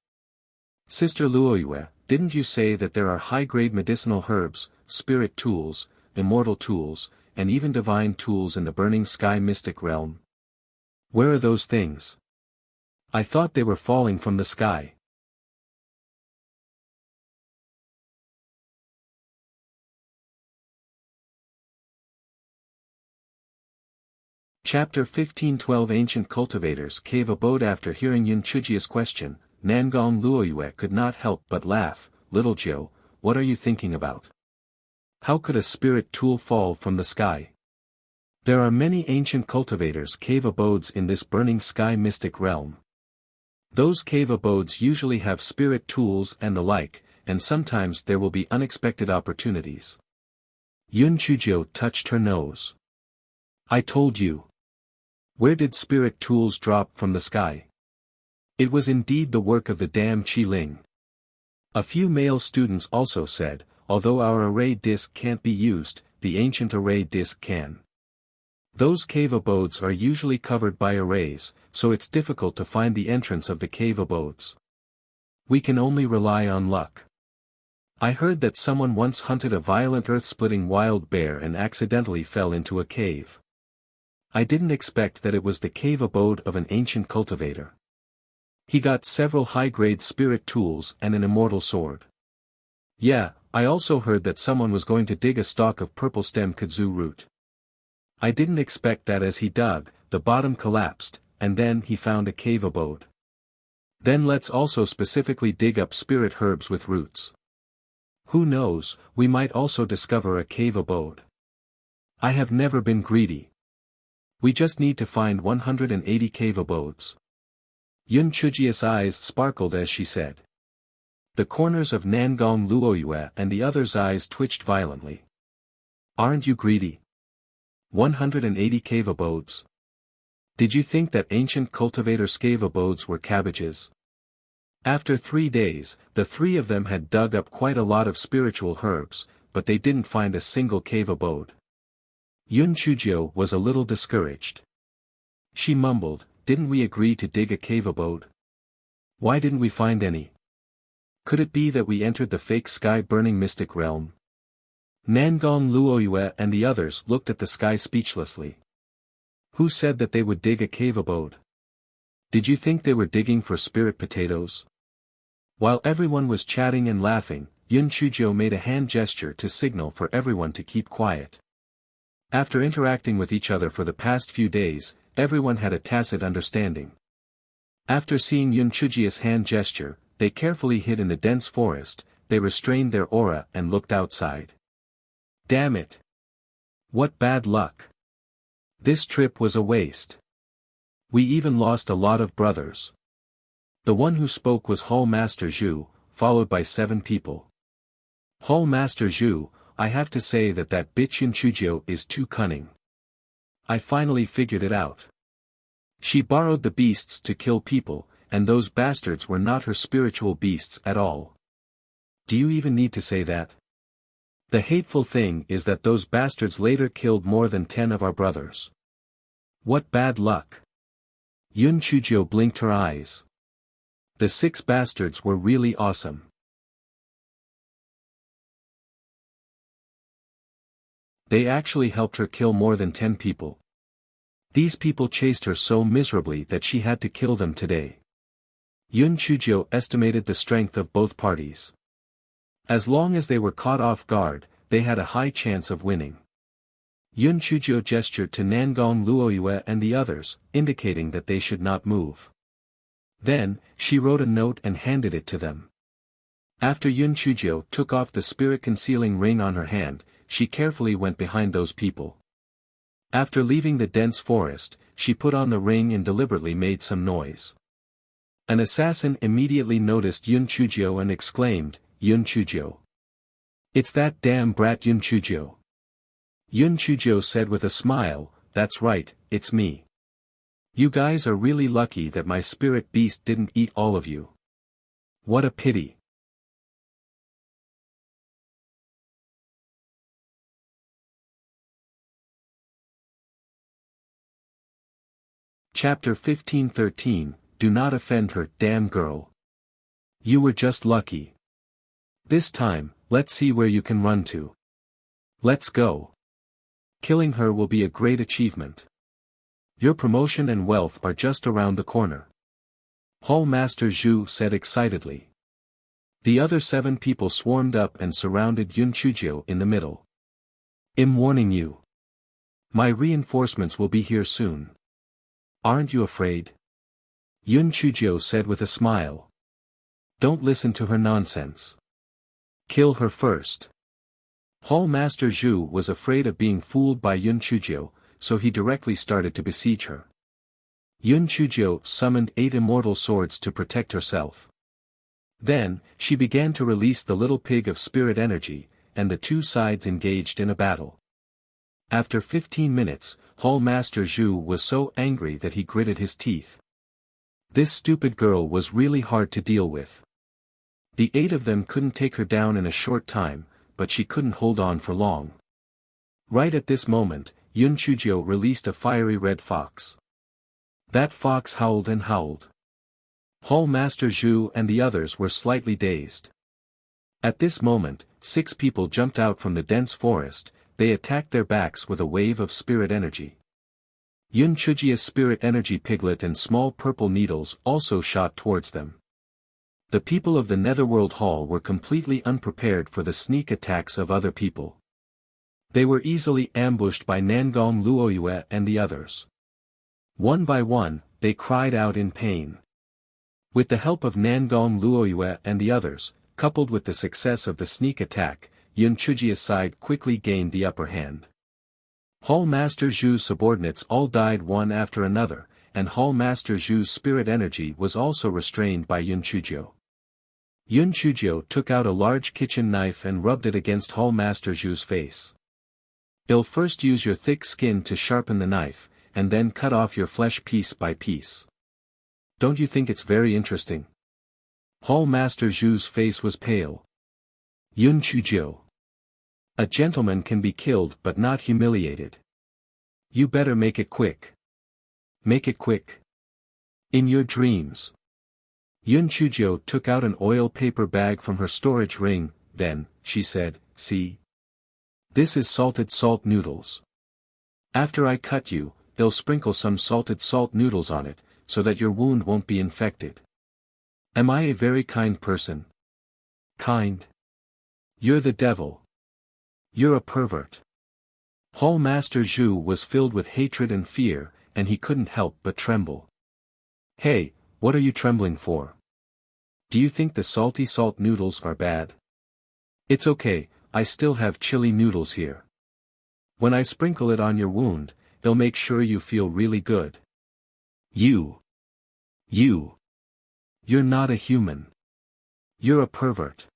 Sister Luoyue, didn't you say that there are high-grade medicinal herbs, spirit tools, immortal tools, and even divine tools in the burning sky mystic realm? Where are those things? I thought they were falling from the sky. Chapter 15:12 Ancient Cultivators Cave Abode. After hearing Yun Chujia's question, Nangong Luoyue could not help but laugh. Little Jiu, what are you thinking about? How could a spirit tool fall from the sky? There are many ancient cultivators' cave abodes in this burning sky mystic realm. Those cave abodes usually have spirit tools and the like, and sometimes there will be unexpected opportunities. Yun Chujio touched her nose. I told you. Where did spirit tools drop from the sky? It was indeed the work of the damn Qi Ling. A few male students also said, although our array disc can't be used, the ancient array disc can. Those cave abodes are usually covered by arrays, so it's difficult to find the entrance of the cave abodes. We can only rely on luck. I heard that someone once hunted a violent earth-splitting wild bear and accidentally fell into a cave. I didn't expect that it was the cave abode of an ancient cultivator. He got several high-grade spirit tools and an immortal sword. Yeah, I also heard that someone was going to dig a stalk of purple stem kudzu root. I didn't expect that as he dug, the bottom collapsed, and then he found a cave abode. Then let's also specifically dig up spirit herbs with roots. Who knows, we might also discover a cave abode. I have never been greedy. We just need to find 180 cave abodes. Yun Chujia's eyes sparkled as she said. The corners of Nangong Luoyue and the other's eyes twitched violently. Aren't you greedy? 180 cave abodes. Did you think that ancient cultivators' cave abodes were cabbages? After 3 days, the three of them had dug up quite a lot of spiritual herbs, but they didn't find a single cave abode. Yun Chujio was a little discouraged. She mumbled, didn't we agree to dig a cave abode? Why didn't we find any? Could it be that we entered the fake sky-burning mystic realm? Nangong Luoyue and the others looked at the sky speechlessly. Who said that they would dig a cave abode? Did you think they were digging for spirit potatoes? While everyone was chatting and laughing, Yun Chujio made a hand gesture to signal for everyone to keep quiet. After interacting with each other for the past few days, everyone had a tacit understanding. After seeing Yun Chujia's hand gesture, they carefully hid in the dense forest, they restrained their aura and looked outside. Damn it! What bad luck! This trip was a waste. We even lost a lot of brothers. The one who spoke was Hall Master Zhu, followed by 7 people. Hall Master Zhu, I have to say that bitch Yun Chujio is too cunning. I finally figured it out. She borrowed the beasts to kill people, and those bastards were not her spiritual beasts at all. Do you even need to say that? The hateful thing is that those bastards later killed more than 10 of our brothers. What bad luck. Yun Chujio blinked her eyes. The 6 bastards were really awesome. They actually helped her kill more than 10 people. These people chased her so miserably that she had to kill them today. Yun Chujio estimated the strength of both parties. As long as they were caught off guard, they had a high chance of winning. Yun Chujio gestured to Nangong Luoyue and the others, indicating that they should not move. Then, she wrote a note and handed it to them. After Yun Chujio took off the spirit-concealing ring on her hand, she carefully went behind those people. After leaving the dense forest, she put on the ring and deliberately made some noise. An assassin immediately noticed Yun Chujio and exclaimed, Yun Chujio. It's that damn brat Yun Chujio. Yun Chujio said with a smile, that's right, it's me. You guys are really lucky that my spirit beast didn't eat all of you. What a pity. Chapter 15:13, Do not offend her, damn girl. You were just lucky. This time, let's see where you can run to. Let's go. Killing her will be a great achievement. Your promotion and wealth are just around the corner. Hall Master Zhu said excitedly. The other 7 people swarmed up and surrounded Yun Chujio in the middle. I'm warning you. My reinforcements will be here soon. Aren't you afraid? Yun Chujio said with a smile. Don't listen to her nonsense. Kill her first. Hall Master Zhu was afraid of being fooled by Yun Chujio, so he directly started to besiege her. Yun Chujio summoned 8 immortal swords to protect herself. Then, she began to release the little pig of spirit energy, and the 2 sides engaged in a battle. After 15 minutes, Hall Master Zhu was so angry that he gritted his teeth. This stupid girl was really hard to deal with. The 8 of them couldn't take her down in a short time, but she couldn't hold on for long. Right at this moment, Yun Chujio released a fiery red fox. That fox howled and howled. Hall Master Zhu and the others were slightly dazed. At this moment, 6 people jumped out from the dense forest. They attacked their backs with a wave of spirit energy. Yun Chujio's spirit energy piglet and small purple needles also shot towards them. The people of the Netherworld Hall were completely unprepared for the sneak attacks of other people. They were easily ambushed by Nangong Luoyue and the others. One by one, they cried out in pain. With the help of Nangong Luoyue and the others, coupled with the success of the sneak attack, Yun Chujio's side quickly gained the upper hand. Hall Master Zhu's subordinates all died one after another, and Hall Master Zhu's spirit energy was also restrained by Yun Chujio. Yun Chujio took out a large kitchen knife and rubbed it against Hall Master Zhu's face. You'll first use your thick skin to sharpen the knife, and then cut off your flesh piece by piece. Don't you think it's very interesting? Hall Master Zhu's face was pale. Yun Chujio. A gentleman can be killed but not humiliated. You better make it quick. Make it quick. In your dreams. Yun Chujio took out an oil paper bag from her storage ring, then, she said, see? This is salted salt noodles. After I cut you, they'll sprinkle some salted salt noodles on it, so that your wound won't be infected. Am I a very kind person? Kind? You're the devil. You're a pervert. Hall Master Zhu was filled with hatred and fear, and he couldn't help but tremble. Hey, what are you trembling for? Do you think the salty salt noodles are bad? It's okay, I still have chili noodles here. When I sprinkle it on your wound, they'll make sure you feel really good. You're not a human. You're a pervert.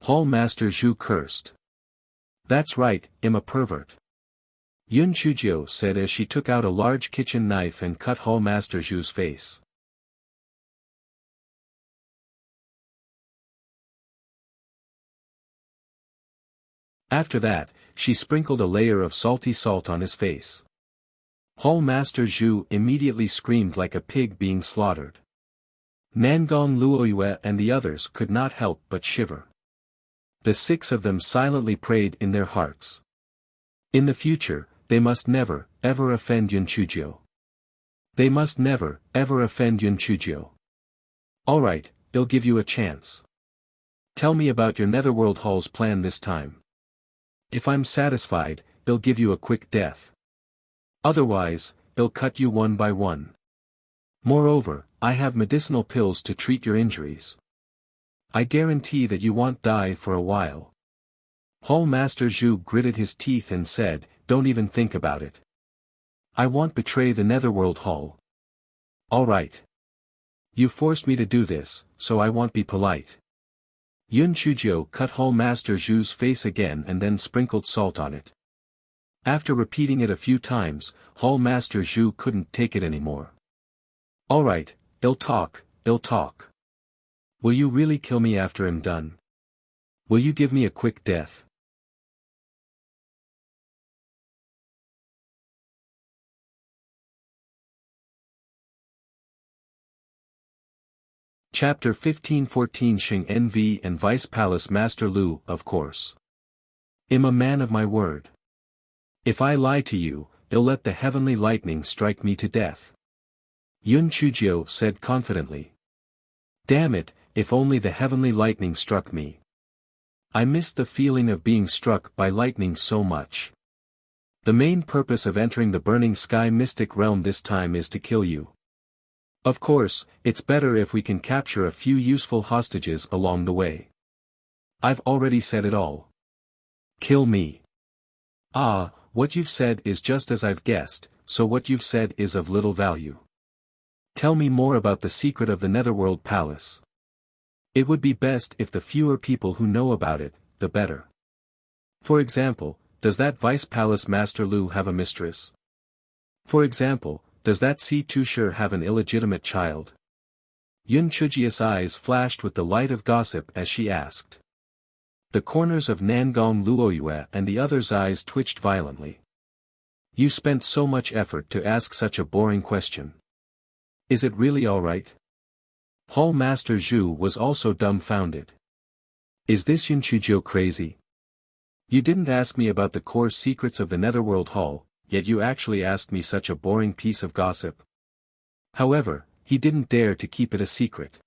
Hall Master Zhu cursed. That's right, I'm a pervert. Yun Chujio said as she took out a large kitchen knife and cut Hall Master Zhu's face. After that, she sprinkled a layer of salty salt on his face. Hall Master Zhu immediately screamed like a pig being slaughtered. Nangong Luoyue and the others could not help but shiver. The 6 of them silently prayed in their hearts. In the future, they must never, ever offend Yun Chujio. They must never, ever offend Yun Chujio. Alright, I'll give you a chance. Tell me about your Netherworld Hall's plan this time. If I'm satisfied, I'll give you a quick death. Otherwise, I'll cut you one by one. Moreover, I have medicinal pills to treat your injuries. I guarantee that you won't die for a while. Hall Master Zhu gritted his teeth and said, don't even think about it. I won't betray the Netherworld Hall. Alright. You forced me to do this, so I won't be polite. Yun Chujio cut Hall Master Zhu's face again and then sprinkled salt on it. After repeating it a few times, Hall Master Zhu couldn't take it anymore. Alright, I'll talk. Will you really kill me after I'm done? Will you give me a quick death? Chapter 1514 Xing Nv and Vice Palace Master Lu, of course. Am a man of my word. If I lie to you, I'll let the heavenly lightning strike me to death. Yun Chujiu said confidently. Damn it, if only the heavenly lightning struck me. I miss the feeling of being struck by lightning so much. The main purpose of entering the burning sky mystic realm this time is to kill you. Of course, it's better if we can capture a few useful hostages along the way. I've already said it all. Kill me. Ah, what you've said is just as I've guessed, so what you've said is of little value. Tell me more about the secret of the Netherworld Palace. It would be best if the fewer people who know about it, the better. For example, does that Vice Palace Master Lu have a mistress? For example, does that Si Tushir have an illegitimate child? Yun Chujia's eyes flashed with the light of gossip as she asked. The corners of Nangong Luoyue and the other's eyes twitched violently. You spent so much effort to ask such a boring question. Is it really alright? Hall Master Zhu was also dumbfounded. Is this Yun Chujiu crazy? You didn't ask me about the core secrets of the Netherworld Hall, yet you actually asked me such a boring piece of gossip. However, he didn't dare to keep it a secret.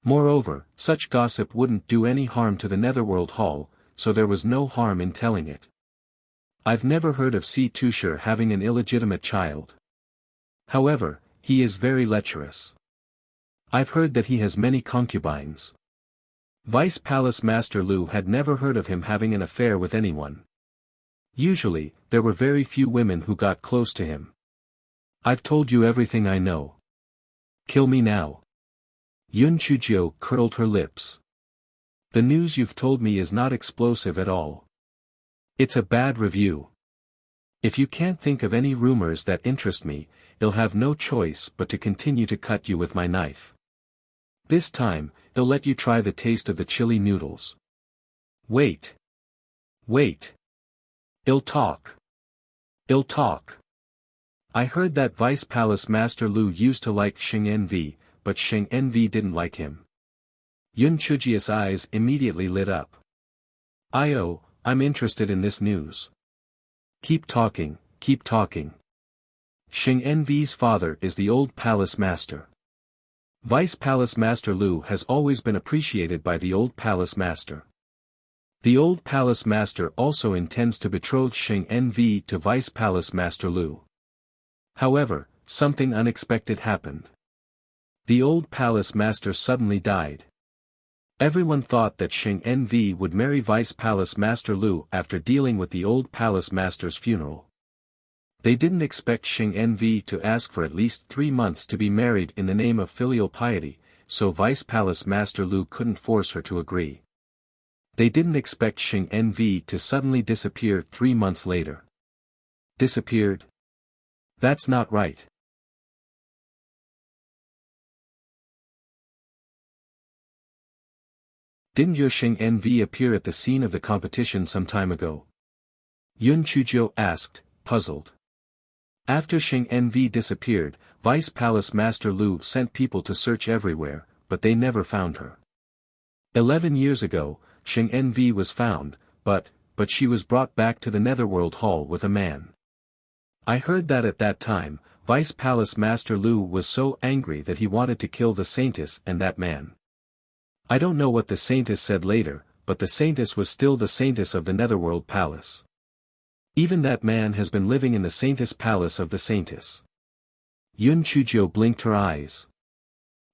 Moreover, such gossip wouldn't do any harm to the Netherworld Hall, so there was no harm in telling it. I've never heard of Si Tushir having an illegitimate child. However, he is very lecherous. I've heard that he has many concubines. Vice Palace Master Lu had never heard of him having an affair with anyone. Usually, there were very few women who got close to him. I've told you everything I know. Kill me now. Yun Chujiu curled her lips. The news you've told me is not explosive at all. It's a bad review. If you can't think of any rumors that interest me, I'll have no choice but to continue to cut you with my knife. This time, I'll let you try the taste of the chili noodles. Wait. Wait. I'll talk. I'll talk. I heard that Vice Palace Master Lu used to like Xing Nv, but Xing Nv didn't like him. Yun Chujia's eyes immediately lit up. I'm interested in this news. Keep talking, keep talking. Xing Nv's father is the old palace master. Vice Palace Master Lu has always been appreciated by the old palace master. The old palace master also intends to betroth Xing Nv to Vice Palace Master Lu. However, something unexpected happened. The old palace master suddenly died. Everyone thought that Xing Nv would marry Vice Palace Master Lu after dealing with the old palace master's funeral. They didn't expect Xing Nv to ask for at least 3 months to be married in the name of filial piety, so Vice Palace Master Lu couldn't force her to agree. They didn't expect Xing Nv to suddenly disappear 3 months later. Disappeared? That's not right. Didn't your Xing Nv appear at the scene of the competition some time ago? Yun Chujiu asked, puzzled. After Xing Nv disappeared, Vice Palace Master Lu sent people to search everywhere, but they never found her. 11 years ago, Xing Nv was found, but she was brought back to the Netherworld Hall with a man. I heard that at that time, Vice Palace Master Lu was so angry that he wanted to kill the Saintess and that man. I don't know what the Saintess said later, but the Saintess was still the Saintess of the Netherworld Palace. Even that man has been living in the Saintess Palace of the Saintess. Yun Chujiu blinked her eyes.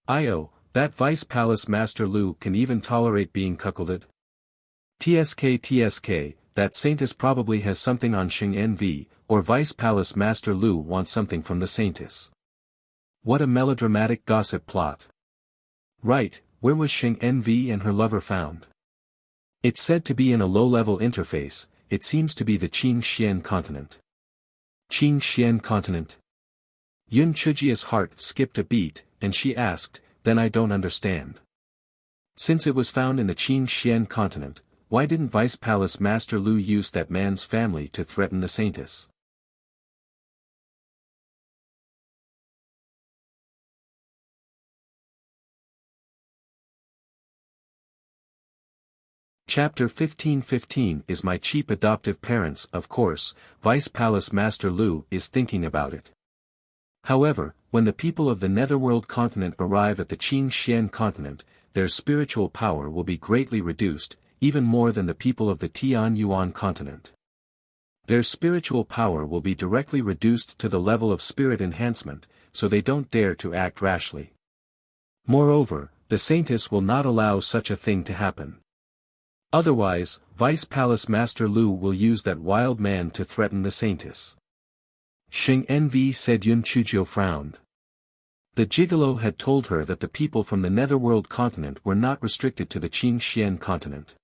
That Vice Palace Master Lu can even tolerate being cuckolded? TSK, that Saintess probably has something on Xing Nv, or Vice Palace Master Lu wants something from the Saintess. What a melodramatic gossip plot. Right, where was Xing Nv and her lover found? It's said to be in a low-level interface. It seems to be the Qing Xian continent. Qing Xian continent? Yun Chujia's heart skipped a beat, and she asked, then I don't understand. Since it was found in the Qing Xian continent, why didn't Vice Palace Master Lu use that man's family to threaten the Saintess? Chapter 15:15 is my cheap adoptive parents. Of course, Vice Palace Master Lu is thinking about it. However, when the people of the Netherworld continent arrive at the Qing Xian continent, their spiritual power will be greatly reduced, even more than the people of the Tian Yuan continent. Their spiritual power will be directly reduced to the level of spirit enhancement, so they don't dare to act rashly. Moreover, the Saintess will not allow such a thing to happen. Otherwise, Vice Palace Master Lu will use that wild man to threaten the Saintess. Xing Envi said. Yun Chuzhou frowned. The gigolo had told her that the people from the Netherworld continent were not restricted to the Qing Xian continent.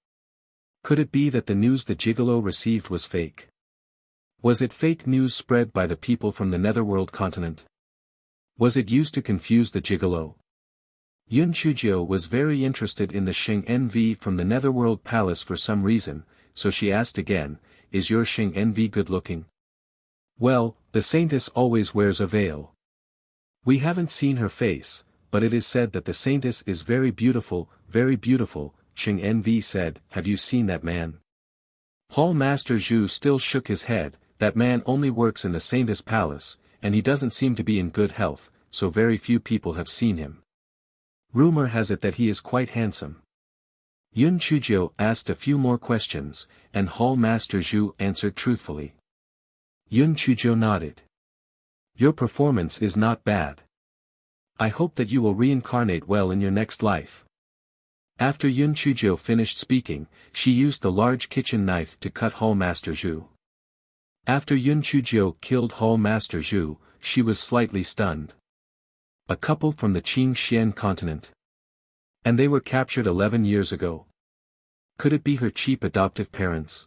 Could it be that the news the gigolo received was fake? Was it fake news spread by the people from the Netherworld continent? Was it used to confuse the gigolo? Yun Chuzhou was very interested in the Xing Envi from the Netherworld Palace for some reason, so she asked again, "Is your Xing Envi good-looking?" "Well, the Saintess always wears a veil. We haven't seen her face, but it is said that the Saintess is very beautiful," Xing Envi said. "Have you seen that man?" Hall Master Zhu still shook his head. "That man only works in the Saintess Palace, and he doesn't seem to be in good health, so very few people have seen him. Rumor has it that he is quite handsome." Yun Chuzhou asked a few more questions, and Hall Master Zhu answered truthfully. Yun Chuzhou nodded. "Your performance is not bad. I hope that you will reincarnate well in your next life." After Yun Chuzhou finished speaking, she used the large kitchen knife to cut Hall Master Zhu. After Yun Chuzhou killed Hall Master Zhu, she was slightly stunned. A couple from the Qing Xian continent. And they were captured 11 years ago. Could it be her cheap adoptive parents?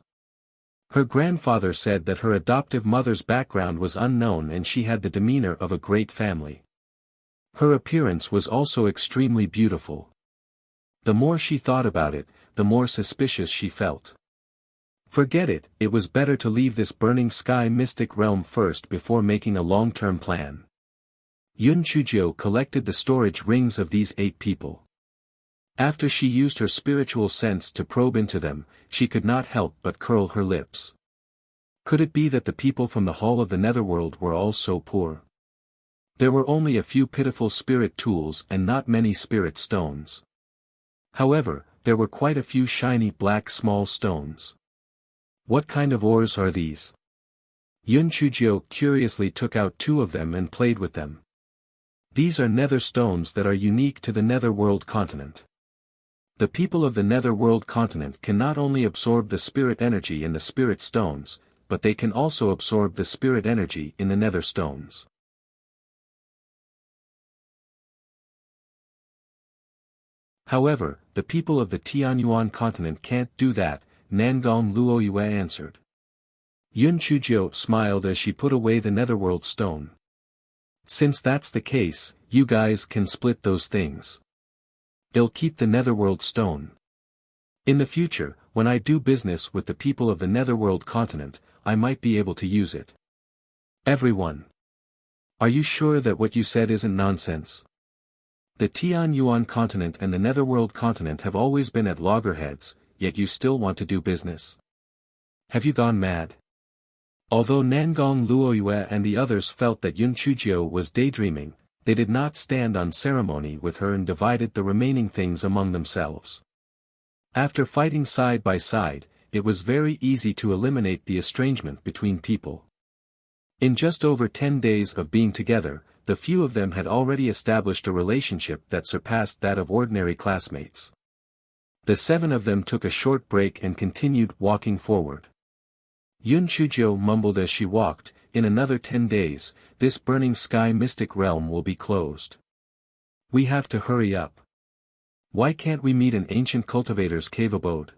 Her grandfather said that her adoptive mother's background was unknown and she had the demeanor of a great family. Her appearance was also extremely beautiful. The more she thought about it, the more suspicious she felt. Forget it, it was better to leave this burning sky mystic realm first before making a long-term plan. Yun Chuzhou collected the storage rings of these 8 people. After she used her spiritual sense to probe into them, she could not help but curl her lips. Could it be that the people from the Hall of the Netherworld were all so poor? There were only a few pitiful spirit tools and not many spirit stones. However, there were quite a few shiny black small stones. What kind of ores are these? Yun Chuzhou curiously took out 2 of them and played with them. These are nether stones that are unique to the Netherworld continent. The people of the Netherworld continent can not only absorb the spirit energy in the spirit stones, but they can also absorb the spirit energy in the nether stones. However, the people of the Tianyuan continent can't do that, Nangong Luoyue answered. Yun Chuzhou smiled as she put away the Netherworld stone. "Since that's the case, you guys can split those things. I'll keep the Netherworld stone. In the future, when I do business with the people of the Netherworld continent, I might be able to use it." Everyone. Are you sure that what you said isn't nonsense? The Tianyuan continent and the Netherworld continent have always been at loggerheads, yet you still want to do business. Have you gone mad? Although Nangong Luoyue and the others felt that Yun Chuzhou was daydreaming, they did not stand on ceremony with her and divided the remaining things among themselves. After fighting side by side, it was very easy to eliminate the estrangement between people. In just over 10 days of being together, the few of them had already established a relationship that surpassed that of ordinary classmates. The 7 of them took a short break and continued walking forward. Yun Chuzhou mumbled as she walked, "In another 10 days, this burning sky mystic realm will be closed. We have to hurry up. Why can't we meet an ancient cultivator's cave abode?"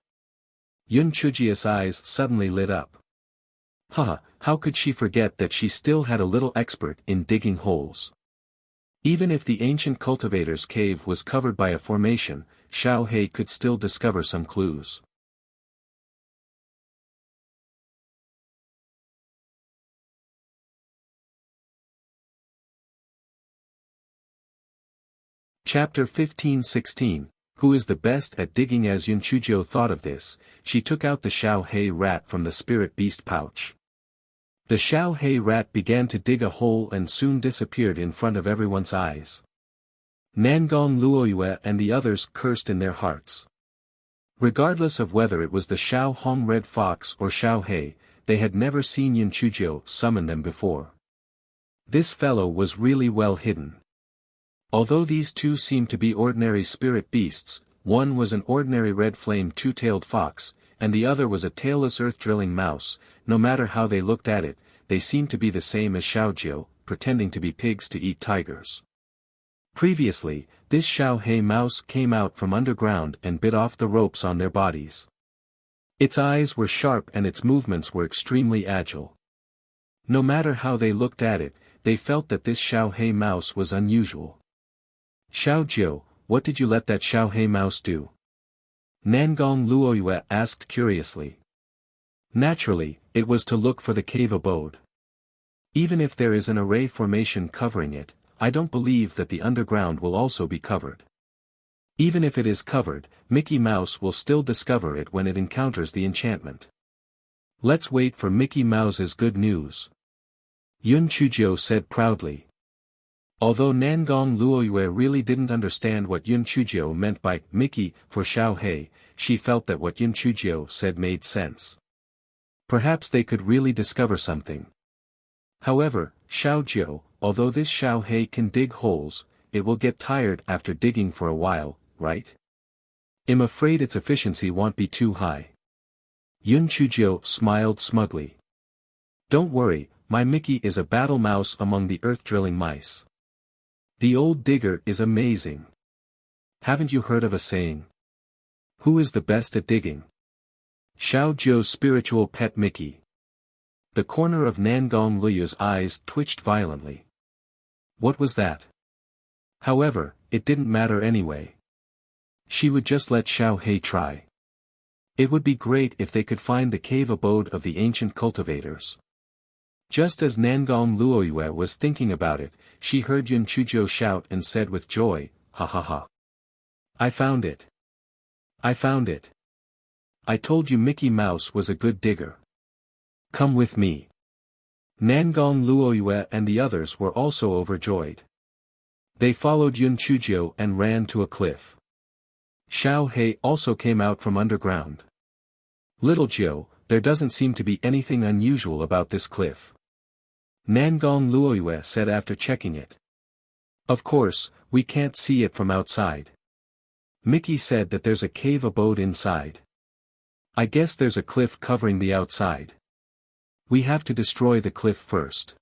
Yun Chuzhou's eyes suddenly lit up. How could she forget that she still had a little expert in digging holes? Even if the ancient cultivator's cave was covered by a formation, Xiao He could still discover some clues. Chapter 15:16, who is the best at digging? As Yun Chuzhou thought of this, she took out the Xiao Hei rat from the spirit beast pouch. The Xiao Hei rat began to dig a hole and soon disappeared in front of everyone's eyes. Nangong Luoyue and the others cursed in their hearts. Regardless of whether it was the Xiao Hong Red Fox or Xiao Hei, they had never seen Yun Chuzhou summon them before. This fellow was really well hidden. Although these two seemed to be ordinary spirit beasts, one was an ordinary red-flamed two-tailed fox, and the other was a tailless earth-drilling mouse. No matter how they looked at it, they seemed to be the same as Xiaojiu, pretending to be pigs to eat tigers. Previously, this Xiao Hei mouse came out from underground and bit off the ropes on their bodies. Its eyes were sharp and its movements were extremely agile. No matter how they looked at it, they felt that this Xiao Hei mouse was unusual. Xiaojiu, what did you let that Xiao Hei mouse do? Nangong Luoyue asked curiously. Naturally, it was to look for the cave abode. Even if there is an array formation covering it, I don't believe that the underground will also be covered. Even if it is covered, Mickey Mouse will still discover it when it encounters the enchantment. Let's wait for Mickey Mouse's good news. Yun Chuzhou said proudly. Although Nangong Luoyue really didn't understand what Yun Chuzhou meant by Mickey for Xiao Hei, she felt that what Yun Chuzhou said made sense. Perhaps they could really discover something. However, Xiaojiu, although this Xiao Hei can dig holes, it will get tired after digging for a while, right? I'm afraid its efficiency won't be too high. Yun Chuzhou smiled smugly. Don't worry, my Mickey is a battle mouse among the earth-drilling mice. The old digger is amazing. Haven't you heard of a saying? Who is the best at digging? Xiaojiu's spiritual pet Mickey. The corner of Nangong Luyu's eyes twitched violently. What was that? However, it didn't matter anyway. She would just let Xiao Hei try. It would be great if they could find the cave abode of the ancient cultivators. Just as Nangong Luoyue was thinking about it, she heard Yun Chuzhou shout and said with joy, ha ha ha. I found it. I found it. I told you Mickey Mouse was a good digger. Come with me. Nangong Luoyue and the others were also overjoyed. They followed Yun Chuzhou and ran to a cliff. Xiao Hei also came out from underground. Little Jiu, there doesn't seem to be anything unusual about this cliff. Nangong Luoyue said after checking it. Of course, we can't see it from outside. Mickey said that there's a cave abode inside. I guess there's a cliff covering the outside. We have to destroy the cliff first.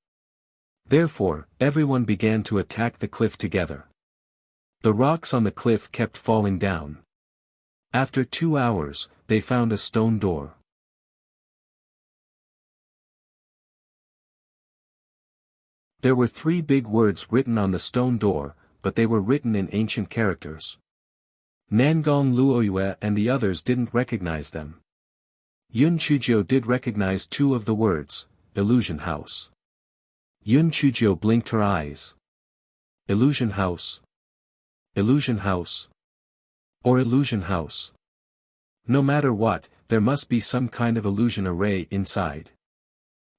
Therefore, everyone began to attack the cliff together. The rocks on the cliff kept falling down. After 2 hours, they found a stone door. There were 3 big words written on the stone door, but they were written in ancient characters. Nangong Luoyue and the others didn't recognize them. Yun Chuzhou did recognize 2 of the words, Illusion House. Yun Chuzhou blinked her eyes. Illusion House. Illusion House. Or Illusion House. No matter what, there must be some kind of illusion array inside.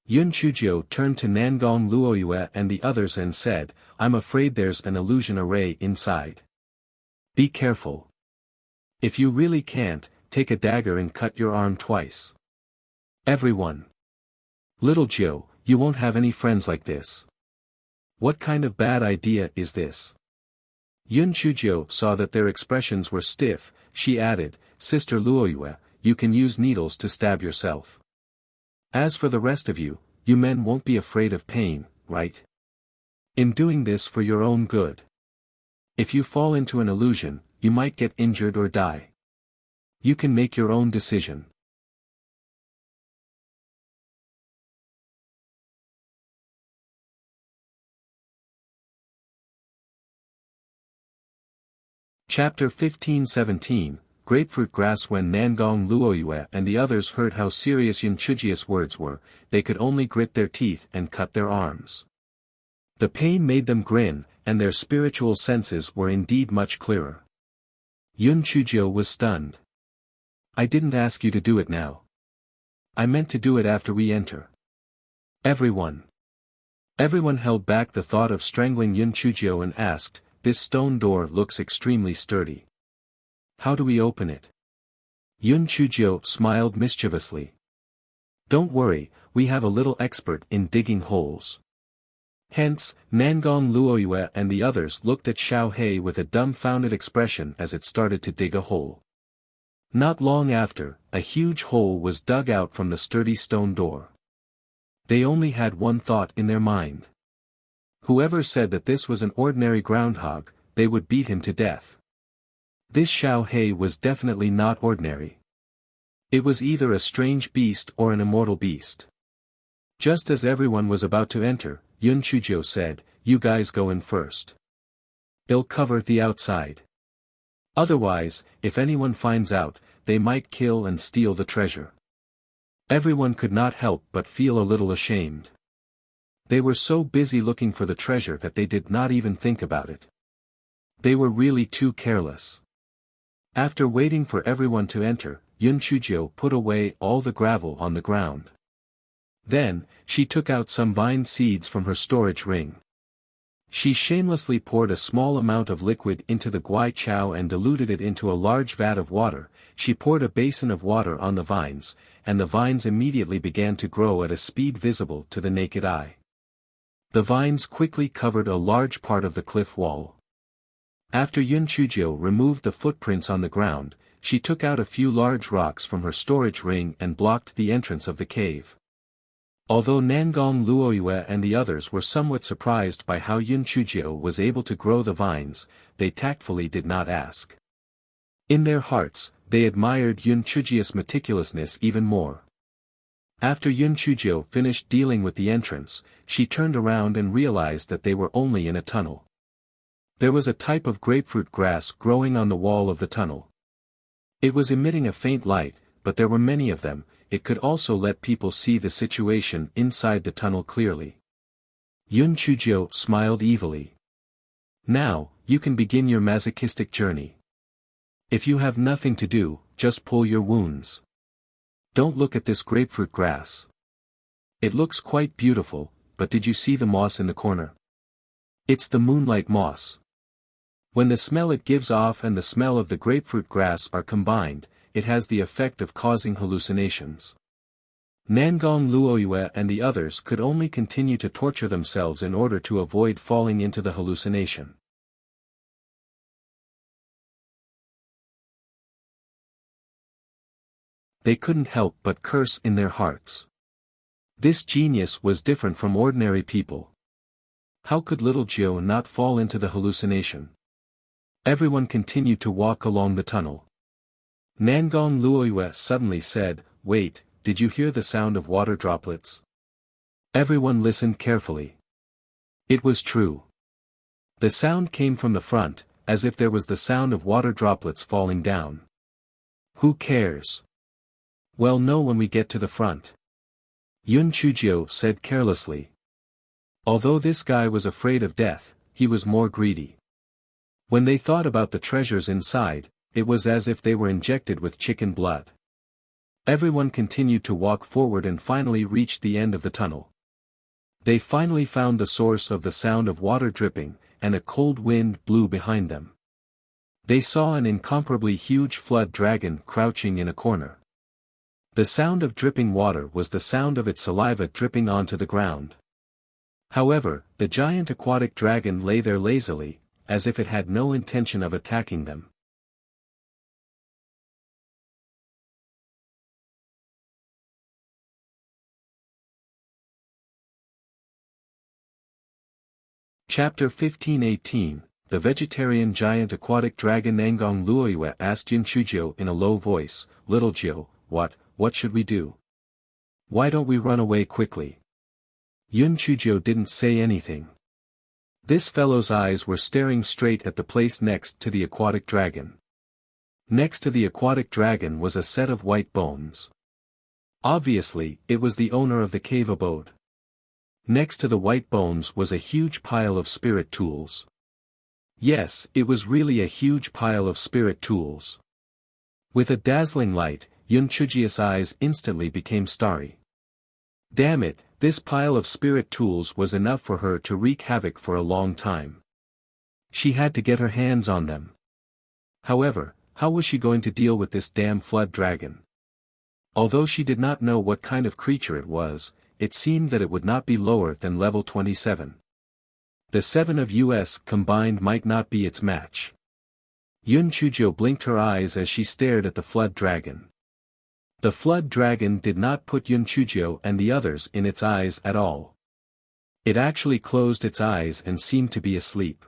Yun Chuzhou turned to Nangong Luoyue and the others and said, I'm afraid there's an illusion array inside. Be careful. If you really can't, take a dagger and cut your arm twice. Everyone. Little Jiu, you won't have any friends like this. What kind of bad idea is this? Yun Chuzhou saw that their expressions were stiff. She added, Sister Luoyue, you can use needles to stab yourself. As for the rest of you, you men won't be afraid of pain, right? In doing this for your own good. If you fall into an illusion, you might get injured or die. You can make your own decision. Chapter 15-17, Grapefruit Grass. When Nangong Luoyue and the others heard how serious Yun Chuzhou's words were, they could only grit their teeth and cut their arms. The pain made them grin, and their spiritual senses were indeed much clearer. Yun Chujio was stunned. I didn't ask you to do it now. I meant to do it after we enter. Everyone held back the thought of strangling Yun Chujio and asked, this stone door looks extremely sturdy. How do we open it? Yun Chujio smiled mischievously. Don't worry, we have a little expert in digging holes. Hence, Nangong Luoyue and the others looked at Xiao Hei with a dumbfounded expression as it started to dig a hole. Not long after, a huge hole was dug out from the sturdy stone door. They only had one thought in their mind. Whoever said that this was an ordinary groundhog, they would beat him to death. This Xiao Hei was definitely not ordinary. It was either a strange beast or an immortal beast. Just as everyone was about to enter, Yun Chujio said, you guys go in first. I'll cover the outside. Otherwise, if anyone finds out, they might kill and steal the treasure. Everyone could not help but feel a little ashamed. They were so busy looking for the treasure that they did not even think about it. They were really too careless. After waiting for everyone to enter, Yun Chujio put away all the gravel on the ground. Then, she took out some vine seeds from her storage ring. She shamelessly poured a small amount of liquid into the guai chow and diluted it into a large vat of water. She poured a basin of water on the vines, and the vines immediately began to grow at a speed visible to the naked eye. The vines quickly covered a large part of the cliff wall. After Yun Chujio removed the footprints on the ground, she took out a few large rocks from her storage ring and blocked the entrance of the cave. Although Nangong Luoyue and the others were somewhat surprised by how Yun Chujio was able to grow the vines, they tactfully did not ask. In their hearts, they admired Yun Chujio's meticulousness even more. After Yun Chujio finished dealing with the entrance, she turned around and realized that they were only in a tunnel. There was a type of grapefruit grass growing on the wall of the tunnel. It was emitting a faint light, but there were many of them. It could also let people see the situation inside the tunnel clearly. Yun Chujio smiled evilly. Now, you can begin your masochistic journey. If you have nothing to do, just pull your wounds. Don't look at this grapefruit grass. It looks quite beautiful, but did you see the moss in the corner? It's the moonlight moss. When the smell it gives off and the smell of the grapefruit grass are combined, it has the effect of causing hallucinations. Nangong Luoyue and the others could only continue to torture themselves in order to avoid falling into the hallucination. They couldn't help but curse in their hearts. This genius was different from ordinary people. How could little Jiu not fall into the hallucination? Everyone continued to walk along the tunnel. Nangong Luoyue suddenly said, wait, did you hear the sound of water droplets? Everyone listened carefully. It was true. The sound came from the front, as if there was the sound of water droplets falling down. Who cares? We'll know when we get to the front. Yun Chujio said carelessly. Although this guy was afraid of death, he was more greedy. When they thought about the treasures inside, it was as if they were injected with chicken blood. Everyone continued to walk forward and finally reached the end of the tunnel. They finally found the source of the sound of water dripping, and a cold wind blew behind them. They saw an incomparably huge flood dragon crouching in a corner. The sound of dripping water was the sound of its saliva dripping onto the ground. However, the giant aquatic dragon lay there lazily, as if it had no intention of attacking them. Chapter 15:18, The vegetarian giant aquatic dragon Nangong Luoyue asked Yun Chujio in a low voice, Little Jiu, what should we do? Why don't we run away quickly? Yun Chujio didn't say anything. This fellow's eyes were staring straight at the place next to the aquatic dragon. Next to the aquatic dragon was a set of white bones. Obviously, it was the owner of the cave abode. Next to the white bones was a huge pile of spirit tools. Yes, it was really a huge pile of spirit tools. With a dazzling light, Yun Chujia's eyes instantly became starry. Damn it, this pile of spirit tools was enough for her to wreak havoc for a long time. She had to get her hands on them. However, how was she going to deal with this damn flood dragon? Although she did not know what kind of creature it was, it seemed that it would not be lower than level 27. The 7 of US combined might not be its match. Yun Chujio blinked her eyes as she stared at the flood dragon. The flood dragon did not put Yun Chujio and the others in its eyes at all. It actually closed its eyes and seemed to be asleep.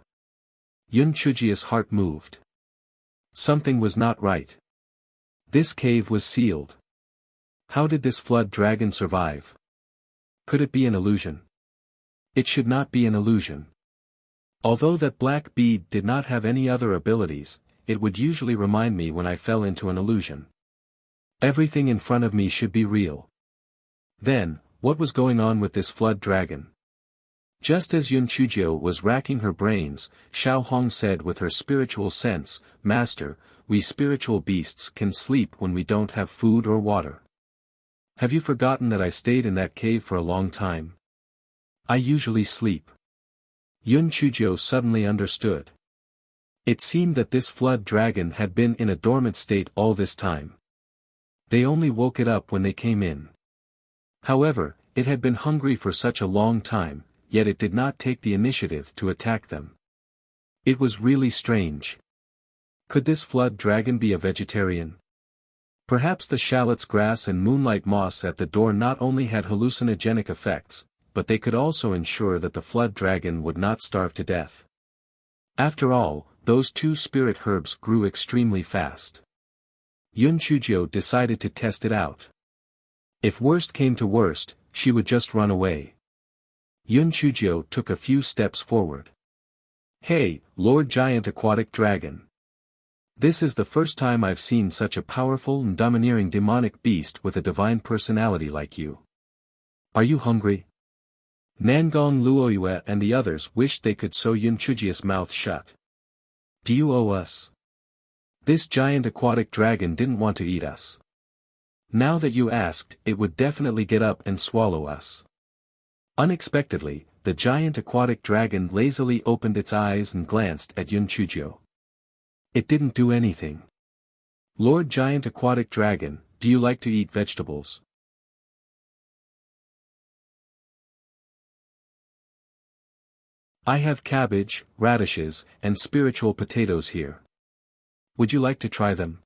Yun Chujio's heart moved. Something was not right. This cave was sealed. How did this flood dragon survive? Could it be an illusion? It should not be an illusion. Although that black bead did not have any other abilities, it would usually remind me when I fell into an illusion. Everything in front of me should be real. Then, what was going on with this flood dragon? Just as Yun Chujio was racking her brains, Xiao Hong said with her spiritual sense, "Master, we spiritual beasts can sleep when we don't have food or water. Have you forgotten that I stayed in that cave for a long time? I usually sleep." Yun Chujio suddenly understood. It seemed that this flood dragon had been in a dormant state all this time. They only woke it up when they came in. However, it had been hungry for such a long time, yet it did not take the initiative to attack them. It was really strange. Could this flood dragon be a vegetarian? Perhaps the shallots grass and moonlight moss at the door not only had hallucinogenic effects, but they could also ensure that the flood dragon would not starve to death. After all, those 2 spirit herbs grew extremely fast. Yun Chujio decided to test it out. If worst came to worst, she would just run away. Yun Chujio took a few steps forward. "Hey, Lord Giant Aquatic Dragon. This is the first time I've seen such a powerful and domineering demonic beast with a divine personality like you. Are you hungry?" Nangong Luoyue and the others wished they could sew Yun Chujia's mouth shut. "Do you owe us? This giant aquatic dragon didn't want to eat us. Now that you asked, it would definitely get up and swallow us." Unexpectedly, the giant aquatic dragon lazily opened its eyes and glanced at Yun Chujio. It didn't do anything. "Lord Giant Aquatic Dragon, do you like to eat vegetables?" "I have cabbage, radishes, and spiritual potatoes here. Would you like to try them?"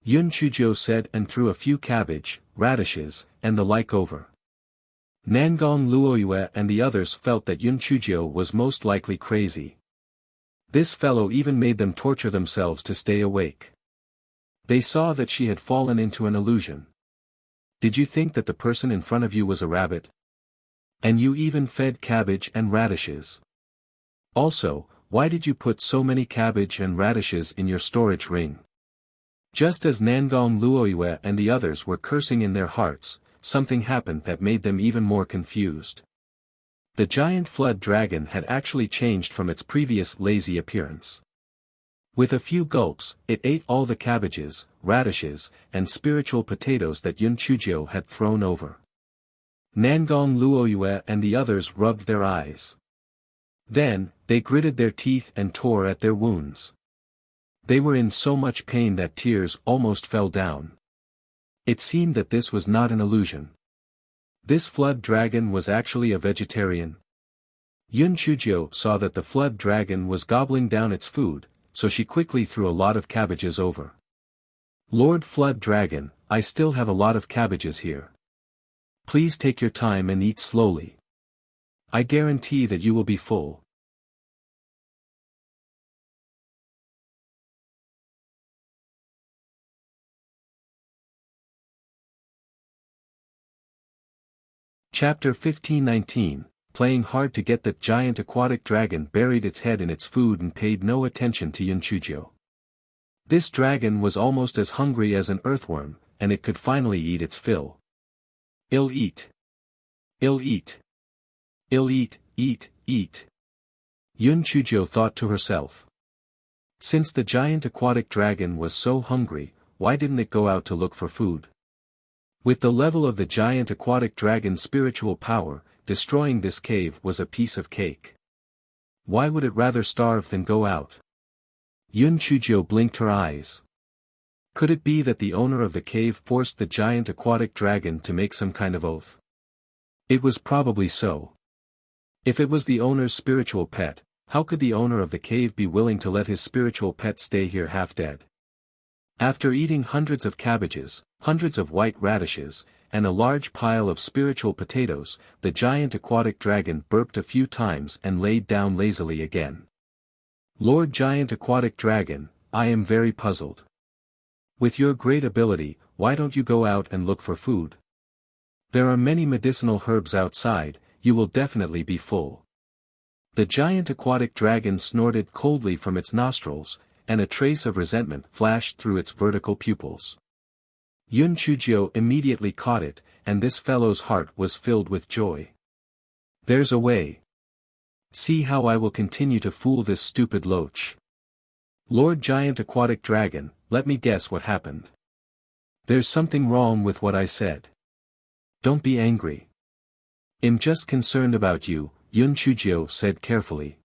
Yun Chujio said and threw a few cabbage, radishes, and the like over. Nangong Luoyue and the others felt that Yun Chujio was most likely crazy. This fellow even made them torture themselves to stay awake. They saw that she had fallen into an illusion. Did you think that the person in front of you was a rabbit? And you even fed cabbage and radishes. Also, why did you put so many cabbage and radishes in your storage ring? Just as Nangong Luoyue and the others were cursing in their hearts, something happened that made them even more confused. The giant flood dragon had actually changed from its previous lazy appearance. With a few gulps, it ate all the cabbages, radishes, and spiritual potatoes that Yun Chujio had thrown over. Nangong Luoyue and the others rubbed their eyes. Then, they gritted their teeth and tore at their wounds. They were in so much pain that tears almost fell down. It seemed that this was not an illusion. This flood dragon was actually a vegetarian. Yun Chujio saw that the flood dragon was gobbling down its food, so she quickly threw a lot of cabbages over. "Lord Flood Dragon, I still have a lot of cabbages here. Please take your time and eat slowly. I guarantee that you will be full." Chapter 1519, Playing hard to get that giant aquatic dragon buried its head in its food and paid no attention to Yun Chujio. This dragon was almost as hungry as an earthworm, and it could finally eat its fill. "I'll eat. I'll eat. I'll eat, eat, eat." Yun Chujiu thought to herself. Since the giant aquatic dragon was so hungry, why didn't it go out to look for food? With the level of the giant aquatic dragon's spiritual power, destroying this cave was a piece of cake. Why would it rather starve than go out? Yun Chujiu blinked her eyes. Could it be that the owner of the cave forced the giant aquatic dragon to make some kind of oath? It was probably so. If it was the owner's spiritual pet, how could the owner of the cave be willing to let his spiritual pet stay here half dead? After eating hundreds of cabbages, hundreds of white radishes, and a large pile of spiritual potatoes, the giant aquatic dragon burped a few times and laid down lazily again. Lord Giant Aquatic Dragon, I am very puzzled. With your great ability, why don't you go out and look for food? There are many medicinal herbs outside, you will definitely be full. The giant aquatic dragon snorted coldly from its nostrils, and a trace of resentment flashed through its vertical pupils. Yun Chujiu immediately caught it, and this fellow's heart was filled with joy. There's a way. See how I will continue to fool this stupid loach. Lord Giant Aquatic Dragon, let me guess what happened. There's something wrong with what I said. Don't be angry. I'm just concerned about you, Yun Chujiu said carefully.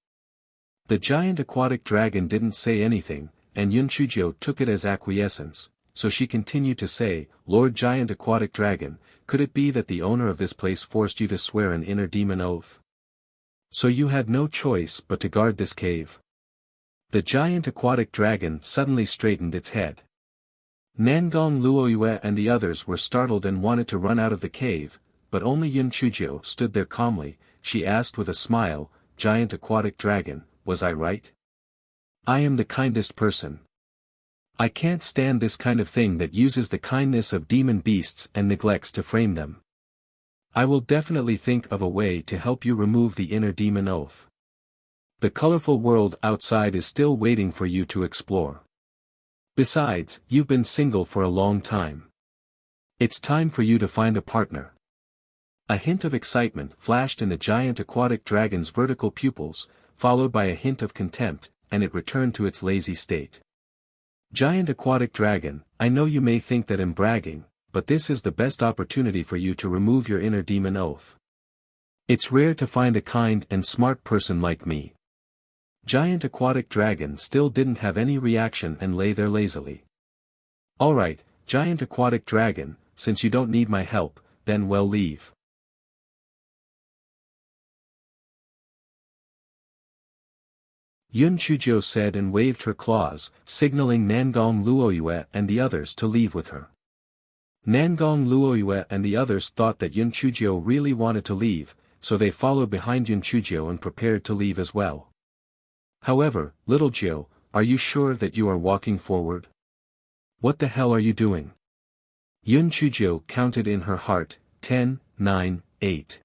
The giant aquatic dragon didn't say anything, and Yun Chujiu took it as acquiescence, so she continued to say, Lord Giant Aquatic Dragon, could it be that the owner of this place forced you to swear an inner demon oath? So you had no choice but to guard this cave? The giant aquatic dragon suddenly straightened its head. Nangong Luoyue and the others were startled and wanted to run out of the cave, but only Yun Chujiu stood there calmly. She asked with a smile, Giant Aquatic Dragon, was I right? I am the kindest person. I can't stand this kind of thing that uses the kindness of demon beasts and neglects to frame them. I will definitely think of a way to help you remove the inner demon oath. The colorful world outside is still waiting for you to explore. Besides, you've been single for a long time. It's time for you to find a partner. A hint of excitement flashed in the giant aquatic dragon's vertical pupils, followed by a hint of contempt, and it returned to its lazy state. Giant aquatic dragon, I know you may think that I'm bragging, but this is the best opportunity for you to remove your inner demon oath. It's rare to find a kind and smart person like me. Giant aquatic dragon still didn't have any reaction and lay there lazily. Alright, giant aquatic dragon, since you don't need my help, then well leave. Yun Chujiu said and waved her claws, signaling Nangong Luoyue and the others to leave with her. Nangong Luoyue and the others thought that Yun Chujiu really wanted to leave, so they followed behind Yun Chujiu and prepared to leave as well. However, little Jiu, are you sure that you are walking forward? What the hell are you doing? Yun Chujiu counted in her heart, 10, 9, 8.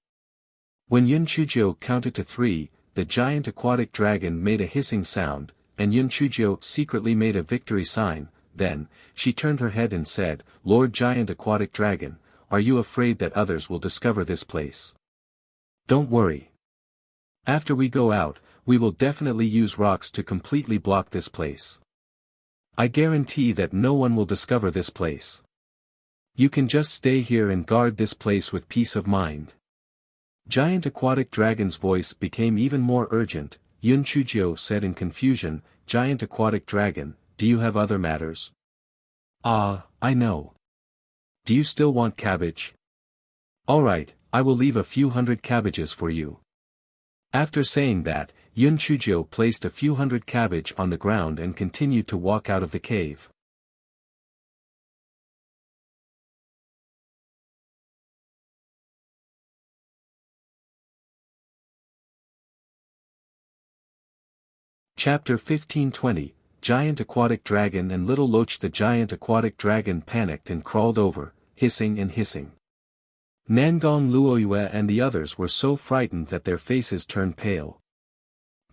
When Yun Chujiu counted to 3, the giant aquatic dragon made a hissing sound, and Yun Chujiu secretly made a victory sign. Then, she turned her head and said, Lord Giant Aquatic Dragon, are you afraid that others will discover this place? Don't worry. After we go out, we will definitely use rocks to completely block this place. I guarantee that no one will discover this place. You can just stay here and guard this place with peace of mind. Giant Aquatic Dragon's voice became even more urgent. Yun Chujiu said in confusion, Giant Aquatic Dragon, do you have other matters? Ah, I know. Do you still want cabbage? Alright, I will leave a few hundred cabbages for you. After saying that, Yun Chujiu placed a few hundred cabbage on the ground and continued to walk out of the cave. Chapter 1520, Giant Aquatic Dragon and Little Loach. The giant aquatic dragon panicked and crawled over, hissing and hissing. Nangong Luoyue and the others were so frightened that their faces turned pale.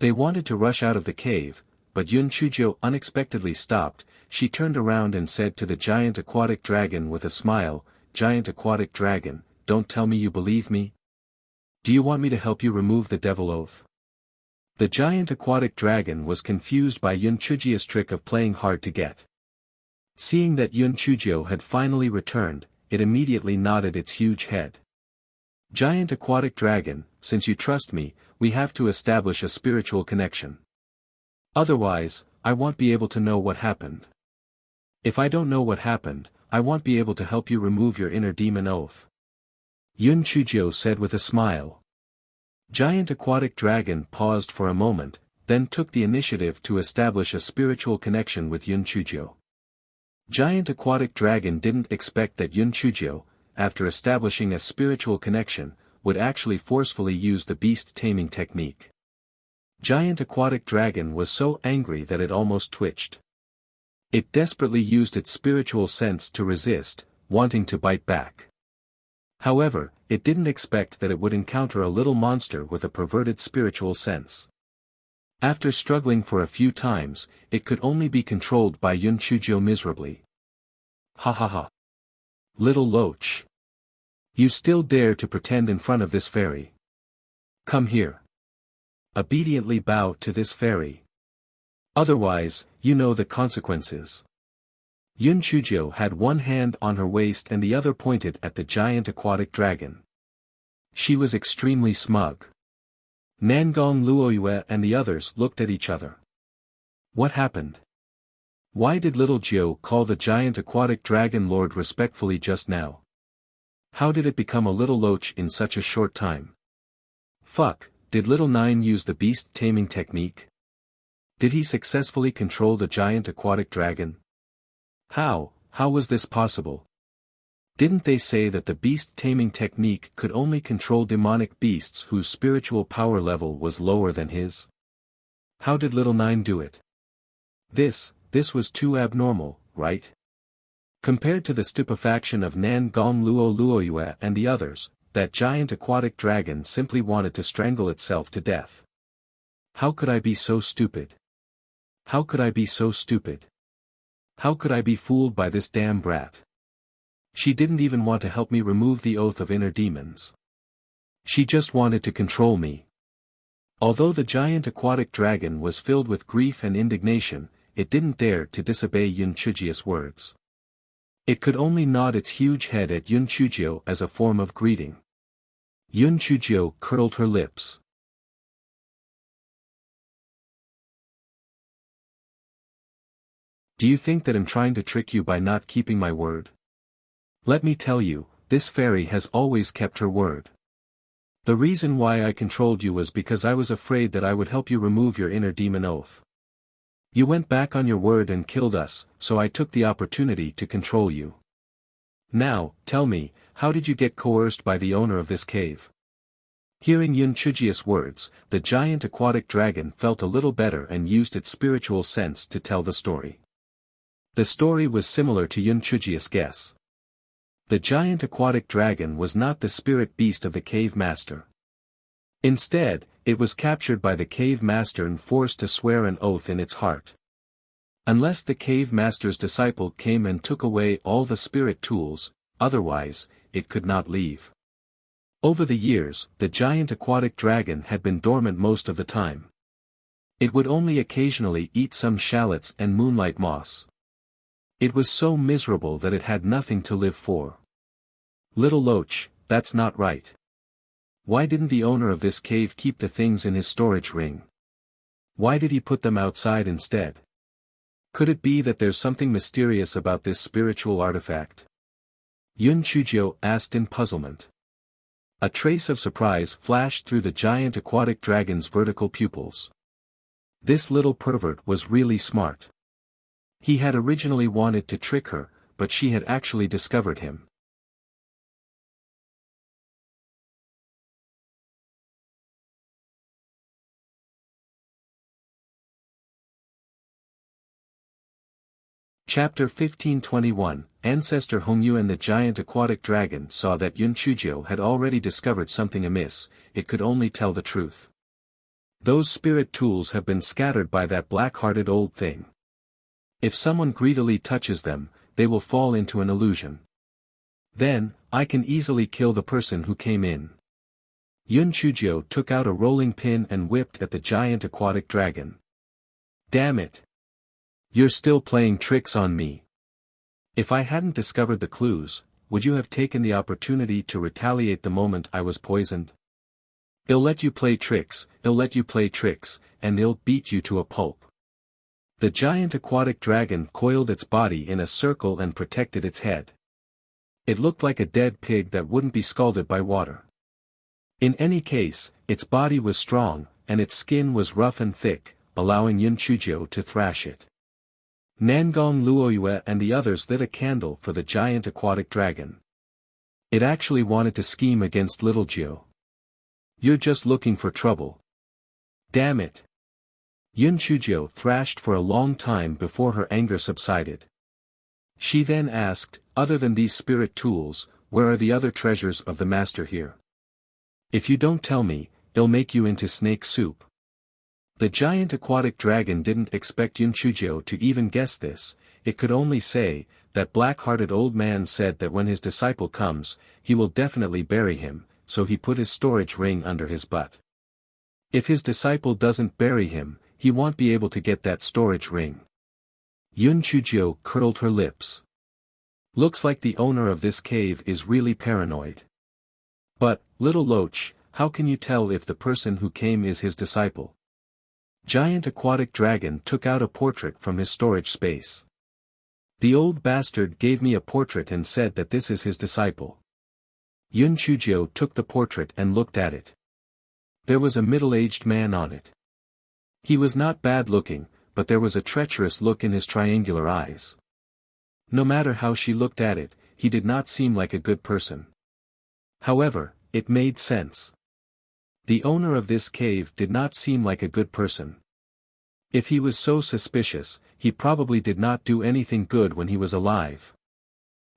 They wanted to rush out of the cave, but Yun Chujiu unexpectedly stopped. She turned around and said to the giant aquatic dragon with a smile, Giant Aquatic Dragon, don't tell me you believe me? Do you want me to help you remove the devil oath? The giant aquatic dragon was confused by Yun Chujia's trick of playing hard to get. Seeing that Yun Chujio had finally returned, it immediately nodded its huge head. Giant aquatic dragon, since you trust me, we have to establish a spiritual connection. Otherwise, I won't be able to know what happened. If I don't know what happened, I won't be able to help you remove your inner demon oath. Yun Chujio said with a smile. Giant aquatic dragon paused for a moment, then took the initiative to establish a spiritual connection with Yun Chujio. Giant aquatic dragon didn't expect that Yun Chujio, after establishing a spiritual connection, would actually forcefully use the beast taming technique. Giant aquatic dragon was so angry that it almost twitched. It desperately used its spiritual sense to resist, wanting to bite back. However, it didn't expect that it would encounter a little monster with a perverted spiritual sense. After struggling for a few times, it could only be controlled by Yun Chujio miserably. Ha ha ha. Little loach. You still dare to pretend in front of this fairy. Come here. Obediently bow to this fairy. Otherwise, you know the consequences. Yun Chujio had one hand on her waist and the other pointed at the giant aquatic dragon. She was extremely smug. Nangong Luoyue and the others looked at each other. What happened? Why did little Jiu call the giant aquatic dragon lord respectfully just now? How did it become a little loach in such a short time? Fuck, did little Nine use the beast taming technique? Did he successfully control the giant aquatic dragon? How was this possible? Didn't they say that the beast taming technique could only control demonic beasts whose spiritual power level was lower than his? How did little Nine do it? This was too abnormal, right? Compared to the stupefaction of Nan Gong Luo Luoyue and the others, that giant aquatic dragon simply wanted to strangle itself to death. How could I be so stupid? How could I be so stupid? How could I be fooled by this damn brat? She didn't even want to help me remove the oath of inner demons. She just wanted to control me. Although the giant aquatic dragon was filled with grief and indignation, it didn't dare to disobey Yun Chujio's words. It could only nod its huge head at Yun Chujio as a form of greeting. Yun Chujio curled her lips. Do you think that I'm trying to trick you by not keeping my word? Let me tell you, this fairy has always kept her word. The reason why I controlled you was because I was afraid that I would help you remove your inner demon oath. You went back on your word and killed us, so I took the opportunity to control you. Now, tell me, how did you get coerced by the owner of this cave? Hearing Yun Chujio's words, the giant aquatic dragon felt a little better and used its spiritual sense to tell the story. The story was similar to Yun Chujio's guess. The giant aquatic dragon was not the spirit beast of the cave master. Instead, it was captured by the cave master and forced to swear an oath in its heart. Unless the cave master's disciple came and took away all the spirit tools, otherwise, it could not leave. Over the years, the giant aquatic dragon had been dormant most of the time. It would only occasionally eat some shallots and moonlight moss. It was so miserable that it had nothing to live for. Little Loach, that's not right. Why didn't the owner of this cave keep the things in his storage ring? Why did he put them outside instead? Could it be that there's something mysterious about this spiritual artifact? Yun Chujio asked in puzzlement. A trace of surprise flashed through the giant aquatic dragon's vertical pupils. This little pervert was really smart. He had originally wanted to trick her, but she had actually discovered him. Chapter 1521, Ancestor Hongyu and the giant aquatic dragon saw that Yun Chujio had already discovered something amiss. It could only tell the truth. Those spirit tools have been scattered by that black-hearted old thing. If someone greedily touches them, they will fall into an illusion. Then, I can easily kill the person who came in. Yun Chujio took out a rolling pin and whipped at the giant aquatic dragon. Damn it! You're still playing tricks on me. If I hadn't discovered the clues, would you have taken the opportunity to retaliate the moment I was poisoned? I'll let you play tricks, and I'll beat you to a pulp. The giant aquatic dragon coiled its body in a circle and protected its head. It looked like a dead pig that wouldn't be scalded by water. In any case, its body was strong, and its skin was rough and thick, allowing Yun Chujio to thrash it. Nangong Luoyue and the others lit a candle for the giant aquatic dragon. It actually wanted to scheme against Little Jiu. You're just looking for trouble. Damn it! Yun Chujio thrashed for a long time before her anger subsided. She then asked, other than these spirit tools, where are the other treasures of the master here? If you don't tell me, I'll make you into snake soup. The giant aquatic dragon didn't expect Yun Chujio to even guess this. It could only say, that black-hearted old man said that when his disciple comes, he will definitely bury him, so he put his storage ring under his butt. If his disciple doesn't bury him, he won't be able to get that storage ring. Yun Chujio curled her lips. Looks like the owner of this cave is really paranoid. But, little Loach, how can you tell if the person who came is his disciple? Giant aquatic dragon took out a portrait from his storage space. The old bastard gave me a portrait and said that this is his disciple. Yun Chujio took the portrait and looked at it. There was a middle-aged man on it. He was not bad-looking, but there was a treacherous look in his triangular eyes. No matter how she looked at it, he did not seem like a good person. However, it made sense. The owner of this cave did not seem like a good person. If he was so suspicious, he probably did not do anything good when he was alive.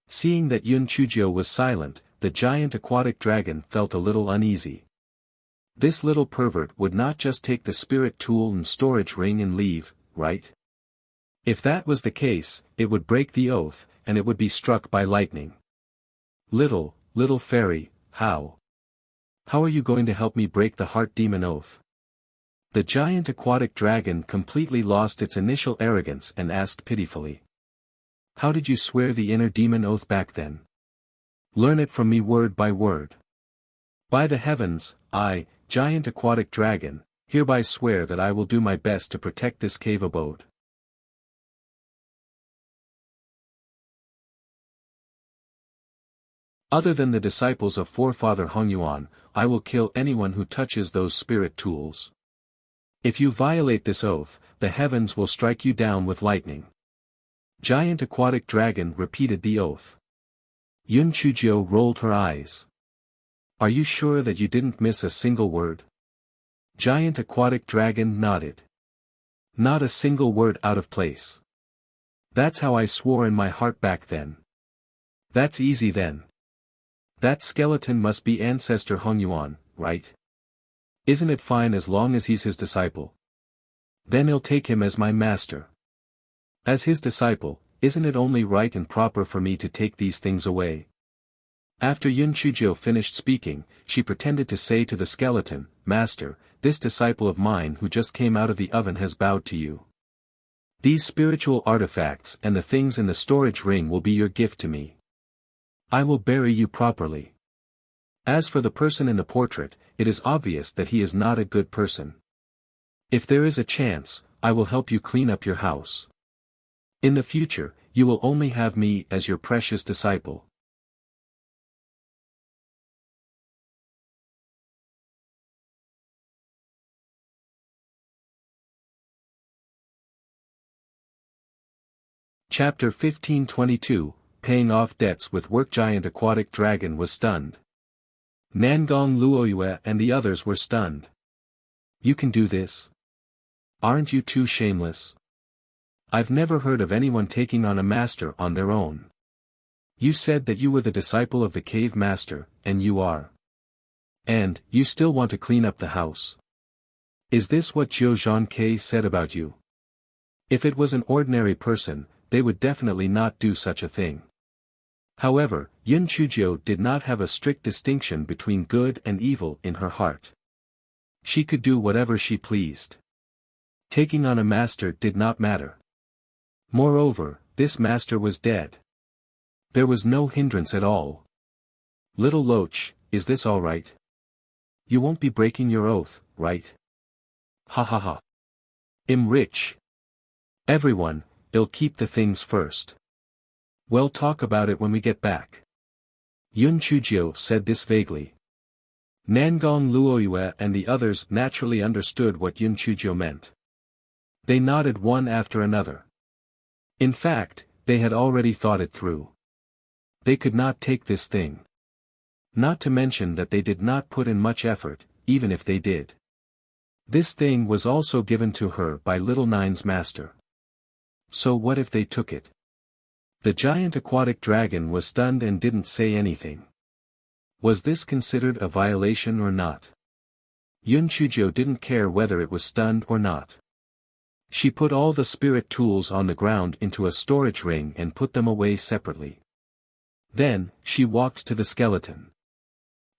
Seeing that Yun Chujio was silent, the giant aquatic dragon felt a little uneasy. This little pervert would not just take the spirit tool and storage ring and leave, right? If that was the case, it would break the oath, and it would be struck by lightning. Little fairy, how? How are you going to help me break the heart demon oath? The giant aquatic dragon completely lost its initial arrogance and asked pitifully. How did you swear the inner demon oath back then? Learn it from me word by word. By the heavens, I, giant aquatic dragon, hereby swear that I will do my best to protect this cave abode. Other than the disciples of forefather Hongyuan, I will kill anyone who touches those spirit tools. If you violate this oath, the heavens will strike you down with lightning. Giant aquatic dragon repeated the oath. Yun Chujio rolled her eyes. Are you sure that you didn't miss a single word? Giant aquatic dragon nodded. Not a single word out of place. That's how I swore in my heart back then. That's easy then. That skeleton must be ancestor Hongyuan, right? Isn't it fine as long as he's his disciple? Then I'll take him as my master. As his disciple, isn't it only right and proper for me to take these things away? After Yun Chujio finished speaking, she pretended to say to the skeleton, Master, this disciple of mine who just came out of the oven has bowed to you. These spiritual artifacts and the things in the storage ring will be your gift to me. I will bury you properly. As for the person in the portrait, it is obvious that he is not a good person. If there is a chance, I will help you clean up your house. In the future, you will only have me as your precious disciple. Chapter 1522, Paying Off Debts with Work. Giant aquatic dragon was stunned. Nangong Luoyue and the others were stunned. You can do this? Aren't you too shameless? I've never heard of anyone taking on a master on their own. You said that you were the disciple of the cave master, and you are. And, you still want to clean up the house. Is this what Jiu Zhankei said about you? If it was an ordinary person, they would definitely not do such a thing. However, Yun Chujio did not have a strict distinction between good and evil in her heart. She could do whatever she pleased. Taking on a master did not matter. Moreover, this master was dead. There was no hindrance at all. Little Loach, is this all right? You won't be breaking your oath, right? Ha ha ha. I'm rich. Everyone, I'll keep the things first. We'll talk about it when we get back. Yun Chujio said this vaguely. Nangon Luoyue and the others naturally understood what Yun Chujio meant. They nodded one after another. In fact, they had already thought it through. They could not take this thing. Not to mention that they did not put in much effort, even if they did. This thing was also given to her by Little Nine's master. So what if they took it? The giant aquatic dragon was stunned and didn't say anything. Was this considered a violation or not? Yun Chujio didn't care whether it was stunned or not. She put all the spirit tools on the ground into a storage ring and put them away separately. Then, she walked to the skeleton.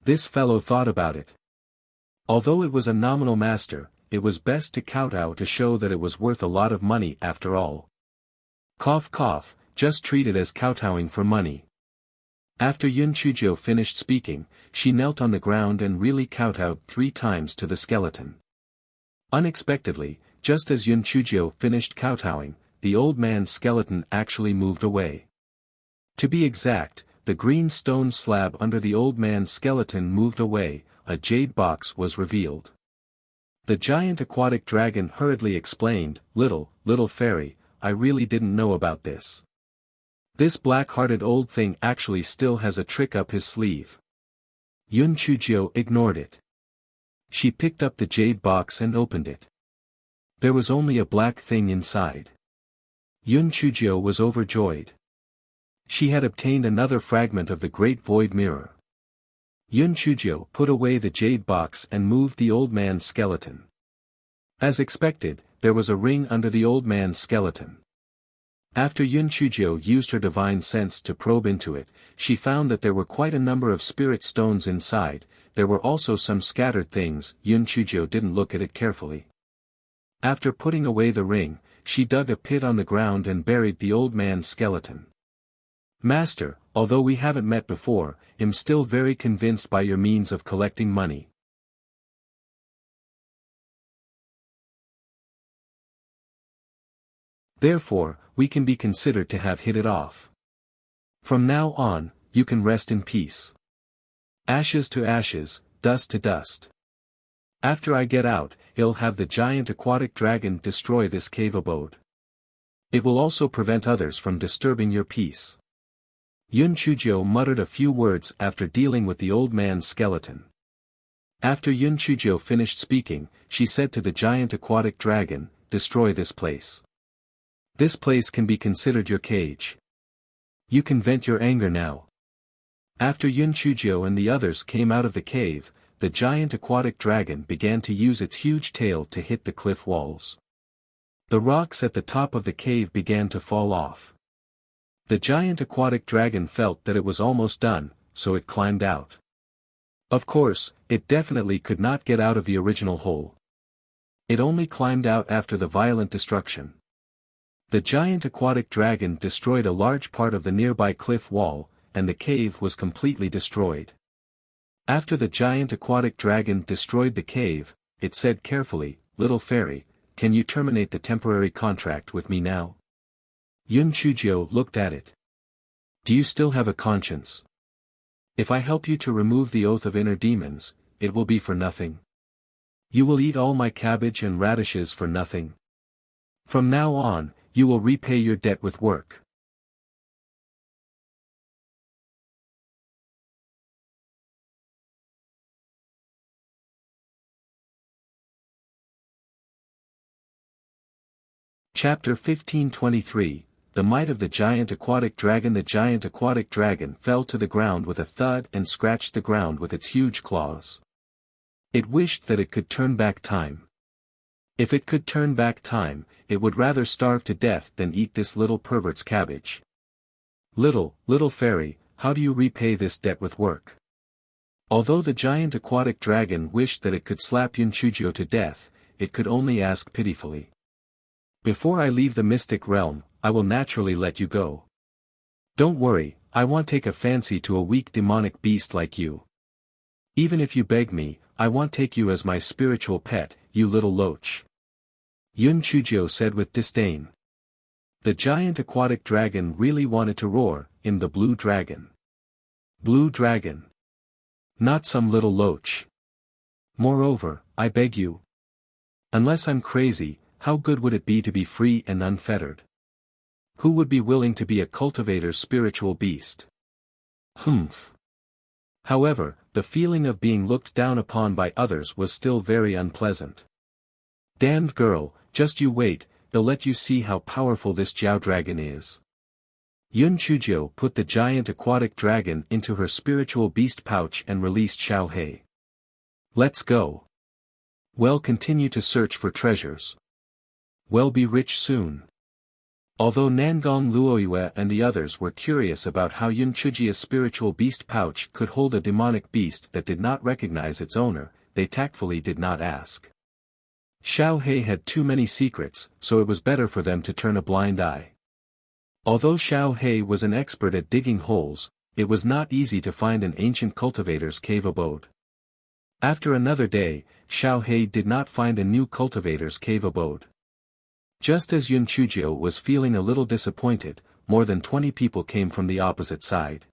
This fellow thought about it. Although it was a nominal master, it was best to kowtow to show that it was worth a lot of money after all. Cough cough, just treat it as kowtowing for money. After Yun Chujio finished speaking, she knelt on the ground and really kowtowed 3 times to the skeleton. Unexpectedly, just as Yun Chujio finished kowtowing, the old man's skeleton actually moved away. To be exact, the green stone slab under the old man's skeleton moved away, a jade box was revealed. The giant aquatic dragon hurriedly explained, little fairy, I really didn't know about this. This black-hearted old thing actually still has a trick up his sleeve. Yun Chujio ignored it. She picked up the jade box and opened it. There was only a black thing inside. Yun Chujio was overjoyed. She had obtained another fragment of the Great Void Mirror. Yun Chujio put away the jade box and moved the old man's skeleton. As expected, there was a ring under the old man's skeleton. After Yun Chujio used her divine sense to probe into it, she found that there were quite a number of spirit stones inside. There were also some scattered things. Yun Chujio didn't look at it carefully. After putting away the ring, she dug a pit on the ground and buried the old man's skeleton. Master, although we haven't met before, I'm still very convinced by your means of collecting money. Therefore, we can be considered to have hit it off. From now on, you can rest in peace. Ashes to ashes, dust to dust. After I get out, I'll have the giant aquatic dragon destroy this cave abode. It will also prevent others from disturbing your peace. Yun Chujio muttered a few words after dealing with the old man's skeleton. After Yun Chujio finished speaking, she said to the giant aquatic dragon, destroy this place. This place can be considered your cage. You can vent your anger now. After Yun Chujio and the others came out of the cave, the giant aquatic dragon began to use its huge tail to hit the cliff walls. The rocks at the top of the cave began to fall off. The giant aquatic dragon felt that it was almost done, so it climbed out. Of course, it definitely could not get out of the original hole. It only climbed out after the violent destruction. The giant aquatic dragon destroyed a large part of the nearby cliff wall, and the cave was completely destroyed. After the giant aquatic dragon destroyed the cave, it said carefully, little fairy, can you terminate the temporary contract with me now? Yun Chujio looked at it. Do you still have a conscience? If I help you to remove the oath of inner demons, it will be for nothing. You will eat all my cabbage and radishes for nothing. From now on, you will repay your debt with work. Chapter 1523, The Might of the Giant Aquatic Dragon. The giant aquatic dragon fell to the ground with a thud and scratched the ground with its huge claws. It wished that it could turn back time. If it could turn back time, it would rather starve to death than eat this little pervert's cabbage. Little fairy, how do you repay this debt with work? Although the giant aquatic dragon wished that it could slap Yunchujio to death, it could only ask pitifully. Before I leave the mystic realm, I will naturally let you go. Don't worry, I won't take a fancy to a weak demonic beast like you. Even if you beg me, I won't take you as my spiritual pet, you little loach. Yunchujio said with disdain. The giant aquatic dragon really wanted to roar, "I'm the blue dragon. Blue dragon. Not some little loach. Moreover, I beg you. Unless I'm crazy, how good would it be to be free and unfettered? Who would be willing to be a cultivator's spiritual beast? Humph. However, the feeling of being looked down upon by others was still very unpleasant. Damned girl, just you wait, they'll let you see how powerful this Jiao dragon is. Yunchujio put the giant aquatic dragon into her spiritual beast pouch and released Xiaohei. Let's go. Well, continue to search for treasures. Well, be rich soon. Although Nangong Luoyue and the others were curious about how Yunchujia's spiritual beast pouch could hold a demonic beast that did not recognize its owner, they tactfully did not ask. Xiaohei had too many secrets, so it was better for them to turn a blind eye. Although Xiaohei was an expert at digging holes, it was not easy to find an ancient cultivator's cave abode. After another day, Xiaohei did not find a new cultivator's cave abode. Just as Yunchujio was feeling a little disappointed, more than 20 people came from the opposite side.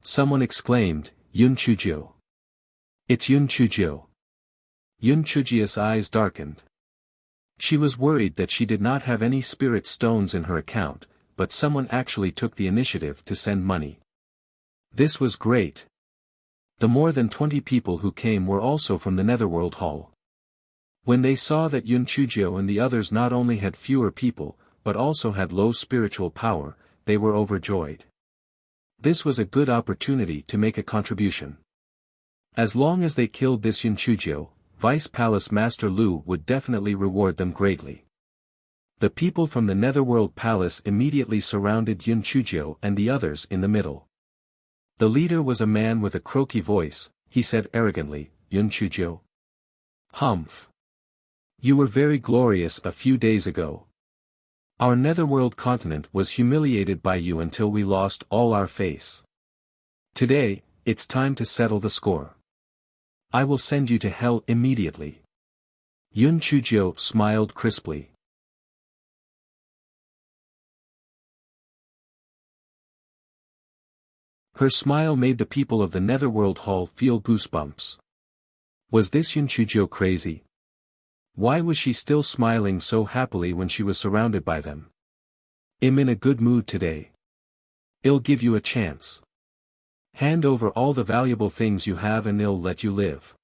Someone exclaimed, "Yunchujio! It's Yunchujio!" Yunchujia's eyes darkened. She was worried that she did not have any spirit stones in her account, but someone actually took the initiative to send money. This was great. The more than 20 people who came were also from the Netherworld Hall. When they saw that Yunchujio and the others not only had fewer people, but also had low spiritual power, they were overjoyed. This was a good opportunity to make a contribution. As long as they killed this Yunchujio, Vice Palace Master Lu would definitely reward them greatly. The people from the Netherworld Palace immediately surrounded Yunchujio and the others in the middle. The leader was a man with a croaky voice. He said arrogantly, "Yunchujio. Humph. You were very glorious a few days ago. Our Netherworld continent was humiliated by you until we lost all our face. Today, it's time to settle the score. I will send you to hell immediately." Yunchujio smiled crisply. Her smile made the people of the Netherworld Hall feel goosebumps. Was this Yunchujio crazy? Why was she still smiling so happily when she was surrounded by them? "I'm in a good mood today. I'll give you a chance. Hand over all the valuable things you have and I'll let you live.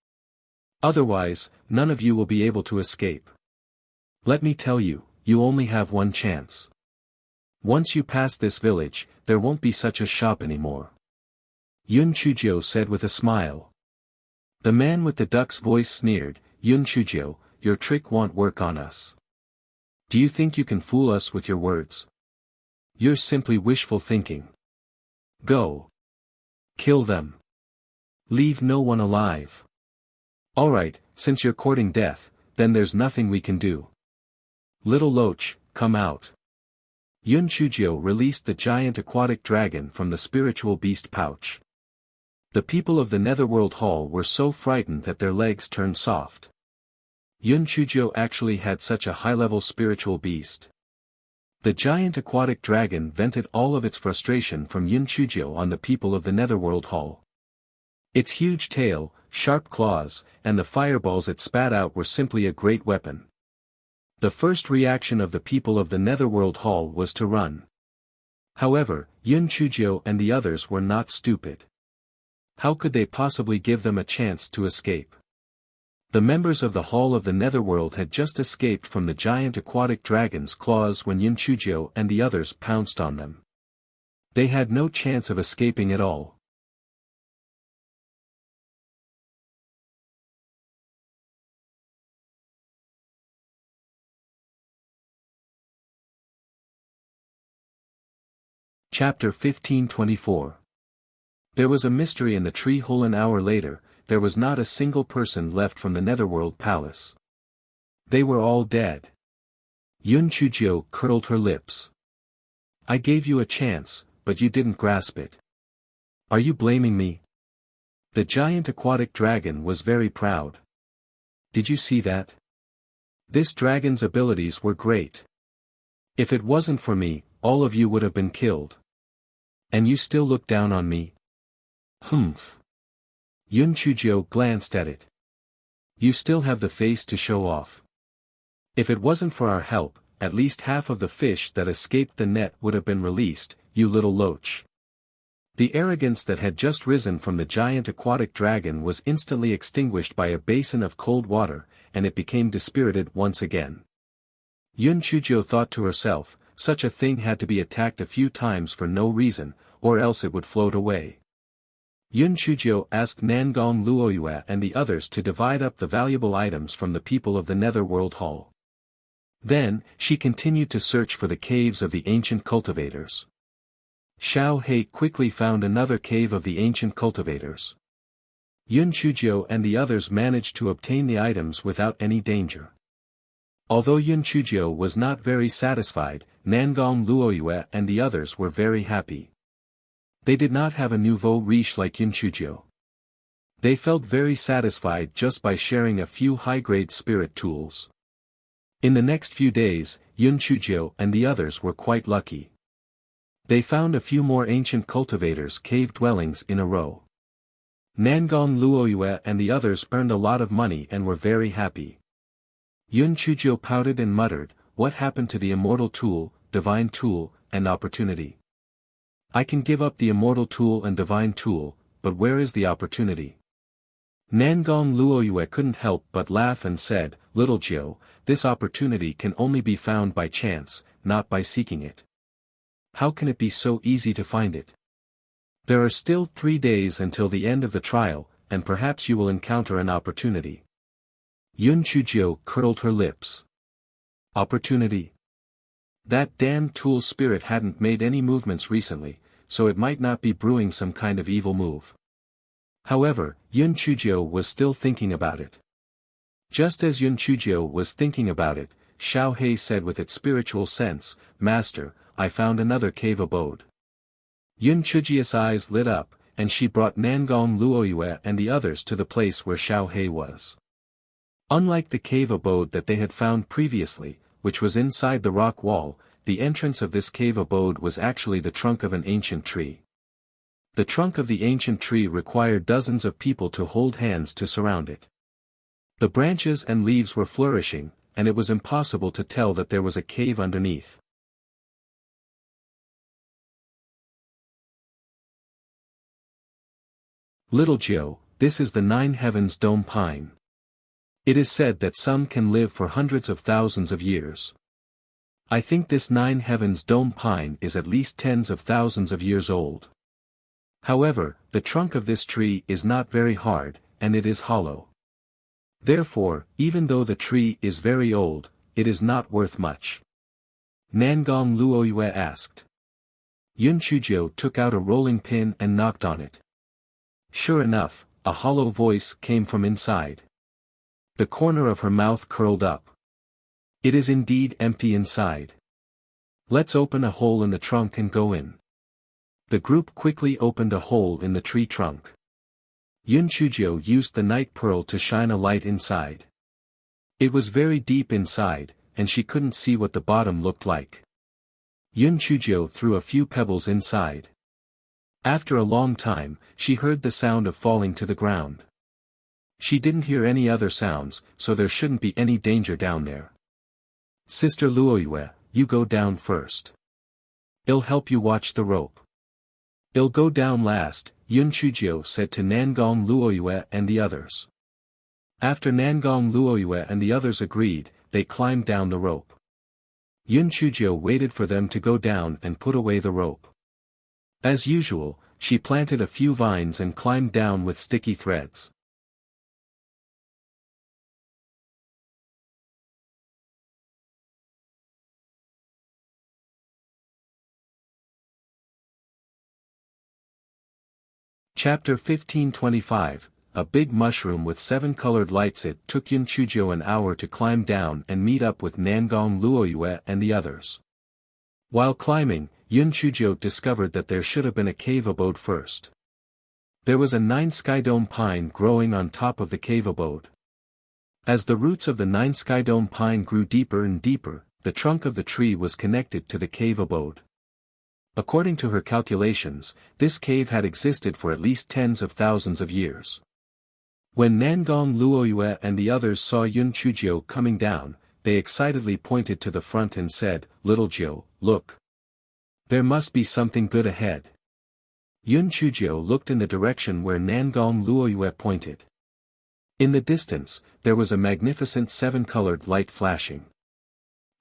Otherwise, none of you will be able to escape. Let me tell you, you only have one chance. Once you pass this village, there won't be such a shop anymore." Yunchujio said with a smile. The man with the duck's voice sneered, "Yunchujio, your trick won't work on us. Do you think you can fool us with your words? You're simply wishful thinking. Go. Kill them. Leave no one alive. Alright, since you're courting death, then there's nothing we can do. Little Loach, come out." Yunchujio released the giant aquatic dragon from the spiritual beast pouch. The people of the Netherworld Hall were so frightened that their legs turned soft. Yunchujio actually had such a high-level spiritual beast. The giant aquatic dragon vented all of its frustration from Yunchujio on the people of the Netherworld Hall. Its huge tail, sharp claws, and the fireballs it spat out were simply a great weapon. The first reaction of the people of the Netherworld Hall was to run. However, Yunchujio and the others were not stupid. How could they possibly give them a chance to escape? The members of the Hall of the Netherworld had just escaped from the giant aquatic dragon's claws when Yunchujio and the others pounced on them. They had no chance of escaping at all. Chapter 1524. There was a mystery in the tree hole. An hour later, there was not a single person left from the Netherworld Palace. They were all dead. Yun Chujio curled her lips. I gave you a chance, but you didn't grasp it. Are you blaming me? The giant aquatic dragon was very proud. Did you see that? This dragon's abilities were great. If it wasn't for me, all of you would have been killed. And you still look down on me? Humph. Yun Chujio glanced at it. You still have the face to show off. If it wasn't for our help, at least half of the fish that escaped the net would have been released, you little loach. The arrogance that had just risen from the giant aquatic dragon was instantly extinguished by a basin of cold water, and it became dispirited once again. Yun Chujio thought to herself, such a thing had to be attacked a few times for no reason, or else it would float away. Yun Chujio asked Nangong Luoyue and the others to divide up the valuable items from the people of the Netherworld Hall. Then, she continued to search for the caves of the ancient cultivators. Xiao He quickly found another cave of the ancient cultivators. Yun Chujio and the others managed to obtain the items without any danger. Although Yun Chujio was not very satisfied, Nangong Luoyue and the others were very happy. They did not have a nouveau riche like Yun Chujio. They felt very satisfied just by sharing a few high-grade spirit tools. In the next few days, Yun Chujio and the others were quite lucky. They found a few more ancient cultivators' cave dwellings in a row. Nangong Luoyue and the others earned a lot of money and were very happy. Yun Chujio pouted and muttered, what happened to the immortal tool, divine tool, and opportunity? I can give up the immortal tool and divine tool, but where is the opportunity? Nangong Luoyue couldn't help but laugh and said, Little Jiu, this opportunity can only be found by chance, not by seeking it. How can it be so easy to find it? There are still 3 days until the end of the trial, and perhaps you will encounter an opportunity. Yun Chujio curled her lips. Opportunity? That damned tool spirit hadn't made any movements recently, so it might not be brewing some kind of evil move. However, Yun Chujio was still thinking about it. Just as Yun Chujio was thinking about it, Xiao He said with its spiritual sense, Master, I found another cave abode. Yun Chujio's eyes lit up, and she brought Nangong Luoyue and the others to the place where Xiao He was. Unlike the cave abode that they had found previously, which was inside the rock wall, the entrance of this cave abode was actually the trunk of an ancient tree. The trunk of the ancient tree required dozens of people to hold hands to surround it. The branches and leaves were flourishing, and it was impossible to tell that there was a cave underneath. Little Joe, this is the 9 Heavens Dome Pine. It is said that some can live for hundreds of thousands of years. I think this 9 Heavens Dome Pine is at least tens of thousands of years old. However, the trunk of this tree is not very hard, and it is hollow. Therefore, even though the tree is very old, it is not worth much. Nangong Luoyue asked. Yun Chujio took out a rolling pin and knocked on it. Sure enough, a hollow voice came from inside. The corner of her mouth curled up. It is indeed empty inside. Let's open a hole in the trunk and go in. The group quickly opened a hole in the tree trunk. Yun Chujio used the night pearl to shine a light inside. It was very deep inside, and she couldn't see what the bottom looked like. Yun Chujio threw a few pebbles inside. After a long time, she heard the sound of falling to the ground. She didn't hear any other sounds, so there shouldn't be any danger down there. Sister Luoyue, you go down first. I'll help you watch the rope. I'll go down last, Yun Chujio said to Nangong Luoyue and the others. After Nangong Luoyue and the others agreed, they climbed down the rope. Yun Chujio waited for them to go down and put away the rope. As usual, she planted a few vines and climbed down with sticky threads. Chapter 1525, A Big Mushroom with 7 Colored Lights. It took Yun Chuzhou an hour to climb down and meet up with Nangong Luoyue and the others. While climbing, Yun Chuzhou discovered that there should have been a cave abode first. There was a 9 skydome pine growing on top of the cave abode. As the roots of the 9 skydome pine grew deeper and deeper, the trunk of the tree was connected to the cave abode. According to her calculations, this cave had existed for at least tens of thousands of years. When Nangong Luoyue and the others saw Yun Chuzhou coming down, they excitedly pointed to the front and said, "Little Jiu, look. There must be something good ahead." Yun Chuzhou looked in the direction where Nangong Luoyue pointed. In the distance, there was a magnificent 7-colored light flashing.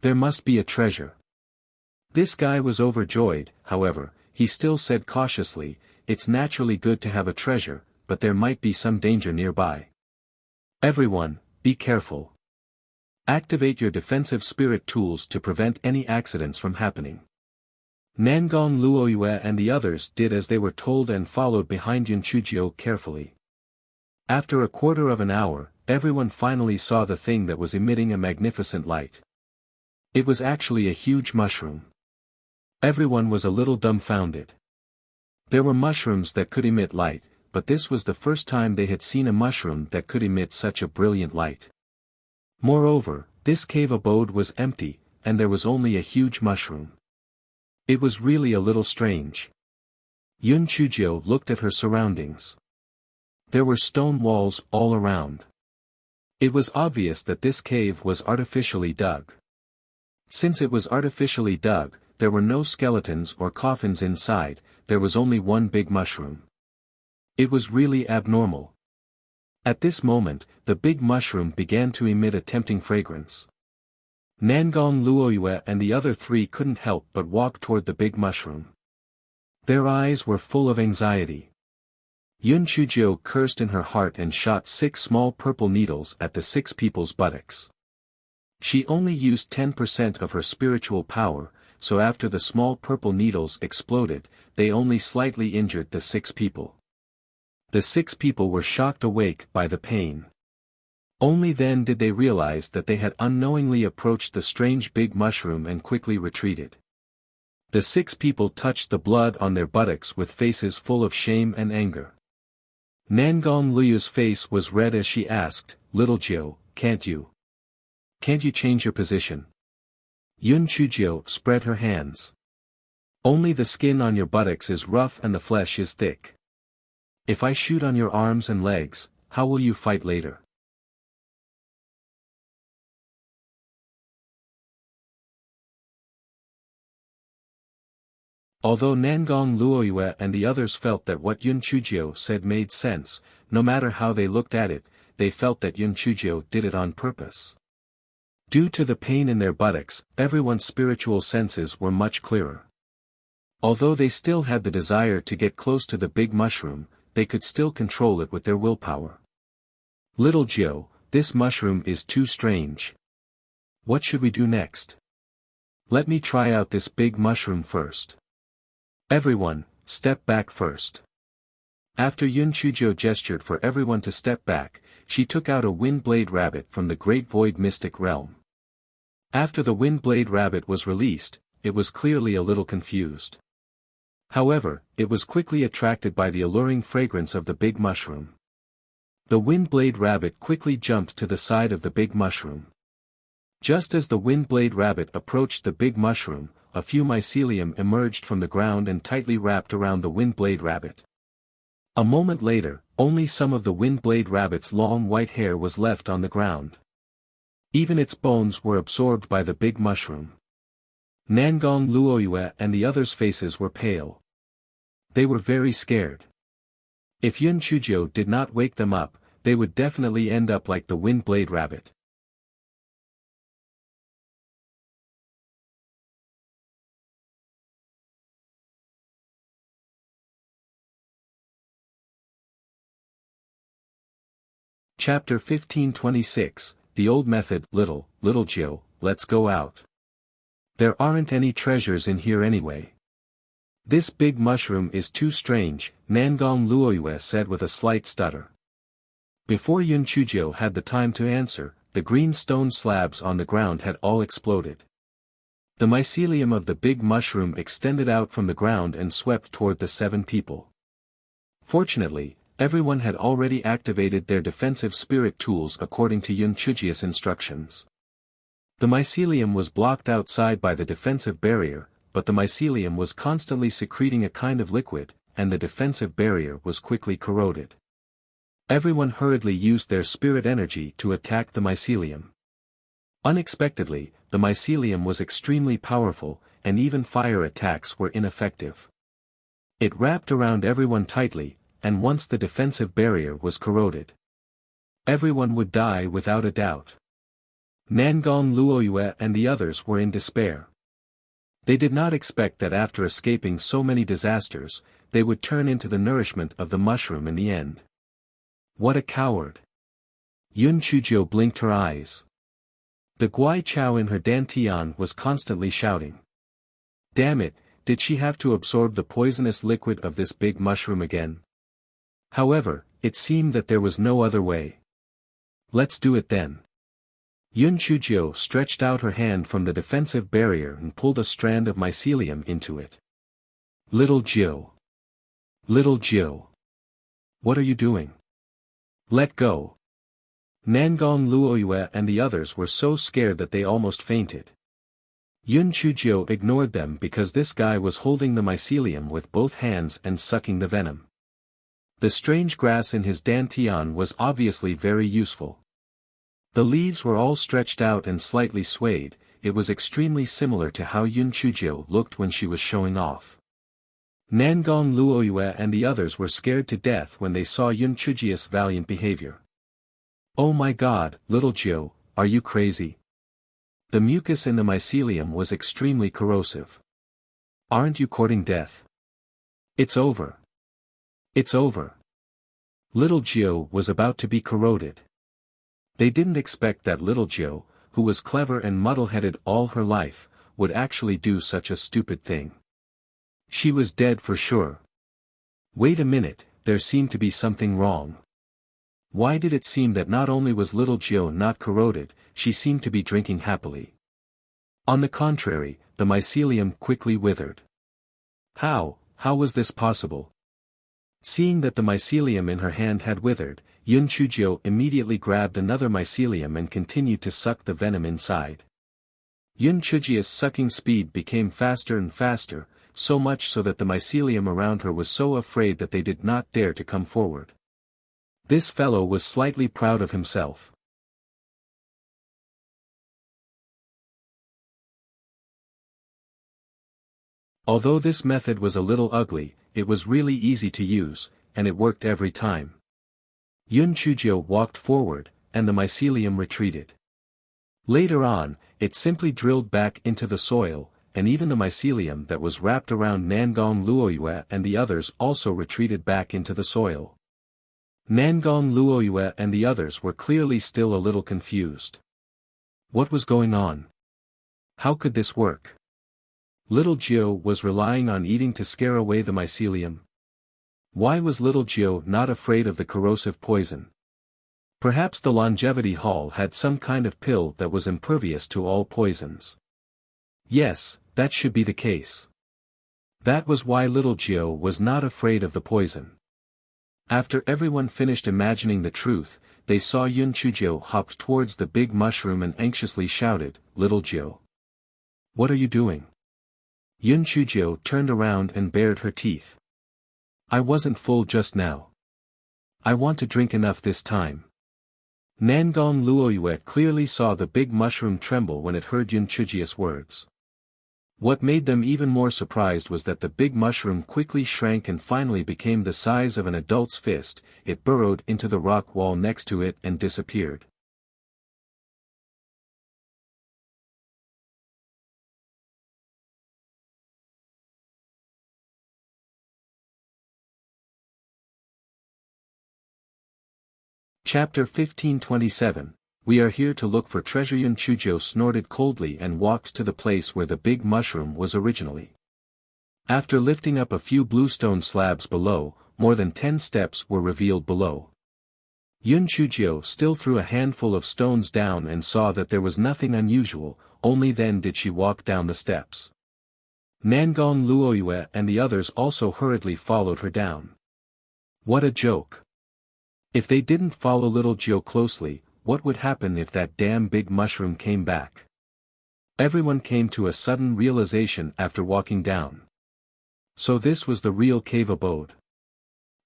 There must be a treasure. This guy was overjoyed. However, he still said cautiously, "It's naturally good to have a treasure, but there might be some danger nearby. Everyone, be careful. Activate your defensive spirit tools to prevent any accidents from happening." Nangong Luoyue and the others did as they were told and followed behind Yun Chuzhou carefully. After a quarter of an hour, everyone finally saw the thing that was emitting a magnificent light. It was actually a huge mushroom. Everyone was a little dumbfounded. There were mushrooms that could emit light, but this was the first time they had seen a mushroom that could emit such a brilliant light. Moreover, this cave abode was empty, and there was only a huge mushroom. It was really a little strange. Yun Chuzhou looked at her surroundings. There were stone walls all around. It was obvious that this cave was artificially dug. Since it was artificially dug, there were no skeletons or coffins inside, there was only one big mushroom. It was really abnormal. At this moment, the big mushroom began to emit a tempting fragrance. Nangong Luoyue and the other 3 couldn't help but walk toward the big mushroom. Their eyes were full of anxiety. Yun Chuzhou cursed in her heart and shot 6 small purple needles at the 6 people's buttocks. She only used 10% of her spiritual power, so after the small purple needles exploded, they only slightly injured the 6 people. The 6 people were shocked awake by the pain. Only then did they realize that they had unknowingly approached the strange big mushroom and quickly retreated. The 6 people touched the blood on their buttocks with faces full of shame and anger. Nangong Luyu's face was red as she asked, "Little Jiu, can't you change your position?" Yun Chuzhou spread her hands. "Only the skin on your buttocks is rough and the flesh is thick. If I shoot on your arms and legs, how will you fight later?" Although Nangong Luoyue and the others felt that what Yun Chuzhou said made sense, no matter how they looked at it, they felt that Yun Chuzhou did it on purpose. Due to the pain in their buttocks, everyone's spiritual senses were much clearer. Although they still had the desire to get close to the big mushroom, they could still control it with their willpower. "Little Jiu, this mushroom is too strange. What should we do next? Let me try out this big mushroom first. Everyone, step back first." After Yun Chuzhou gestured for everyone to step back, she took out a Windblade Rabbit from the Great Void Mystic Realm. After the Windblade Rabbit was released, it was clearly a little confused. However, it was quickly attracted by the alluring fragrance of the big mushroom. The Windblade Rabbit quickly jumped to the side of the big mushroom. Just as the Windblade Rabbit approached the big mushroom, a few mycelium emerged from the ground and tightly wrapped around the Windblade Rabbit. A moment later, only some of the Windblade Rabbit's long white hair was left on the ground. Even its bones were absorbed by the big mushroom. Nangong Luoyue and the others' faces were pale. They were very scared. If Yun Chuzhou did not wake them up, they would definitely end up like the Windblade Rabbit. Chapter 1526, The Old Method. Little Jiu, let's go out. There aren't any treasures in here anyway. This big mushroom is too strange, Nangong Luoyue said with a slight stutter. Before Yun Chujio had the time to answer, the green stone slabs on the ground had all exploded. The mycelium of the big mushroom extended out from the ground and swept toward the 7 people. Fortunately, everyone had already activated their defensive spirit tools according to Yun Chujio's instructions. The mycelium was blocked outside by the defensive barrier, but the mycelium was constantly secreting a kind of liquid, and the defensive barrier was quickly corroded. Everyone hurriedly used their spirit energy to attack the mycelium. Unexpectedly, the mycelium was extremely powerful, and even fire attacks were ineffective. It wrapped around everyone tightly, and once the defensive barrier was corroded, everyone would die without a doubt. Nangong Luoyue and the others were in despair. They did not expect that after escaping so many disasters, they would turn into the nourishment of the mushroom in the end. What a coward! Yun Chujio blinked her eyes. The Guai Chao in her dantian was constantly shouting. Damn it, did she have to absorb the poisonous liquid of this big mushroom again? However, it seemed that there was no other way. Let's do it then. Yun Chujio stretched out her hand from the defensive barrier and pulled a strand of mycelium into it. Little Jill. Little Jill. What are you doing? Let go. Nangong Luoyue and the others were so scared that they almost fainted. Yun Chujio ignored them because this guy was holding the mycelium with both hands and sucking the venom. The strange grass in his dantian was obviously very useful. The leaves were all stretched out and slightly swayed. It was extremely similar to how Yun Chujio looked when she was showing off. Nangong Luoyue and the others were scared to death when they saw Yun Chujio's valiant behavior. Oh my god, little Jill, are you crazy? The mucus in the mycelium was extremely corrosive. Aren't you courting death? It's over. It's over. Little Jill was about to be corroded. They didn't expect that little Jill, who was clever and muddle-headed all her life, would actually do such a stupid thing. She was dead for sure. Wait a minute, there seemed to be something wrong. Why did it seem that not only was little Jill not corroded, she seemed to be drinking happily? On the contrary, the mycelium quickly withered. How was this possible? Seeing that the mycelium in her hand had withered, Yun Chujio immediately grabbed another mycelium and continued to suck the venom inside. Yun Chujio's sucking speed became faster and faster, so much so that the mycelium around her was so afraid that they did not dare to come forward. This fellow was slightly proud of himself. Although this method was a little ugly, it was really easy to use, and it worked every time. Yun Chujio walked forward, and the mycelium retreated. Later on, it simply drilled back into the soil, and even the mycelium that was wrapped around Nangong Luoyue and the others also retreated back into the soil. Nangong Luoyue and the others were clearly still a little confused. What was going on? How could this work? Little Jill was relying on eating to scare away the mycelium. Why was little Jill not afraid of the corrosive poison? Perhaps the longevity hall had some kind of pill that was impervious to all poisons. Yes, that should be the case. That was why little Jill was not afraid of the poison. After everyone finished imagining the truth, they saw Yun Chujio hop towards the big mushroom and anxiously shouted, "Little Jill. What are you doing?" Yun Chujio turned around and bared her teeth. I wasn't full just now. I want to drink enough this time. Nangong Luoyue clearly saw the big mushroom tremble when it heard Yun Chujio's words. What made them even more surprised was that the big mushroom quickly shrank and finally became the size of an adult's fist. It burrowed into the rock wall next to it and disappeared. Chapter 1527, We are here to look for treasure. Yun Chujio snorted coldly and walked to the place where the big mushroom was originally. After lifting up a few bluestone slabs below, more than 10 steps were revealed below. Yun Chujio still threw a handful of stones down and saw that there was nothing unusual, only then did she walk down the steps. Nangong Luoyue and the others also hurriedly followed her down. What a joke! If they didn't follow little Jiu closely, what would happen if that damn big mushroom came back? Everyone came to a sudden realization after walking down. So this was the real cave abode.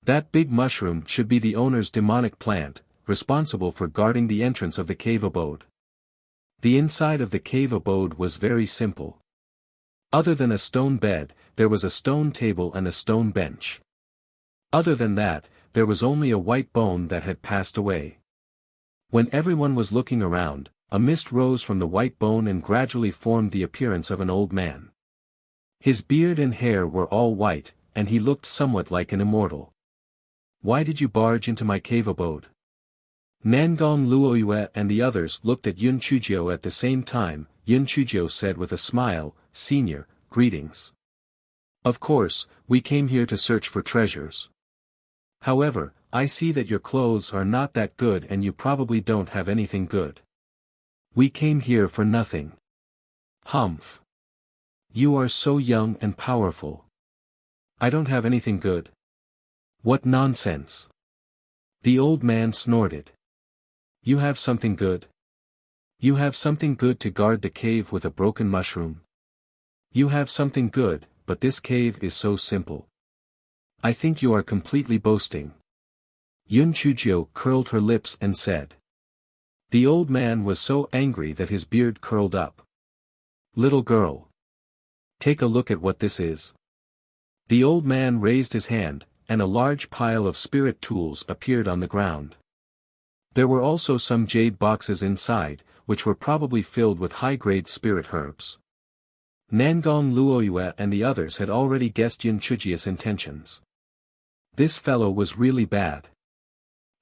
That big mushroom should be the owner's demonic plant, responsible for guarding the entrance of the cave abode. The inside of the cave abode was very simple. Other than a stone bed, there was a stone table and a stone bench. Other than that, there was only a white bone that had passed away. When everyone was looking around, a mist rose from the white bone and gradually formed the appearance of an old man. His beard and hair were all white, and he looked somewhat like an immortal. Why did you barge into my cave abode? Nangong Luoyue and the others looked at Yun Chujio at the same time. Yun Chujio said with a smile, "Senior, greetings. Of course, we came here to search for treasures. However, I see that your clothes are not that good and you probably don't have anything good. We came here for nothing." "Humph. You are so young and powerful. I don't have anything good." "What nonsense." The old man snorted. "You have something good? You have something good to guard the cave with a broken mushroom? You have something good, but this cave is so simple. I think you are completely boasting." Yun Chujio curled her lips and said. The old man was so angry that his beard curled up. "Little girl. Take a look at what this is." The old man raised his hand, and a large pile of spirit tools appeared on the ground. There were also some jade boxes inside, which were probably filled with high-grade spirit herbs. Nangong Luoyue and the others had already guessed Yun Chujio's intentions. This fellow was really bad.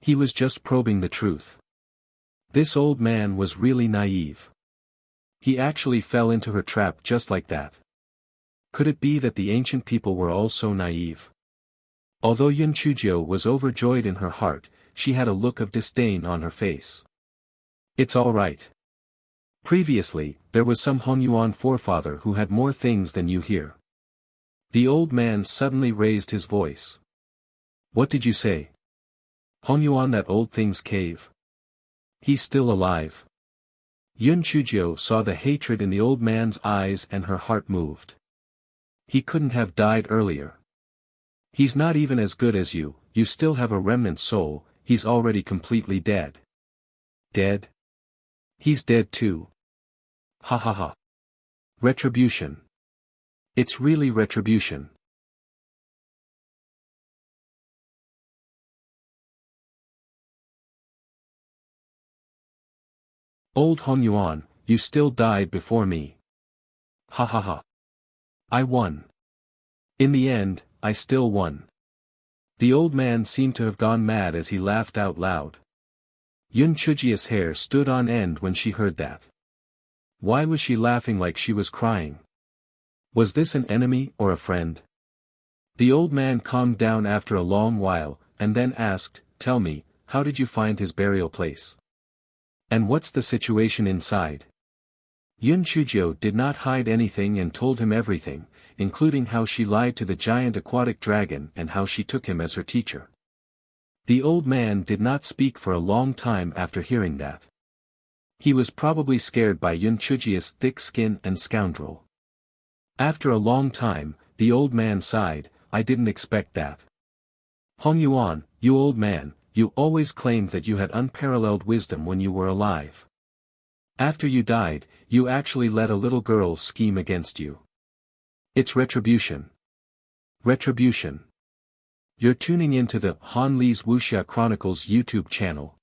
He was just probing the truth. This old man was really naive. He actually fell into her trap just like that. Could it be that the ancient people were all so naive? Although Yun Chujio was overjoyed in her heart, she had a look of disdain on her face. "It's all right. Previously, there was some Honyuan forefather who had more things than you here." The old man suddenly raised his voice. "What did you say? Honyuan, that old thing's cave? He's still alive?" Yun Chujio saw the hatred in the old man's eyes and her heart moved. He couldn't have died earlier. "He's not even as good as you, you still have a remnant soul, he's already completely dead." "Dead? He's dead too. Ha ha ha. Retribution. It's really retribution." "Old Honyuan, you still died before me. Ha ha ha. I won. In the end, I still won." The old man seemed to have gone mad as he laughed out loud. Yun Chujio's hair stood on end when she heard that. Why was she laughing like she was crying? Was this an enemy or a friend? The old man calmed down after a long while, and then asked, "Tell me, how did you find his burial place? And what's the situation inside?" Yun Chujio did not hide anything and told him everything, including how she lied to the giant aquatic dragon and how she took him as her teacher. The old man did not speak for a long time after hearing that. He was probably scared by Yun Chujio's thick skin and scoundrel. After a long time, the old man sighed, "I didn't expect that. Hongyuan, you old man, you always claimed that you had unparalleled wisdom when you were alive. After you died, you actually let a little girl scheme against you. It's retribution. Retribution." You're tuning into the Han Li's Wuxia Chronicles YouTube channel.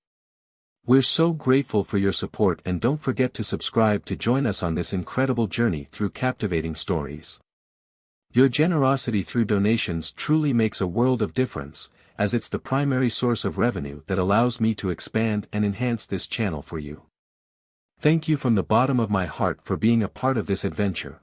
We're so grateful for your support, and don't forget to subscribe to join us on this incredible journey through captivating stories. Your generosity through donations truly makes a world of difference, as it's the primary source of revenue that allows me to expand and enhance this channel for you. Thank you from the bottom of my heart for being a part of this adventure.